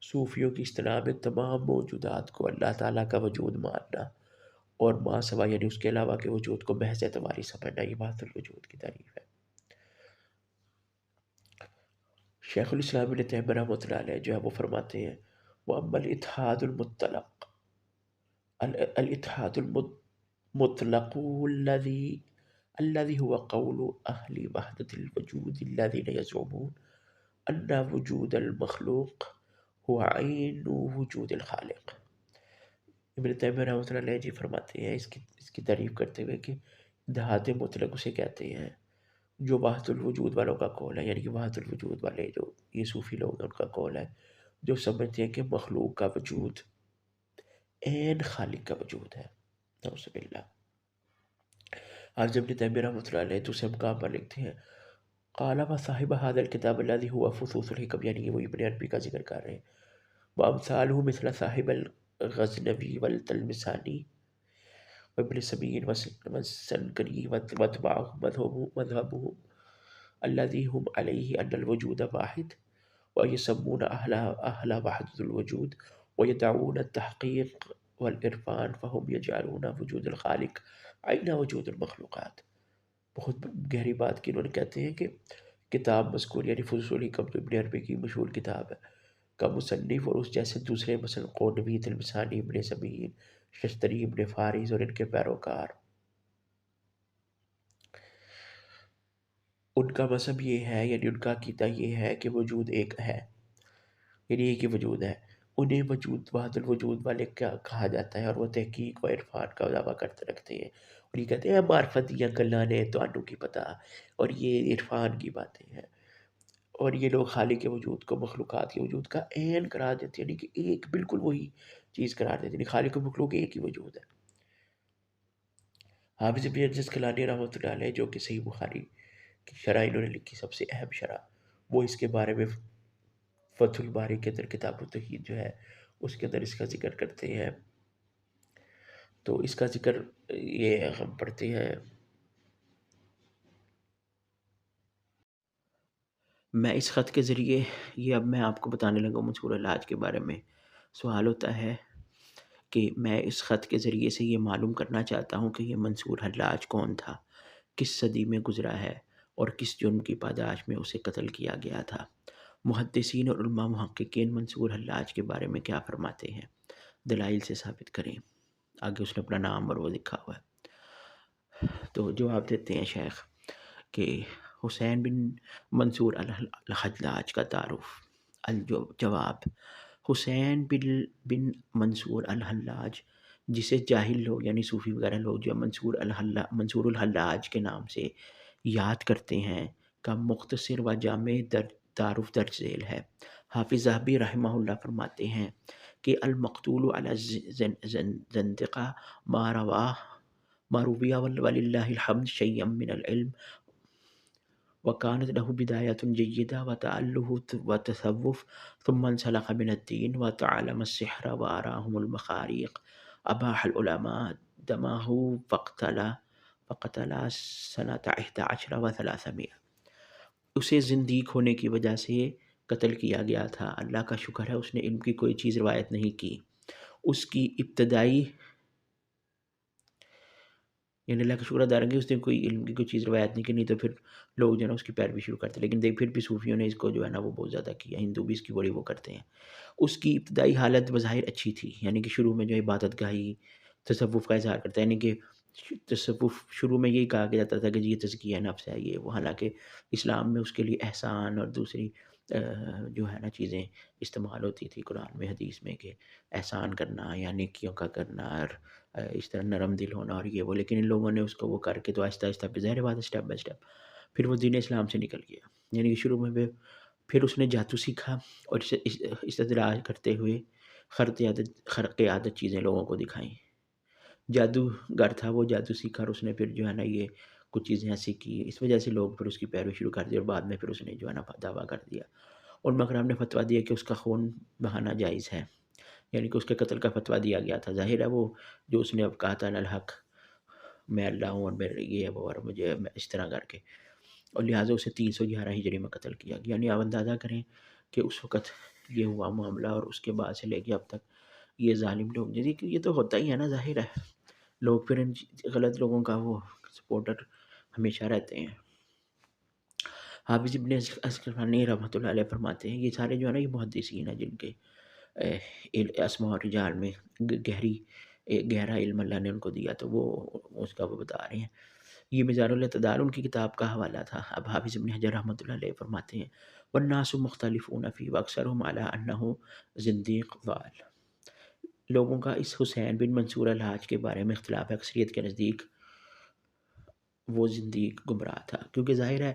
صوفیوں کی اصطلاح میں تمام موجودات کو اللہ تعالیٰ کا وجود ماننا اور ما سوا یعنی اس کے علاوہ کے وجود کو محض اعتباری سمجھنا، یہ وحدت الوجود کی تعریف ہے۔ شیخ الاسلام ابن تیمیہ رحمۃ اللہ علیہ جو ہے وہ فرماتے ہیں وَأَمَّا الْإِتْحَادُ الْمُطْلَقُ الاتحاد المطلق الذي هو قول أهل وحدة الوجود الذين يزعمون أن وجود المخلوق هو عین وجود الخالق۔ ابن تیمیہ رحمۃ اللہ علیہ جی فرماتے ہیں اس کی تعریف کرتے ہوئے کہ اتحاد مطلق اسے کہتے ہیں جو وحدت الوجود والوں کا قول ہے، یعنی کہ وحدت الوجود والے جو یہ صوفی لوگ ہیں ان کا قول ہے، جو سمجھتے ہیں کہ مخلوق کا وجود عین خالق کا وجود ہے۔ نعوذ باللہ۔ آج ابن تیمیہ رحمۃ اللہ علیہ دوسرے مقام پر لکھتے ہیں قال وصاحب هذا الكتاب الذي هو فصوص الحکم، یعنی کہ وہ ابن عربی کا ذکر کر رہے ہیں، وامثاله مثل صاحب الغزنوی والتلمسانی وابن سبین والسنکری مذهبهم الذي هم عليه أن الوجود واحد ويسمون أهل وحدة الوجود ويدعون التحقيق والعرفان فهم يجعلون وجود الخالق عین وجود المخلوقات۔ بہت گہری بات کی، انہوں نے کہتے ہیں کہ کتاب مذکور یعنی فصوص الحکم جو ابن عربی کی مشہور کتاب ہے کا مصنف اور اس جیسے دوسرے مثلا قونوی، تلمسانی، ابن سبین، شستری، ابن فارس اور ان کے پیروکار، ان کا مذہب یہ ہے، یعنی ان کا عقیدہ یہ ہے کہ وجود ایک ہے، یعنی ایک ہی وجود ہے۔ انہیں وجود وحدت الوجود والے کیا کہا جاتا ہے، اور وہ تحقیق و عرفان کا دعویٰ کرتے رکھتے ہیں، اور یہ کہتے ہیں معرفت دیاں گلاں نے تانوں کی پتہ، اور یہ عرفان کی باتیں ہیں، اور یہ لوگ خالق کے وجود کو مخلوقات کے وجود کا عین قرار دیتے ہیں، یعنی کہ ایک بالکل وہی چیز قرار دیتے ہیں، یعنی خالق و مخلوق ایک ہی وجود ہے۔ حافظ ابن حجر اسقلانی رحمۃ اللہ علیہ جو کہ صحیح بخاری کی شرح انہوں نے لکھی، سب سے اہم شرح، وہ اس کے بارے میں فتح الباری کے اندر کتاب التوحید جو ہے اس کے اندر اس کا ذکر کرتے ہیں۔ تو اس کا ذکر یہ ہم پڑھتے ہیں، میں اس خط کے ذریعے یہ اب میں آپ کو بتانے لگا منصور حلاج کے بارے میں۔ سوال ہوتا ہے کہ میں اس خط کے ذریعے سے یہ معلوم کرنا چاہتا ہوں کہ یہ منصور حلاج کون تھا، کس صدی میں گزرا ہے اور کس جرم کی پاداش میں اسے قتل کیا گیا تھا۔ محدثین اور علماء محققین منصور حلاج کے بارے میں کیا فرماتے ہیں، دلائل سے ثابت کریں۔ آگے اس نے اپنا نام اور وہ لکھا ہوا ہے، تو جواب دیتے ہیں شیخ کہ حسین بن منصور الحلاج کا تعارف۔ الجواب، حسین بن منصور الحلاج، جسے جاہل لوگ یعنی صوفی وغیرہ لوگ جو منصور الحلاج کے نام سے یاد کرتے ہیں، کا مختصر و جامع تعارف درج ذیل ہے۔ حافظ ذہبی رحمہ اللہ فرماتے ہیں کہ المقتول علی زندقہ ما روی وللہ الحمد شیئا من العلم وكانت له بداية جيدة وتأله وتصوف ثم انسلخ من الدين وتعلم السحر وأراهم المخاريق أباح العلماء دمه فقتل سنة 11 و300۔ اسے زندیق ہونے کی وجہ سے قتل کیا گیا تھا۔ اللہ کا شکر ہے اس نے علم کی کوئی چیز روایت نہیں کی، اس کی ابتدائی یعنی اللہ کا شکر ادا کریں کہ اس نے کوئی علم کی کوئی چیز روایت نہیں کی، نہیں تو پھر لوگ جو ہے نا اس کی پیروی شروع کرتے، لیکن دیکھ پھر بھی صوفیوں نے اس کو جو ہے نا وہ بہت زیادہ کیا، ہندو بھی اس کی بڑی وہ کرتے ہیں۔ اس کی ابتدائی حالت بظاہر اچھی تھی، یعنی کہ شروع میں جو عبادت گاہی تصوف کا اظہار کرتا ہے، یعنی کہ تصوف شروع میں یہی کہا جاتا تھا کہ یہ تزکیہ نفس ہے، یہ وہ، حالانکہ اسلام میں اس کے لیے احسان اور دوسری جو ہے نا چیزیں استعمال ہوتی تھی قرآن میں حدیث میں، کہ احسان کرنا یا نیکیوں کا کرنا اور اس طرح نرم دل ہونا اور یہ وہ، لیکن ان لوگوں نے اس کو وہ کر کے تو آہستہ آہستہ بظاہر بات اسٹیپ بائی اسٹیپ پھر وہ دین اسلام سے نکل گیا، یعنی کہ شروع میں پھر اس نے جادو سیکھا اور اسے استدراج کرتے ہوئے خرق عادت چیزیں لوگوں کو دکھائیں۔ جادوگر تھا وہ، جادو سیکھا اور اس نے پھر جو ہے نا یہ کچھ چیزیں ایسی کی، اس وجہ سے لوگ پھر اس کی پیروی شروع کر دی، اور بعد میں پھر اس نے جو ہے نا دعویٰ کر دیا، اور مکرم نے فتویٰ دیا کہ اس کا خون بہانا جائز ہے، یعنی کہ اس کے قتل کا فتویٰ دیا گیا تھا۔ ظاہر ہے وہ جو اس نے اب کہا تھا الحق میں اللہ ہوں اور میرے یہ ہے وہ، اور مجھے اس طرح کر کے، اور لہٰذا اسے 311 ہجری میں قتل کیا گیا۔ یعنی آپ اندازہ کریں کہ اس وقت یہ ہوا معاملہ، اور اس کے بعد سے لے کے اب تک یہ ظالم لوگ، جیسے کہ یہ تو ہوتا ہی ہے نا، ظاہر ہے لوگ پھر ان غلط لوگوں کا وہ سپورٹر ہمیشہ رہتے ہیں۔ حافظ ابن عسقلانی رحمۃ اللہ علیہ فرماتے ہیں یہ سارے جو ہے نا یہ محدثین ہیں جن کے اسماء اور رجال میں گہرا علم اللہ نے ان کو دیا، تو وہ اس کا وہ بتا رہے ہیں۔ یہ مزار الاعتدال ان کی کتاب کا حوالہ تھا۔ اب حافظ ابن حجر رحمۃ اللہ علیہ فرماتے ہیں والناس مختلفون فی واکثرهم علی انہ زندیق ضال، لوگوں کا اس حسین بن منصور الحاج کے بارے میں اختلاف ہے، اکثریت کے نزدیک وہ زندیق گمراہ تھا، کیونکہ ظاہر ہے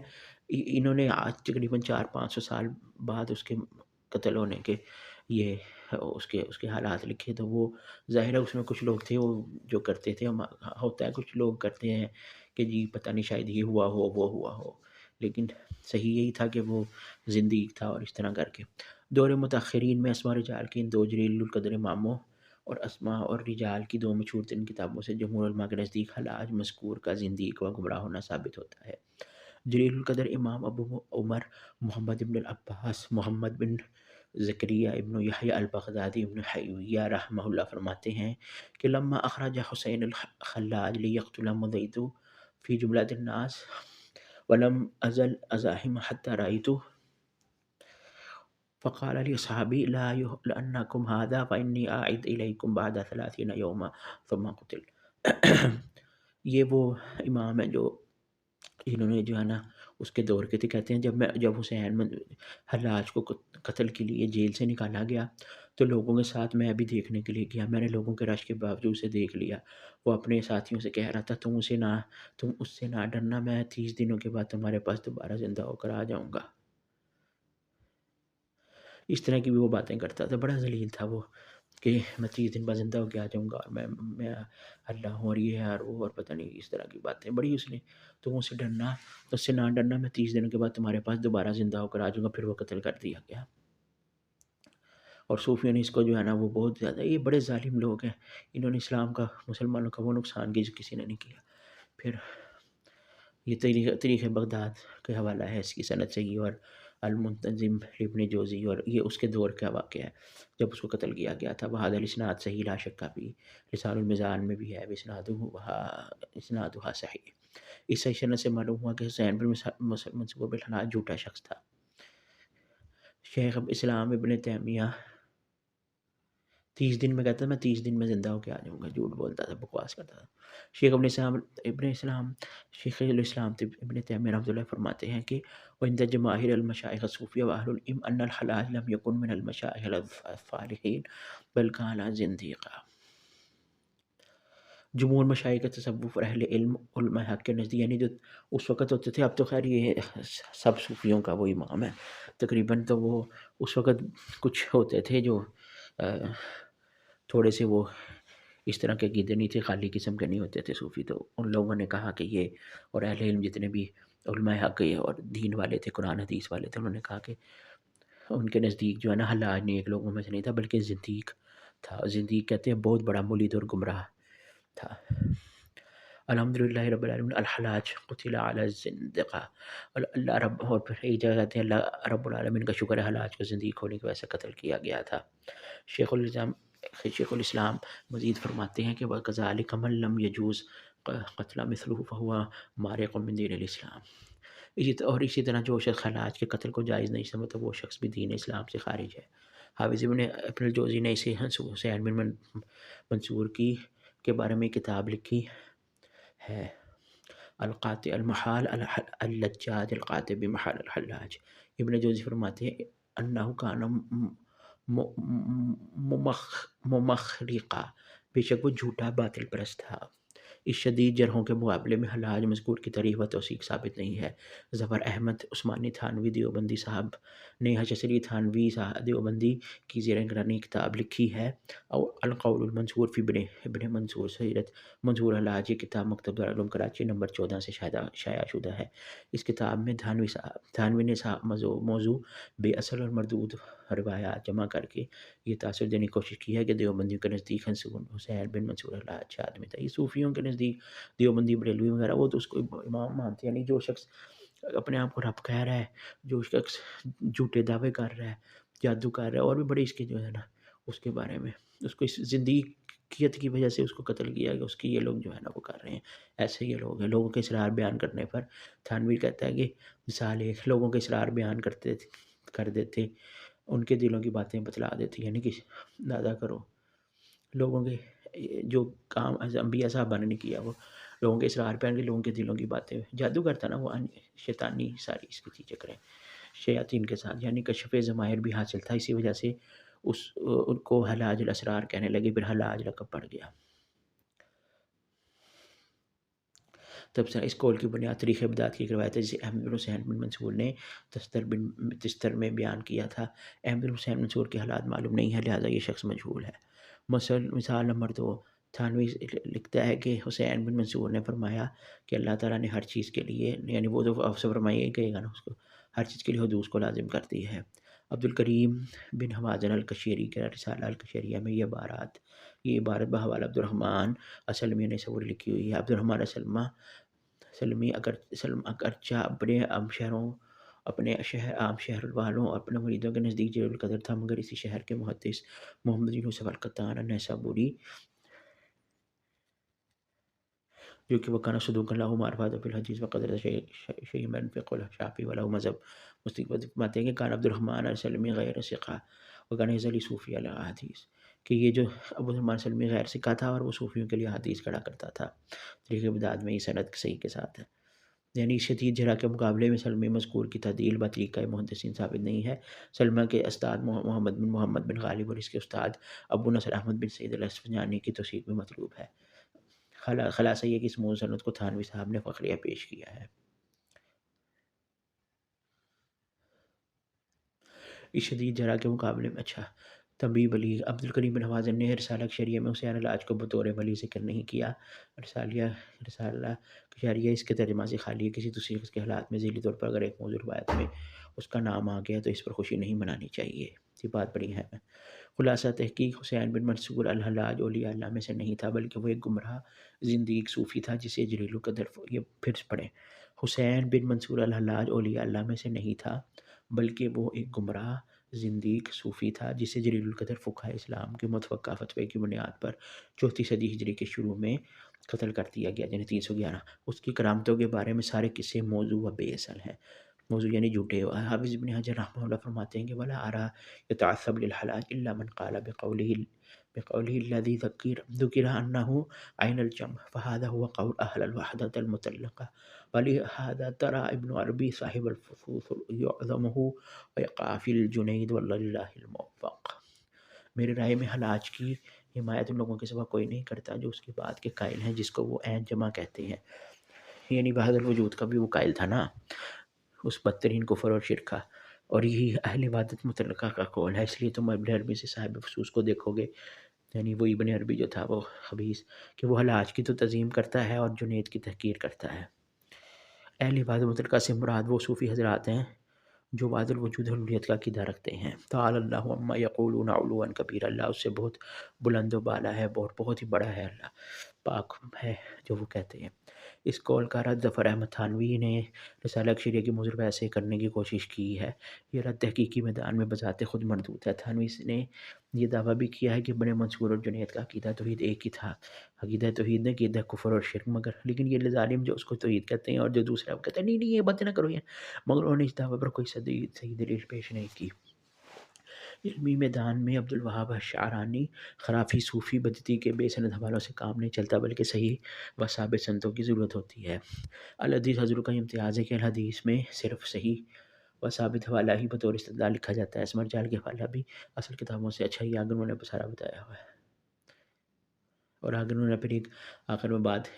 انہوں نے آج تقریباً 400-500 سال بعد اس کے قتل ہونے کے یہ اس کے حالات لکھے، تو وہ ظاہر ہے اس میں کچھ لوگ تھے وہ جو کرتے تھے، ہوتا ہے کچھ لوگ کرتے ہیں کہ جی پتہ نہیں شاید یہ ہوا ہو وہ ہوا ہو، لیکن صحیح یہی تھا کہ وہ زندیق تھا۔ اور اس طرح کر کے دور متاخرین میں اسماء رجال کی ان دو جلیل القدر اماموں اور اسماء اور رجال کی دو مشہور ترین کتابوں سے جمہور علماء کے نزدیک حلاج مذکور کا زندیق و گمراہ ہونا ثابت ہوتا ہے۔ جلیل القدر امام ابو عمر محمد ابن العباس محمد بن زکریہ ابن یحییٰ البغدادی ابن حیویہ رحمہ اللہ فرماتے ہیں کہ لما اخرج حسین الخلاج لیقتل مضیت فی جملۃ الناس ولم ازل ازاحم حتی رأیتہ فقال لاصحابی لا یحلنکم ھذا فانی اعد الیکم بعد 30 یوما ثم قتل۔ یہ وہ امام ہیں جو انہوں نے جو ہے نا اس کے دور کے تھے، کہتے ہیں جب حسین حلاج کو قتل کے لیے جیل سے نکالا گیا تو لوگوں کے ساتھ میں بھی دیکھنے کے لیے گیا، میں نے لوگوں کے رش کے باوجود اسے دیکھ لیا، وہ اپنے ساتھیوں سے کہہ رہا تھا تم اس سے نہ ڈرنا، میں 30 دنوں کے بعد تمہارے پاس دوبارہ زندہ ہو کر آ جاؤں گا۔ اس طرح کی بھی وہ باتیں کرتا تھا، بڑا ذلیل تھا وہ کہ میں 30 دن بعد زندہ ہو کے آ جاؤں گا اور میں اللہ ہوں اور یہ ہے اور وہ اور پتہ نہیں اس طرح کی باتیں بڑی اس نے، تو اس سے ڈرنا، اس سے نہ ڈرنا، میں 30 دنوں کے بعد تمہارے پاس دوبارہ زندہ ہو کر آ جاؤں گا، پھر وہ قتل کر دیا گیا۔ اور صوفیوں نے اس کو جو ہے نا وہ بہت زیادہ، یہ بڑے ظالم لوگ ہیں، انہوں نے اسلام کا مسلمانوں کا وہ نقصان کسی نے نہیں کیا۔ پھر یہ تاریخ بغداد کا حوالہ ہے، اس کی سند صحیح، اور المنتظم ابن جوزی، اور یہ اس کے دور کا واقعہ ہے جب اس کو قتل کیا گیا تھا۔ وہذا الاسناد صحیح لا شک کا بھی لسان الميزان میں بھی ہے، اسنادہ صحیح۔ اس صحیح سند سے معلوم ہوا کہ حسین بن منصور بالحناج جھوٹا شخص تھا۔ شیخ اسلام ابن تیمیہ 30 دن میں کہتا تھا میں 30 دن میں زندہ ہو کے آ جاؤں گا، جھوٹ بولتا تھا، بکواس کرتا تھا۔ شیخ الاسلام ابن تیمیہ رحمۃ اللہ فرماتے ہیں کہ وعند جماہیر المشائخ الصوفیہ واہل العلم ان الحلاج لم یکن من المشائخ الصالحین بل کان زندیقا۔ جمہور مشائخ تصوف اور اہل علم علماء حق کے نزدیک، یعنی جو اس وقت ہوتے تھے، اب تو خیر یہ سب صوفیوں کا وہ امام ہے تقریباً، تو وہ اس وقت کچھ ہوتے تھے جو تھوڑے سے وہ اس طرح کے عقیدے نہیں تھے، خالی قسم کے نہیں ہوتے تھے صوفی، تو ان لوگوں نے کہا کہ یہ، اور اہل علم جتنے بھی علماء حق اور دین والے تھے، قرآن حدیث والے تھے، انہوں نے کہا کہ ان کے نزدیک جو ہے نا حلاج نیک لوگوں میں سے نہیں تھا بلکہ زندیق تھا۔ زندیق کہتے ہیں بہت بڑا ملید اور گمراہ تھا۔ الحمدللہ رب العالمین الحلاج قتل علی الزندقہ، اللہ رب، اور پھر ایک جگہ کہتے ہیں اللہ رب العالمین کا شکر ہے حلاج کو زندیق ہونے کی وجہ سے قتل کیا گیا تھا۔ شیخ الاسلام مزید فرماتے ہیں کہ وَكَذَلِكَ مَن لَّمْ يَجُوزْ قَتْلَ مِثْلُهُ فَهُوَ مَارِقٌ مِّن دِينِ الإسلام۔ اور اسی طرح جو شخص حلاج کے قتل کو جائز نہیں سمجھتا وہ شخص بھی دین اسلام سے خارج ہے۔ حافظ ابن الجوزی نے اسے حسین بن منصور کے بارے میں کتاب لکھی ہے، القاطع المحال اللجاج القاطع بمحال الحلاج۔ ابن جوزی فرماتے ہیں انہ کان ممخرقہ، بے شک وہ جھوٹا باطل پرست تھا۔ اس شدید جرحوں کے مقابلے میں حلاج مذکور کی تعریف و توثیق ثابت نہیں ہے۔ ظفر احمد عثمانی تھانوی دیوبندی صاحب نے حشری تھانوی دیوبندی کی زیر نگرانی کتاب لکھی ہے القول المنصور فی ابن منصور سیرت منصور حلاج، یہ کتاب مکتبۃ دارالعلوم کراچی نمبر 14 سے شائع شدہ ہے۔ اس کتاب میں تھانوی نے موضوع بے اصل اور مردود روایات جمع کر کے یہ تاثر دینے کی کوشش کی ہے کہ دیوبندیوں کے نزدیک حسین بن منصور حلاج آدمی تھا۔ یہ صوفیوں کے نزدیک دیوبندی بریلوی وغیرہ وہ تو اس کو امام مانتے ہیں، یعنی جو شخص اپنے آپ کو رب کہہ رہا ہے، جو شخص جھوٹے دعوے کر رہا ہے، جادو کر رہا ہے، اور بھی بڑے اس کے جو ہے نا اس کے بارے میں اس کو اس زندگی شکیت کی وجہ سے اس کو قتل کیا کہ اس کی یہ لوگ جو ہے نا وہ کر رہے ہیں، ایسے یہ لوگ ہیں۔ لوگوں کے اسرار بیان کرنے پر تھانوی کہتا ہے کہ مثال ایک، لوگوں کے اسرار بیان کر دیتے، ان کے دلوں کی باتیں بتلا دیتی، یعنی کہ دادا کرو لوگوں کے جو کام انبیاء صاحبہ نے نہیں کیا، وہ لوگوں کے اسرار پہ آن کے لوگوں کے دلوں کی باتیں جادو کرتا نا وہ شیطانی ساری اس کی تھی چکریں شیاطین کے ساتھ، یعنی کشف ضمائر بھی حاصل تھا، اسی وجہ سے ان کو حلاج الاسرار کہنے لگے، پھر حلاج لقب پڑ گیا۔ تب سے اس قول کی بنیاد تاریخ بغداد کی ایک روایت ہے جسے احمد بن حسین بن منصور نے تستر میں بیان کیا تھا۔ احمد بن حسین منصور کے حالات معلوم نہیں ہے، لہٰذا یہ شخص مجہول ہے۔ مثال نمبر 2، تھانوی لکھتا ہے کہ حسین بن منصور نے فرمایا کہ اللہ تعالیٰ نے ہر چیز کے لیے، یعنی وہ تو آپ سے فرمائیے کہے گا نا اس کو، ہر چیز کے لیے حدوث کو لازم کرتی ہے۔ عبد الکریم بن حوازن القشیری کے رسالہ القشیریہ میں یہ عبارت بحوالہ عبد الرحمن اسلمی نے صبر لکھی ہوئی ہے۔ عبد الرحمن سلمی اگرچہ اپنے عام شہر والوں اور اپنے مریدوں کے نزدیک جلیل القدر تھا، مگر اسی شہر کے محدث محمد بن یوسف القطان النیسابوری، جو کہ وکانہ صدوق له معرفۃ فی الحدیث وقدر شیء من فقہ الشافعی وله مذہب مستقبل فرماتے ہیں کہ کان عبد الرحمن السلمی غیر ثقہ وکان یزلی صوفی علی حدیث، کہ یہ جو ابو الرحمن سلمی غیر ثقہ تھا اور وہ صوفیوں کے لیے حدیث کھڑا کرتا تھا۔ تاریخ بغداد میں یہ سند صحیح کے ساتھ ہے، یعنی شدید جرح کے مقابلے میں سلمی مذکور کی تعدیل بطریقہ محدثین ثابت نہیں ہے۔ سلمہ کے استاد محمد بن غالب اور اس کے استاد ابو نصر احمد بن سعید الاسفجانی کی توثیق بھی مطلوب ہے۔ خلاصہ یہ کہ اس موضوع سند کو تھانوی صاحب نے فخریہ پیش کیا ہے۔ اس شدید جرح کے مقابلے میں تنبیہ بلیغ، عبد الکریم بن حوازن نے رسالہ شریعہ میں حسین الحاج کو بطور ولی ذکر نہیں کیا۔ رسالہ شریعہ اس کے ترجمہ سے خالی ہے، کسی توثیق کے حالات میں ذیلی طور پر اگر ایک موضوع روایت میں اس کا نام آ گیا تو اس پر خوشی نہیں منانی چاہیے، یہ بات بڑی ہے۔ خلاصہ تحقیق، حسین بن منصور الحلاج اولیاء اللہ میں سے نہیں تھا، بلکہ وہ ایک گمراہ زندیق صوفی تھا جسے جلیل القدر، یہ پھر پڑھیں، حسین بن منصور الحلاج اولیاء اللہ میں سے نہیں تھا، بلکہ وہ ایک گمراہ زندیق صوفی تھا جسے جلیل القدر فقہاء اسلام کے متفقہ فتوے کی بنیاد پر 4 صدی ہجری کے شروع میں قتل کر دیا گیا، یعنی 311۔ اس کی کرامتوں کے بارے میں سارے قصے موضوع و بے اصل ہیں، موضوع یعنی جھوٹے۔ حافظ ابن حجر رحمہ اللہ فرماتے ہیں کہ ولا ارى يتعصب للحلاج الا من قال بقوله الذي ذكر انه عين الجمع فهذا هو قول اهل الوحدة المطلقة، ولهذا ترى ابن عربي صاحب الفصوص يعظمه ويقع في الجنيد ولله الموفق۔ میرے رائے میں حلاج کی حمایت ان لوگوں کے سوا کوئی نہیں کرتا جو اس کی بات کے قائل ہیں جس کو وہ عین جمع کہتے ہیں، یعنی وحدت الوجود کا بھی وہ قائل تھا نا، اس بدترین کفر اور شرک کا، اور یہی اہل عبادت مطلقہ کا قول ہے۔ اس لیے تم ابن عربی سے صاحب فصوص کو دیکھو گے، یعنی وہ ابن عربی جو تھا وہ خبیث، کہ وہ حلاج کی تو تعظیم کرتا ہے اور جنید کی تحقیر کرتا ہے۔ اہل عبادت مطلقہ سے مراد وہ صوفی حضرات ہیں جو وحدت الوجود حلولیت کا عقیدہ رکھتے ہیں۔ تعالی اللہ عما یقولون علوا کبیرا، اللہ اس سے بہت بلند و بالا ہے اور بہت ہی بڑا ہے، اللہ پاک ہے جو وہ کہتے ہیں۔ اس قول کا رد ظفر احمد تھانوی نے رسالہ شریعہ کی موضوع ویسے کرنے کی کوشش کی ہے، یہ رد تحقیقی میدان میں بذات خود مردود ہے۔ تھانوی نے یہ دعویٰ بھی کیا ہے کہ بن منصور اور جنید کا عقیدہ توحید ایک ہی تھا، عقیدہ توحید نے عقیدہ کفر اور شرک، لیکن یہ ظالم جو اس کو توحید کہتے ہیں اور جو دوسرا کہتے ہیں نہیں یہ بات نہ کرو، مگر انہوں نے اس دعوے پر کوئی صحیح دلیل پیش نہیں کی۔ علمی میدان میں عبد الوہاب شعرانی خرافی صوفی بدتی کے بے سند حوالوں سے کام نہیں چلتا، بلکہ صحیح و ثابت سندوں کی ضرورت ہوتی ہے۔ الحدیث حضرت کا امتیاز ہے کہ الحدیث میں صرف صحیح و ثابت حوالہ ہی بطور استدلال لکھا جاتا ہے، اس مرجال کے حوالہ بھی اصل کتابوں سے اچھا ہی آگے انہوں نے سارا بتایا ہوا ہے۔ اور آگے انہوں نے پھر ایک آخر میں بات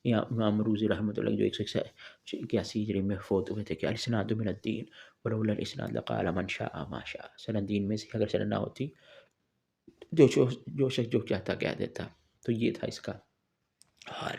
امام روزی رحمۃ اللہ جو 181 ہجری میں فوت ہوئے تھے کہ الاسناد من الدین ولولا الاسناد لقال من شاء ما شاء، سند دین میں سے اگر سند نہ ہوتی جو شخص جو چاہتا کہہ دیتا، تو یہ تھا اس کا حال۔